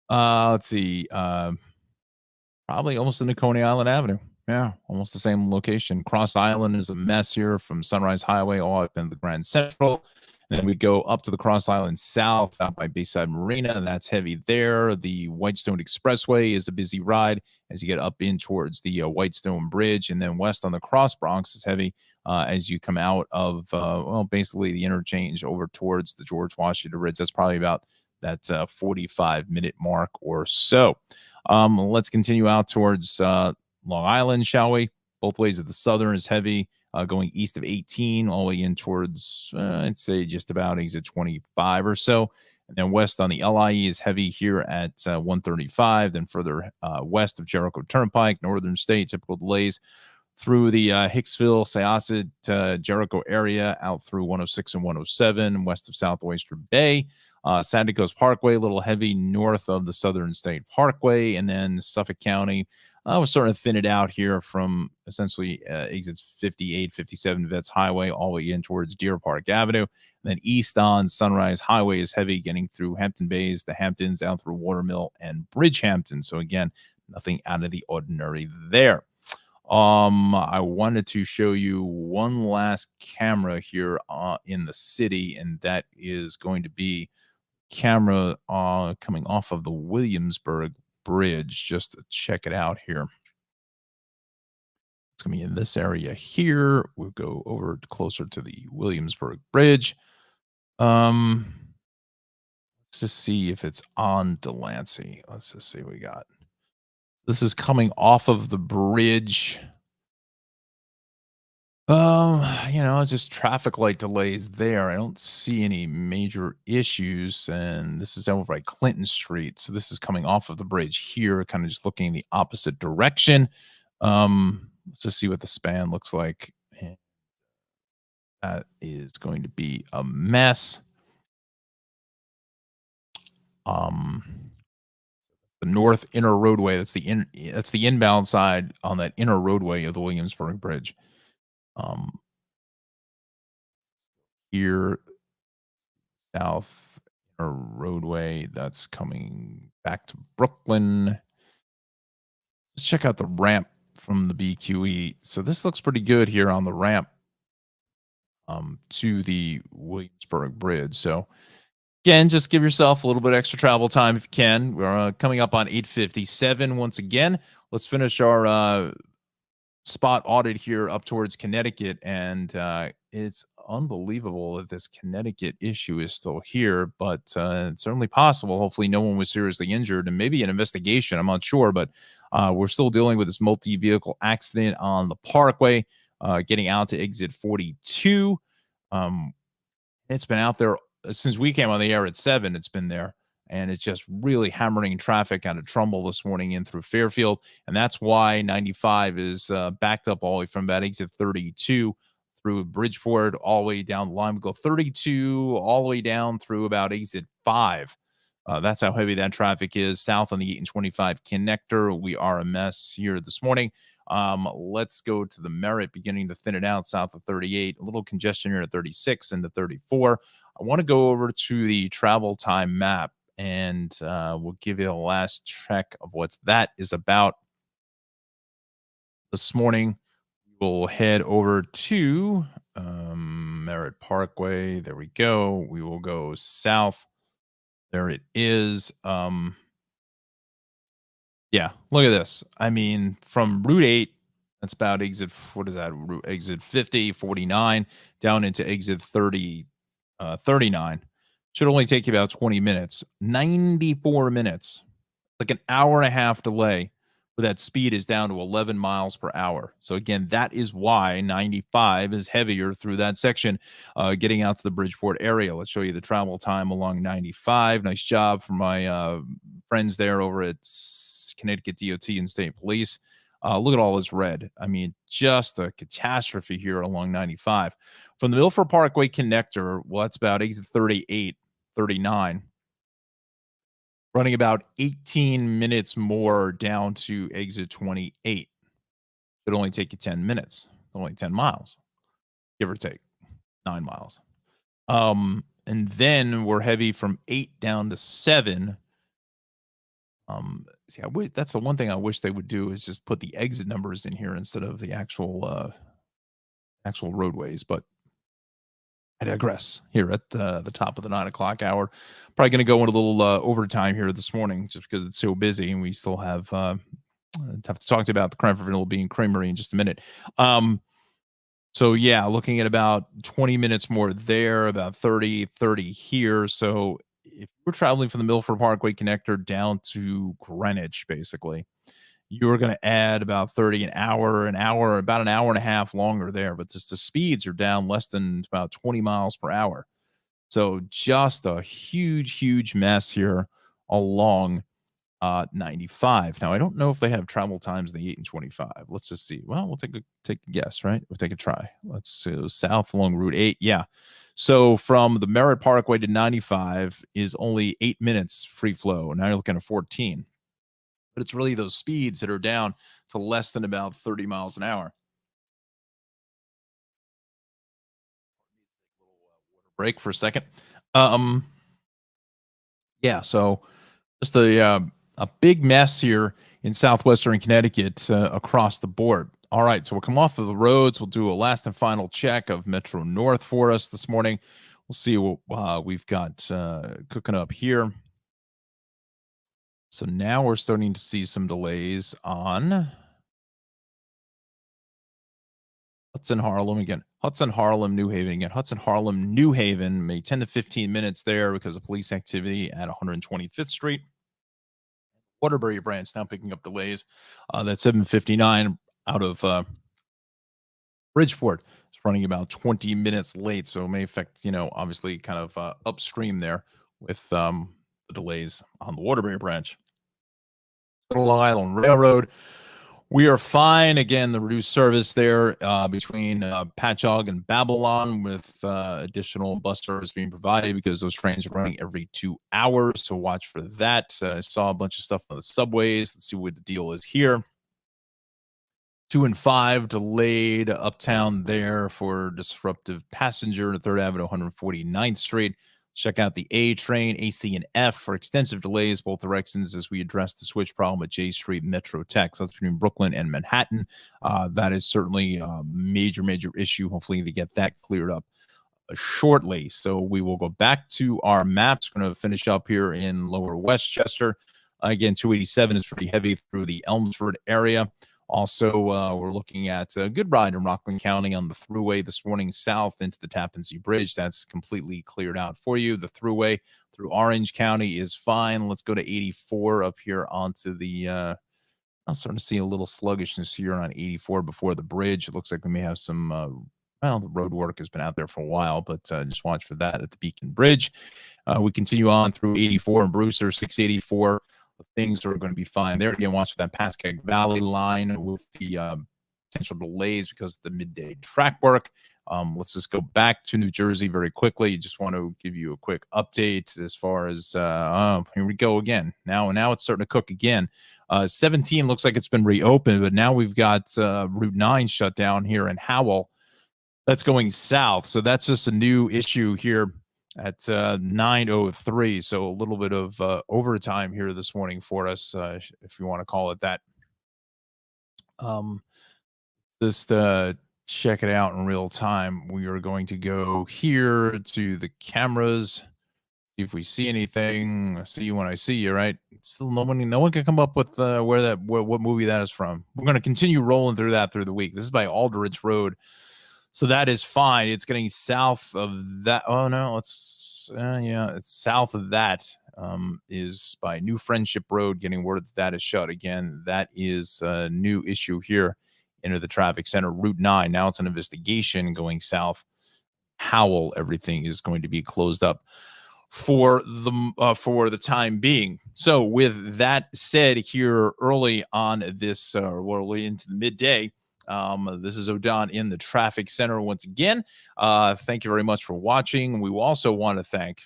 let's see, probably almost into Coney Island Avenue. Yeah, almost the same location. Cross Island is a mess here from Sunrise Highway all up into the Grand Central. And then we go up to the Cross Island South out by Bayside Marina, and that's heavy there. The Whitestone Expressway is a busy ride as you get up in towards the Whitestone Bridge. And then west on the Cross Bronx is heavy as you come out of, basically the interchange over towards the George Washington Bridge. That's probably about that 45-minute mark or so. Let's continue out towards Long Island, shall we? Both ways of the Southern is heavy, going east of 18 all the way in towards, I'd say just about exit 25 or so. And then west on the LIE is heavy here at 135. Then further west of Jericho Turnpike, Northern State, typical delays through the Hicksville, Syosset, Jericho area, out through 106 and 107, west of South Oyster Bay. Santa Coast Parkway, a little heavy north of the Southern State Parkway, and then Suffolk County. We're starting to thin it out here from essentially exits 58, 57 Vets Highway all the way in towards Deer Park Avenue. And then east on Sunrise Highway is heavy, getting through Hampton Bays, the Hamptons, out through Watermill and Bridgehampton. So again, nothing out of the ordinary there. I wanted to show you one last camera here in the city, and that is going to be camera coming off of the Williamsburg Bridge, just to check it out here. It's going to be in this area here. We'll go over closer to the Williamsburg Bridge. Let's just see if it's on Delancey. Let's just see what we got. This is coming off of the bridge. It's just traffic light delays there. I don't see any major issues. And this is over by Clinton Street. So this is coming off of the bridge here, kind of just looking in the opposite direction. Let's just see what the span looks like. And that is going to be a mess. The north inner roadway, that's the inbound side on that inner roadway of the Williamsburg Bridge. Here, south inner roadway, that's coming back to Brooklyn. Let's check out the ramp from the BQE. So this looks pretty good here on the ramp to the Williamsburg Bridge. So again, just give yourself a little bit extra travel time if you can. We're coming up on 8:57 once again. Let's finish our spot audit here up towards Connecticut, and it's unbelievable that this Connecticut issue is still here, but it's certainly possible. Hopefully no one was seriously injured, and maybe an investigation, I'm not sure, but we're still dealing with this multi-vehicle accident on the Parkway, getting out to exit 42. It's been out there since we came on the air at 7. It's been there, and it's just really hammering traffic out of Trumbull this morning in through Fairfield. And that's why 95 is backed up all the way from about exit 32 through Bridgeport all the way down the line. We go 32 all the way down through about exit 5. That's how heavy that traffic is. South on the 8 and 25 connector, we are a mess here this morning. Let's go to the Merritt, beginning to thin it out south of 38. A little congestion here at 36 and to 34. I want to go over to the travel time map, and we'll give you the last check of what that is about. This morning, we'll head over to Merritt Parkway. There we go. We will go south. There it is. Yeah, look at this. I mean, from Route 8 That's about exit, what is that? Exit 50, 49, down into exit 30, 39. Should only take you about 20 minutes. 94 minutes, like an hour and a half delay, but that speed is down to 11 miles per hour. So again, that is why 95 is heavier through that section, getting out to the Bridgeport area. Let's show you the travel time along 95. Nice job from my friends there over at Connecticut DOT and State Police. Look at all this red. I mean, just a catastrophe here along 95. From the Milford Parkway connector, well, that's about exit 38, 39. Running about 18 minutes more down to exit 28. It'd only take you 10 minutes. It's only 10 miles, give or take 9 miles. And then we're heavy from 8 down to 7. See, that's the one thing I wish they would do, is just put the exit numbers in here instead of the actual roadways. But I digress. Here at the top of the 9 o'clock hour, probably going to go in a little overtime here this morning, just because it's so busy, and we still have to talk about the creme for vanilla bean creamery in just a minute. So yeah, looking at about 20 minutes more there, about 30 here. So if you're traveling from the Milford Parkway connector down to Greenwich, basically, you're going to add about 30 an hour, about an hour and a half longer there. But just the speeds are down less than about 20 miles per hour. So just a huge mess here along 95. Now, I don't know if they have travel times in the 8 and 25. Let's just see. Well, we'll take a guess, right? We'll take a try. Let's see. South along Route 8. Yeah. So from the Merritt Parkway to 95 is only 8 minutes free flow. Now you're looking at 14. But it's really those speeds that are down to less than about 30 miles an hour. Break for a second. Yeah, so just a big mess here in southwestern Connecticut across the board. All right, so we'll come off of the roads. We'll do a last and final check of Metro North for us this morning. We'll see what we've got cooking up here. So now we're starting to see some delays on Hudson Harlem again. Hudson Harlem, New Haven again. Hudson Harlem, New Haven, maybe 10 to 15 minutes there because of police activity at 125th Street. Waterbury branch now picking up delays. That 759 out of Bridgeport is running about 20 minutes late, so it may affect, obviously kind of upstream there with the delays on the Waterbury branch. Long Island Railroad, we are fine. Again, the reduced service there between Patchogue and Babylon, with additional bus service being provided because those trains are running every 2 hours. So watch for that. I saw a bunch of stuff on the subways. Let's see what the deal is here. 2 and 5 delayed uptown there for disruptive passenger to 3rd Avenue, 149th Street. Check out the A train, AC, and F for extensive delays, both directions, as we address the switch problem at J Street Metro Tech. So that's between Brooklyn and Manhattan. That is certainly a major issue. Hopefully they get that cleared up shortly. So we will go back to our maps. Going to finish up here in Lower Westchester. Again, 287 is pretty heavy through the Elmsford area. Also, we're looking at a good ride in Rockland County on the thruway this morning south into the Tappan Zee Bridge. That's completely cleared out for you. The thruway through Orange County is fine. Let's go to 84 up here onto the I'm starting to see a little sluggishness here on 84 before the bridge. It looks like we may have some the road work has been out there for a while, but just watch for that at the Beacon Bridge. We continue on through 84 and Brewster, 684. Things are going to be fine there. Again, watch for that Pascagoula Valley line with the potential delays because of the midday track work. Let's just go back to New Jersey very quickly. Just want to give you a quick update as far as here we go again. Now it's starting to cook again. 17 looks like it's been reopened, but now we've got Route 9 shut down here in Howell. That's going south. So that's just a new issue here at 9:03. So a little bit of overtime here this morning for us, if you want to call it that. Just check it out in real time. We are going to go here to the cameras, see if we see anything. I see you when I see you, right? Still, no one can come up with what movie that is from. We're going to continue rolling through the week. This is by Aldrich Road, so that is fine. It's getting south of that. Oh no, it's south of that. Is by New Friendship Road. Getting word that is shut again. That is a new issue here into the traffic center. Route 9. Now it's an investigation going south. Howell, everything is going to be closed up for the time being. So with that said, here early on this early into the midday, this is O'Don in the traffic center once again. Thank you very much for watching. We also want to thank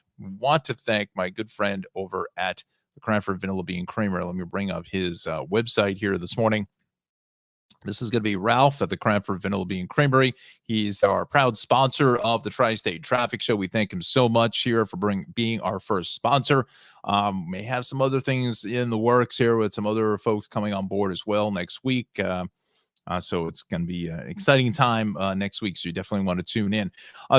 my good friend over at the Cranford Vanilla Bean Creamery. Let me bring up his website here this morning. This is going to be Ralph at the Cranford Vanilla Bean Creamery. He's our proud sponsor of the Tri-State Traffic Show. We thank him so much here for being our first sponsor. May have some other things in the works here with some other folks coming on board as well next week. So it's going to be an exciting time next week. So you definitely want to tune in.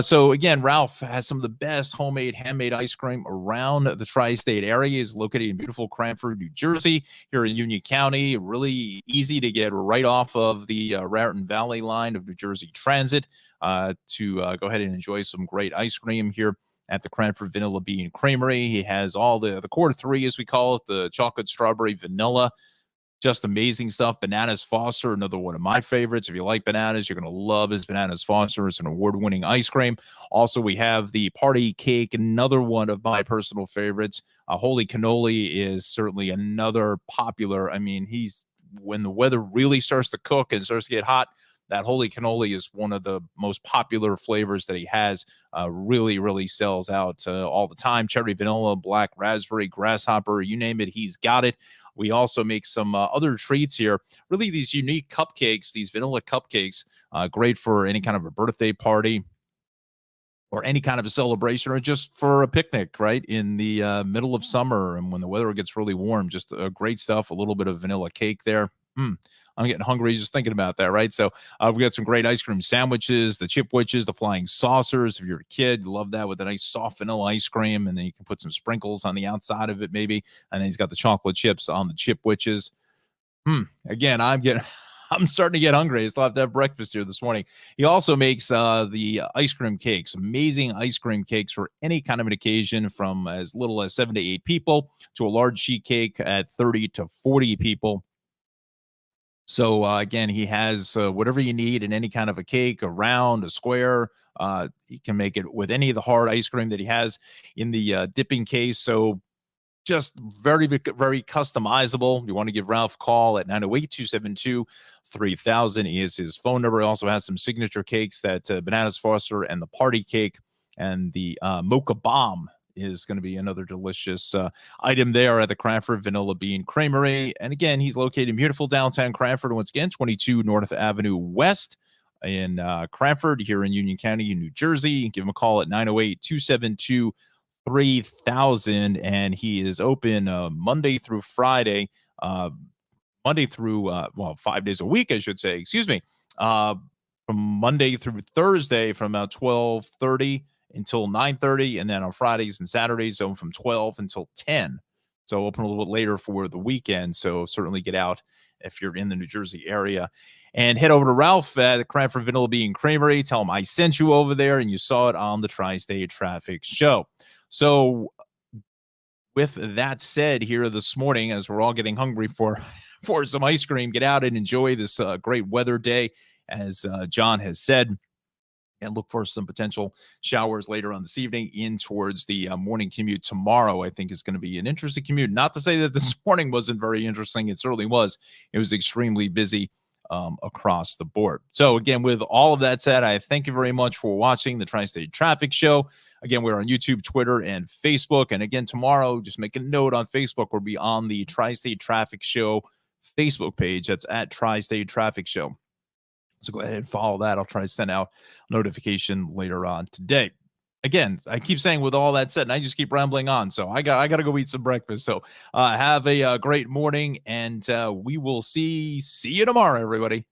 So again, Ralph has some of the best handmade ice cream around the tri-state area. He's located in beautiful Cranford, New Jersey, here in Union County. Really easy to get right off of the Raritan Valley line of New Jersey Transit to go ahead and enjoy some great ice cream here at the Cranford Vanilla Bean Creamery. He has all the core three, as we call it, the chocolate, strawberry, vanilla. Just amazing stuff. Bananas Foster, another one of my favorites. If you like bananas, you're going to love his Bananas Foster. It's an award-winning ice cream. Also, we have the Party Cake, another one of my personal favorites. Holy Cannoli is certainly another popular. I mean, when the weather really starts to cook and starts to get hot, that Holy Cannoli is one of the most popular flavors that he has. Really, really sells out all the time. Cherry vanilla, black raspberry, grasshopper, you name it, he's got it. We also make some other treats here. Really, these unique cupcakes, these vanilla cupcakes, great for any kind of a birthday party or any kind of a celebration or just for a picnic, right? In the middle of summer and when the weather gets really warm, just great stuff. A little bit of vanilla cake there. I'm getting hungry just thinking about that, right? So we've got some great ice cream sandwiches, the chip witches, the flying saucers. If you're a kid, you love that with a nice soft vanilla ice cream, and then you can put some sprinkles on the outside of it maybe. And then he's got the chocolate chips on the chip witches. Again, I'm starting to get hungry. I still have to have breakfast here this morning. He also makes the ice cream cakes, amazing ice cream cakes for any kind of an occasion, from as little as 7 to 8 people to a large sheet cake at 30 to 40 people. So, again, he has whatever you need in any kind of a cake, a round, a square. He can make it with any of the hard ice cream that he has in the dipping case. So just very, very customizable. You want to give Ralph a call at 908-272-3000 is his phone number. He also has some signature cakes, that Bananas Foster and the Party Cake, and the Mocha Bomb is going to be another delicious item there at the Cranford Vanilla Bean Creamery. And again, he's located in beautiful downtown Cranford. Once again, 22 North Avenue West in Cranford, here in Union County, in New Jersey. Give him a call at 908-272-3000. And he is open Monday through Friday, Monday through, 5 days a week, I should say, from Monday through Thursday from about 12:30 until 9:30, and then on Fridays and Saturdays, so from 12 until 10. So open a little bit later for the weekend. So certainly get out if you're in the New Jersey area, and head over to Ralph at the Cranford Vanilla Bean Creamery. Tell him I sent you over there and you saw it on the Tri-State Traffic Show. So with that said, here this morning, as we're all getting hungry for some ice cream, get out and enjoy this great weather day, as John has said. And look for some potential showers later on this evening in towards the morning commute tomorrow. I think is going to be an interesting commute. Not to say that this morning wasn't very interesting. It certainly was. It was extremely busy across the board. So again, with all of that said, I thank you very much for watching the Tri-State Traffic Show. Again, we're on YouTube, Twitter, and Facebook. And again, tomorrow, just make a note on Facebook. We'll be on the Tri-State Traffic Show Facebook page. That's at Tri-State Traffic Show. So go ahead and follow that. I'll try to send out a notification later on today. Again, I keep saying with all that said, and I just keep rambling on. So I got to go eat some breakfast. So have a great morning, and we will see you tomorrow, everybody.